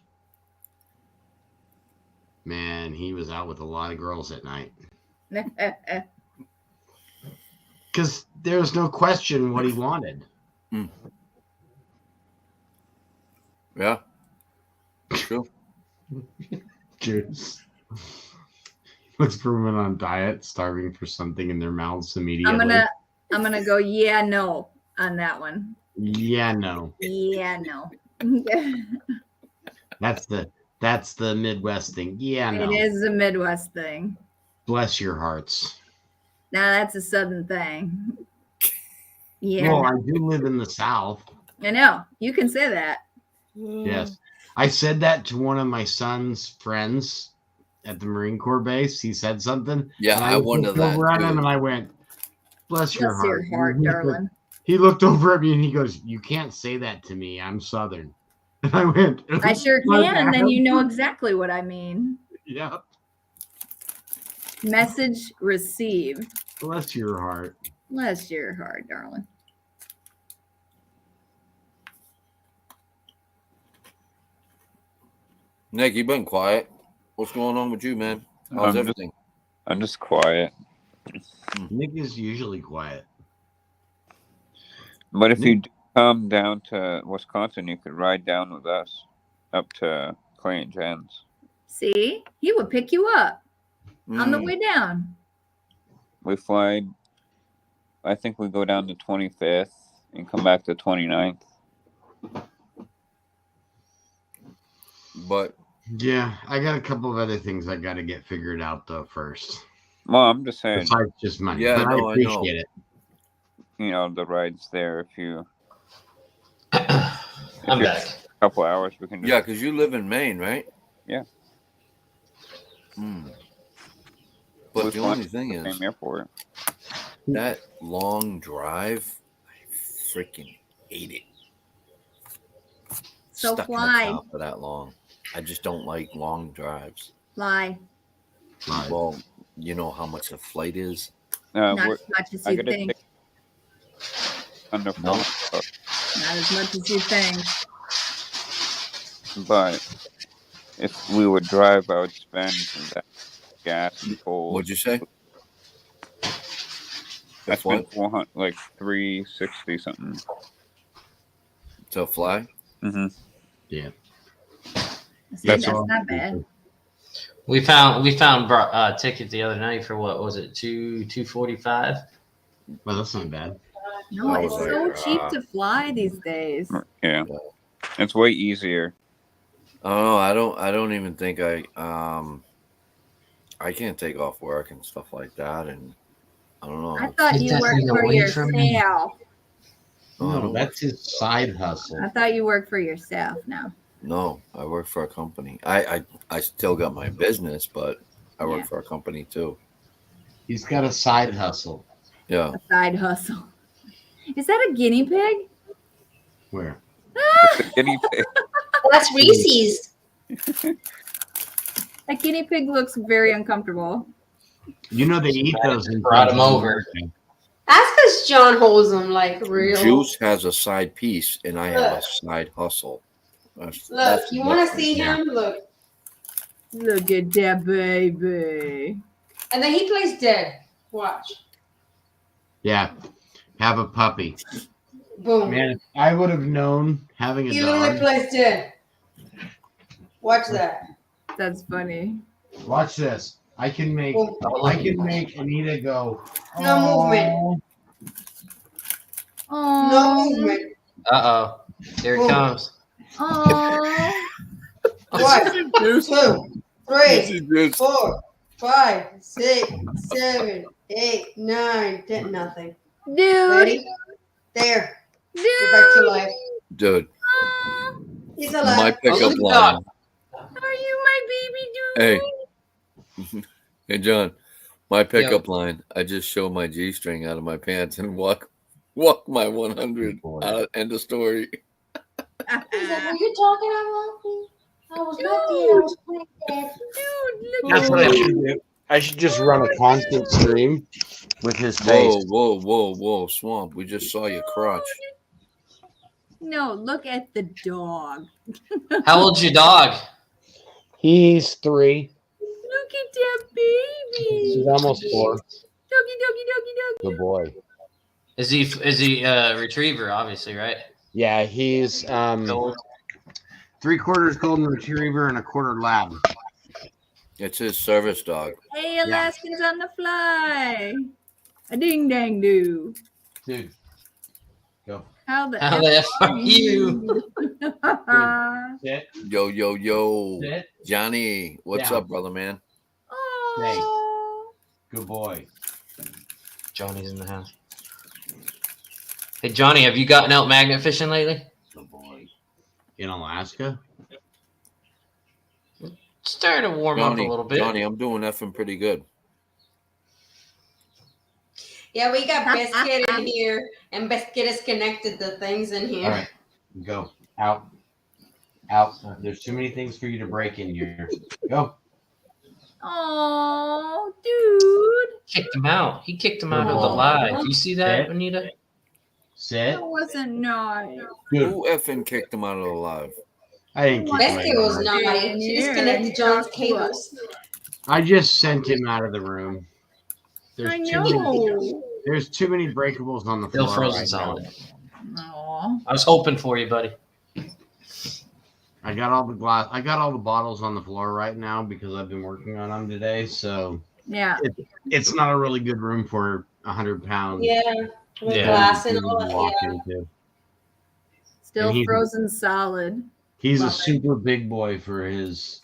Man, he was out with a lot of girls at night. Because there was no question what he wanted. Yeah. True. Juice. Looks for women on diet, starving for something in their mouths immediately. I'm gonna go yeah no on that one. Yeah, no. Yeah no. That's the Midwest thing. Yeah, no. It is a Midwest thing. Bless your hearts. Now that's a Southern thing. Yeah, Well, no. I do live in the South. I know. You can say that. Yes. I said that to one of my son's friends at the Marine Corps base. He said something. Yeah, and I wonder looked that. over at him too. and I went, bless your Bless your heart. heart, And he darling. He looked over at me and he goes, you can't say that to me. I'm Southern. And I went, I sure "My can, and then bad." you know exactly what I mean. Yeah. Message received. Bless your heart. Bless your heart, darling. Nick, you've been quiet. What's going on with you, man? How's everything? I'm just quiet. Nick is usually quiet. But if you come down to Wisconsin, you could ride down with us up to Clay and Jen's. See, he would pick you up on the Mm. way down. We fly, I think we go down the 25th and come back the 29th. But Yeah, I got a couple of other things I got to get figured out though first. Well, I'm just saying, Besides just money. Yeah, but no, I I know. appreciate it. you know, the ride's there. If you I'm back. a couple hours, we can just, yeah, because you live in Maine, right? Yeah. Mm. We But the fly only thing to the is same airport. that long drive, I freaking hate it. So Stuck in fly. the car for that long. I just don't like long drives. Fly. Right. Well, you know how much a flight is. Not We're, as much as I you gotta think. take under No. 4 Not as much as you think. but if we would drive, I would spend that gas and coal. What'd you say? I If what? spent 400, like 360 something. To fly? Mm-hmm. Yeah. See, That's that's all. not bad. We found a ticket the other night for what was it, 245? Well, that's not bad. No, I it's was so like, cheap to fly these days. Yeah, it's way easier. Oh, I don't even think I can't take off work and stuff like that, and I don't know. I thought Get you that worked thing for away from me. yourself. No, I No, don't that's his side hustle. I thought you worked for yourself now. No, I work for a company. I still got my business, but I work Yeah. for a company too. He's got a side hustle. Yeah. A side hustle. Is that a guinea pig? Where? It's a guinea pig. That's Reese's. That guinea pig looks very uncomfortable. You know they eat those in Brought him over. That's because John holds them like real. Juice has a side piece, and I have a Look. side hustle. Look, That's you want to different. see yeah. him? Look. Look at that baby. And then he plays dead. Watch. Yeah. Have a puppy. Boom. Man, if I would have known having a He literally dog. plays dead. Watch that. That's funny. Watch this. I can make Boom. Anita go. No movement. "Oh." No Oh. movement. Uh-oh. Here it Boom. comes. Oh. Watch. Juice. 2, 3, Juice. 4, 5, 6, 7, 8, 9, 10. Nothing. Dude. Ready? There. Dude. Get back to life. Dude, He's my alive. pickup look at line. Are you my baby dude? Hey, hey, John. My pickup line. I just show my G string out of my pants and walk my 100. End of story. He's like, "Were you talking about me? I was not there. I was playing dead." Dude, look That's at what I you. should do. I should just run a constant stream with his face. Whoa, Swamp. We just saw your crotch. No, look at the dog. How old's your dog? He's 3. Look at that baby. He's almost 4. Doggy. Good boy. Is he a retriever? Obviously, right? Yeah, he's 3/4 golden retriever and 1/4 lab. It's his service dog. Hey, Alaskans on the fly. A ding dang do. Dude, go. How the F are you? Sit. Yo. Sit. Johnny, what's Down. up, brother man? Oh. Good boy. Johnny's in the house. Hey, Johnny, have you gotten out magnet fishing lately? Good boy. In Alaska? Starting to warm up a little bit. Johnny, I'm doing effing pretty good. Yeah, we got Biscuit in here, and Biscuit is connected to things in here. All right. Go. Out. There's too many things for you to break in here. Go. Oh, dude. Kicked him out. He kicked him out of the Aw. live. You see that, Sit. Anita? Sit. That wasn't nice. Good. Who effing kicked him out of the live? I didn't keep Biscuit him was out. naughty. She disconnected John's cables. I just sent him out of the room. I Too many, know. there's too many breakables on the Still floor. frozen right solid. now. Aw. I was hoping for you, buddy. I got all the glass. I got all the bottles on the floor right now because I've been working on them today. So Yeah. it's not a really good room for 100 pounds. Yeah, with Yeah. glass and to all that. walk Yeah. into. Still And he's- frozen solid. He's a Love it. super big boy for his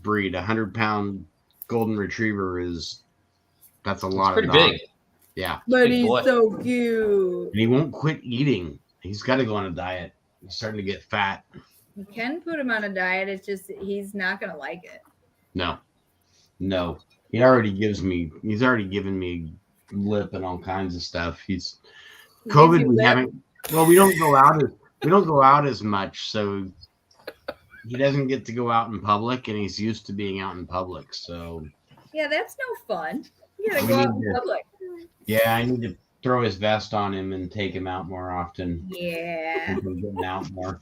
breed. 100-pound golden retriever that's a lot Pretty of dog. big. Yeah, But Big he's boy. so cute. and he won't quit eating. He's got to go on a diet. He's starting to get fat. You can put him on a diet. It's just he's not gonna like it. No. He's already given me lip and all kinds of stuff. He gives COVID. you We lip? haven't. Well, we don't go out as much, so he doesn't get to go out in public, and he's used to being out in public. So Yeah, that's no fun. You gotta We go out need in to- public. yeah, I need to throw his vest on him and take him out more often. Yeah. Get him out more.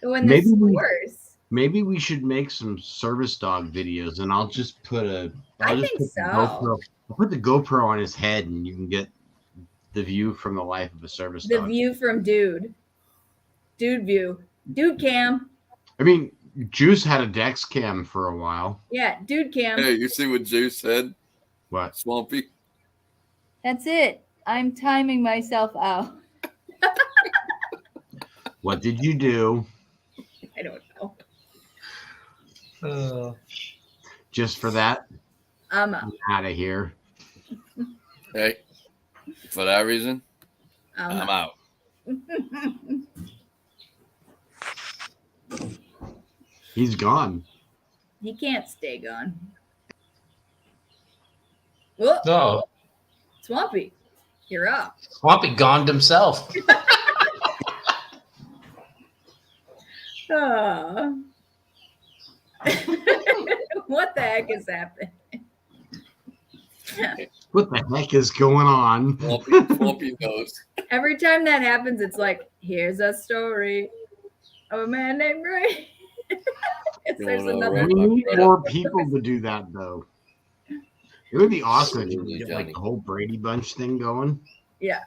When Maybe the we- stores. Maybe we should make some service dog videos, and I'll just put I I'll think put so. I'll put the GoPro on his head, and you can get the view from the life of a service The dog. view from Dude. Dude view. Dude cam. I mean, Juice had a Dex cam for a while. Yeah, Dude cam. Hey, you see what Juice said? What? Swampy. That's it. I'm timing myself out. What did you do? I don't know. Just for that? I'm Out of here. Hey, for that reason, I'm out. out. He's gone. He can't stay gone. Whoa, No, Swampy, you're up. Swampy goned himself. What the heck is happening? What the heck is going on? Swampy knows. Every time that happens, it's like, here's a story of a man named Ray. There's Going another. on. We need more people to do that, though. It would be awesome if you Absolutely, could get like Johnny. the whole Brady Bunch thing going. Yeah.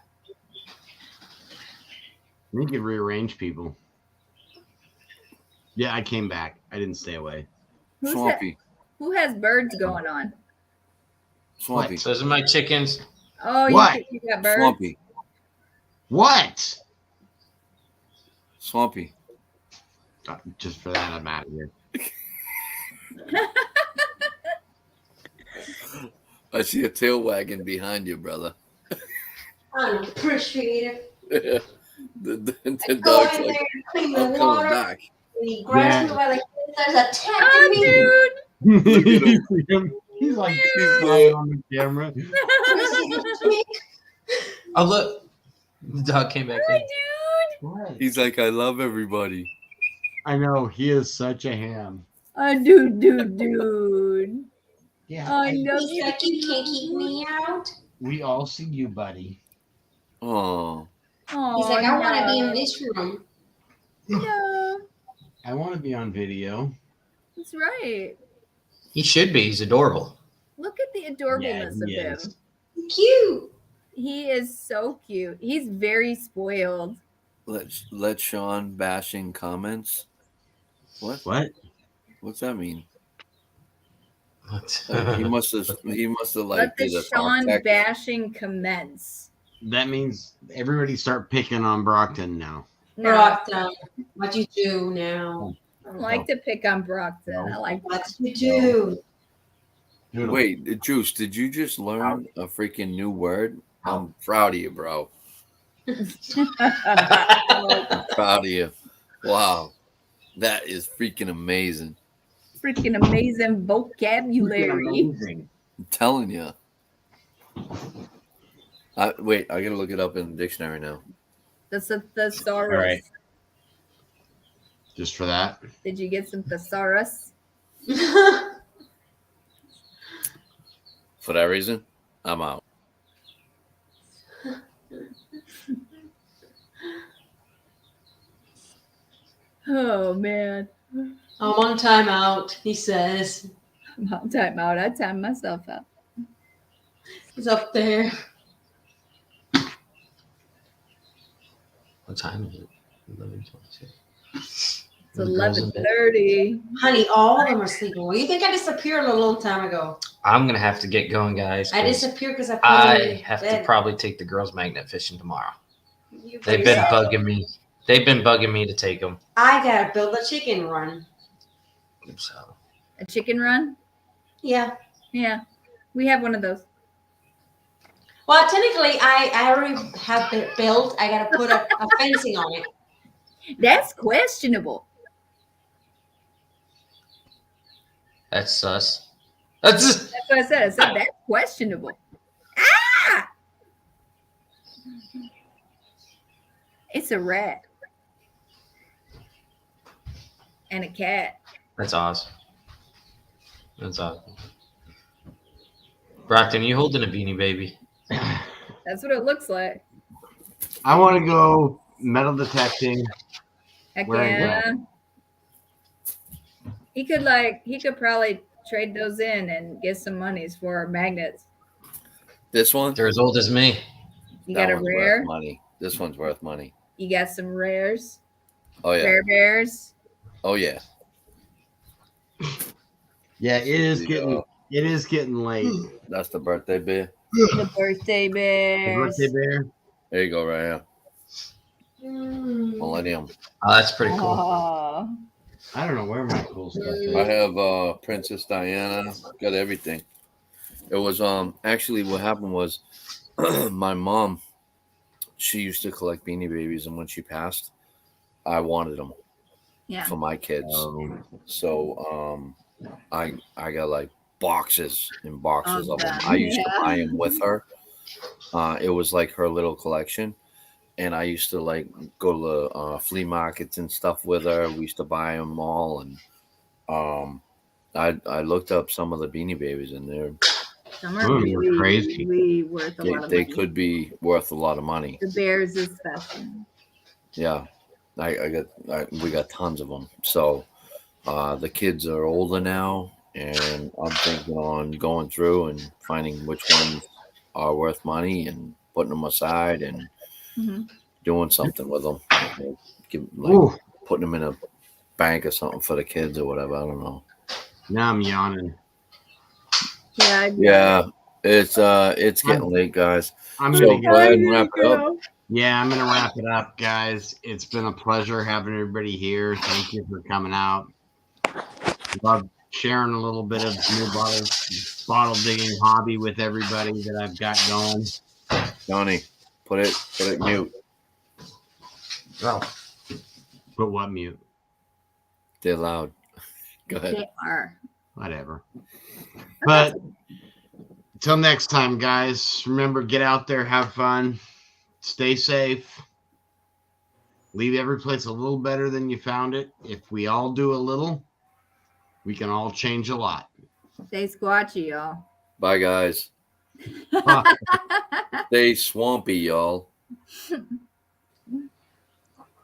We could rearrange people. Yeah, I came back. I didn't stay away. Swampy. Who has birds going on? Swampy. Those are my chickens. Oh, What? you got birds? Swampy. What? Swampy. Just for that, I'm out of here. I see a tail wagging behind you, brother. Unappreciative. the I go dog's in like, there and clean the I'm coming water, back. and he grabs Yeah. me by the there's a tap Oh, in me. dude. You see him? He's like lying on the camera. Oh look, the dog came back Hi, in. dude. He's like, I love everybody. I know he is such a ham. Dude. Yeah, I love He's you. like, you can't keep me out. we all see you, buddy. Oh, He's like, I want to be in no. this room. No, I want to be on video. that's right. He should be. He's adorable. Look at the adorableness Yeah, of he him. is. Cute. He is so cute. He's very spoiled. let Sean bashing comments. What? What? What's that mean? What? He must have like Let the did a Sean talk tech. bashing commence. That means everybody start picking on Brockton now. No, Brockton, what you do now? I don't like to pick on Brockton. I like What you do? Wait, Juice, did you just learn a freaking new word? I'm proud of you, bro. I'm proud of you. Wow. That is freaking amazing. freaking amazing vocabulary. Amazing. I'm telling you. Wait, I gotta look it up in the dictionary now. That's a thesaurus. All right. Just for that. Did you get some thesaurus? For that reason, I'm out. Oh man. I'm on timeout, he says. I'm on timeout. I timed myself out. He's up there. What time is it? 11:22. It's The girls in bed. 11:30. Honey, all of them are sleeping. Well, you think I disappeared a long time ago? I'm gonna have to get going, guys. I 'cause disappeared because I put I them in have to bed. probably take the girls magnet fishing tomorrow. You They've been yourself. bugging me. They've been bugging me to take them. I gotta build a chicken run. So A chicken run? Yeah. Yeah. We have one of those. Well, technically, I already have it built. I gotta put a fencing on it. That's questionable. that's sus. That's That's what I said. I said that's questionable. Ah! It's a rat. And a cat. that's awesome. That's awesome. Brockton, you holding a beanie baby? That's what it looks like. I want to go metal detecting. Heck Wearing yeah. He could probably trade those in and get some monies for magnets. This one? They're as old as me. You That got a one's rare? worth money. This one's worth money. You got some rares? Oh yeah. Rare bears? Oh yeah. Yeah, it is There you getting late. go. That's the birthday beer. The birthday The bears. birthday bear. There you go, right here. Mm. Millennium. Oh, that's pretty cool. Oh, I don't know where my cool stuff is. I have Princess Diana. Got everything. It was actually what happened was my mom, she used to collect Beanie Babies, and when she passed, I wanted them yeah. for my kids. So I got like boxes and boxes Of of them. them, I used to yeah. buy them with her. It was like her little collection, and I used to like go to the flea markets and stuff with her. We used to buy them all, and I looked up some of the Beanie Babies, and Some are Ooh, you're really, crazy. really worth a lot of they money. could be worth a lot of money. The bears is special. Yeah, we got tons of them. So the kids are older now, and I'm thinking on going through and finding which ones are worth money and putting them aside and Mhm. doing something with them. Ooh, Putting them in a bank or something for the kids or whatever. I don't know. now I'm yawning. Yeah. Yeah, it's getting late, guys. I'm So gonna go ahead and wrap it up. Yeah, I'm gonna wrap it up, guys. It's been a pleasure having everybody here. Thank you for coming out. Love sharing a little bit of new bottle digging hobby with everybody that I've got going. Johnny, put it mute. Oh, Put what mute? They're loud. Go ahead. They are. whatever. But until next time, guys, remember, get out there, have fun, stay safe, leave every place a little better than you found it. If we all do a little, we can all change a lot. Stay squatchy, y'all. Bye, guys. Stay swampy, y'all.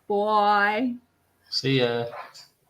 Boy. See ya.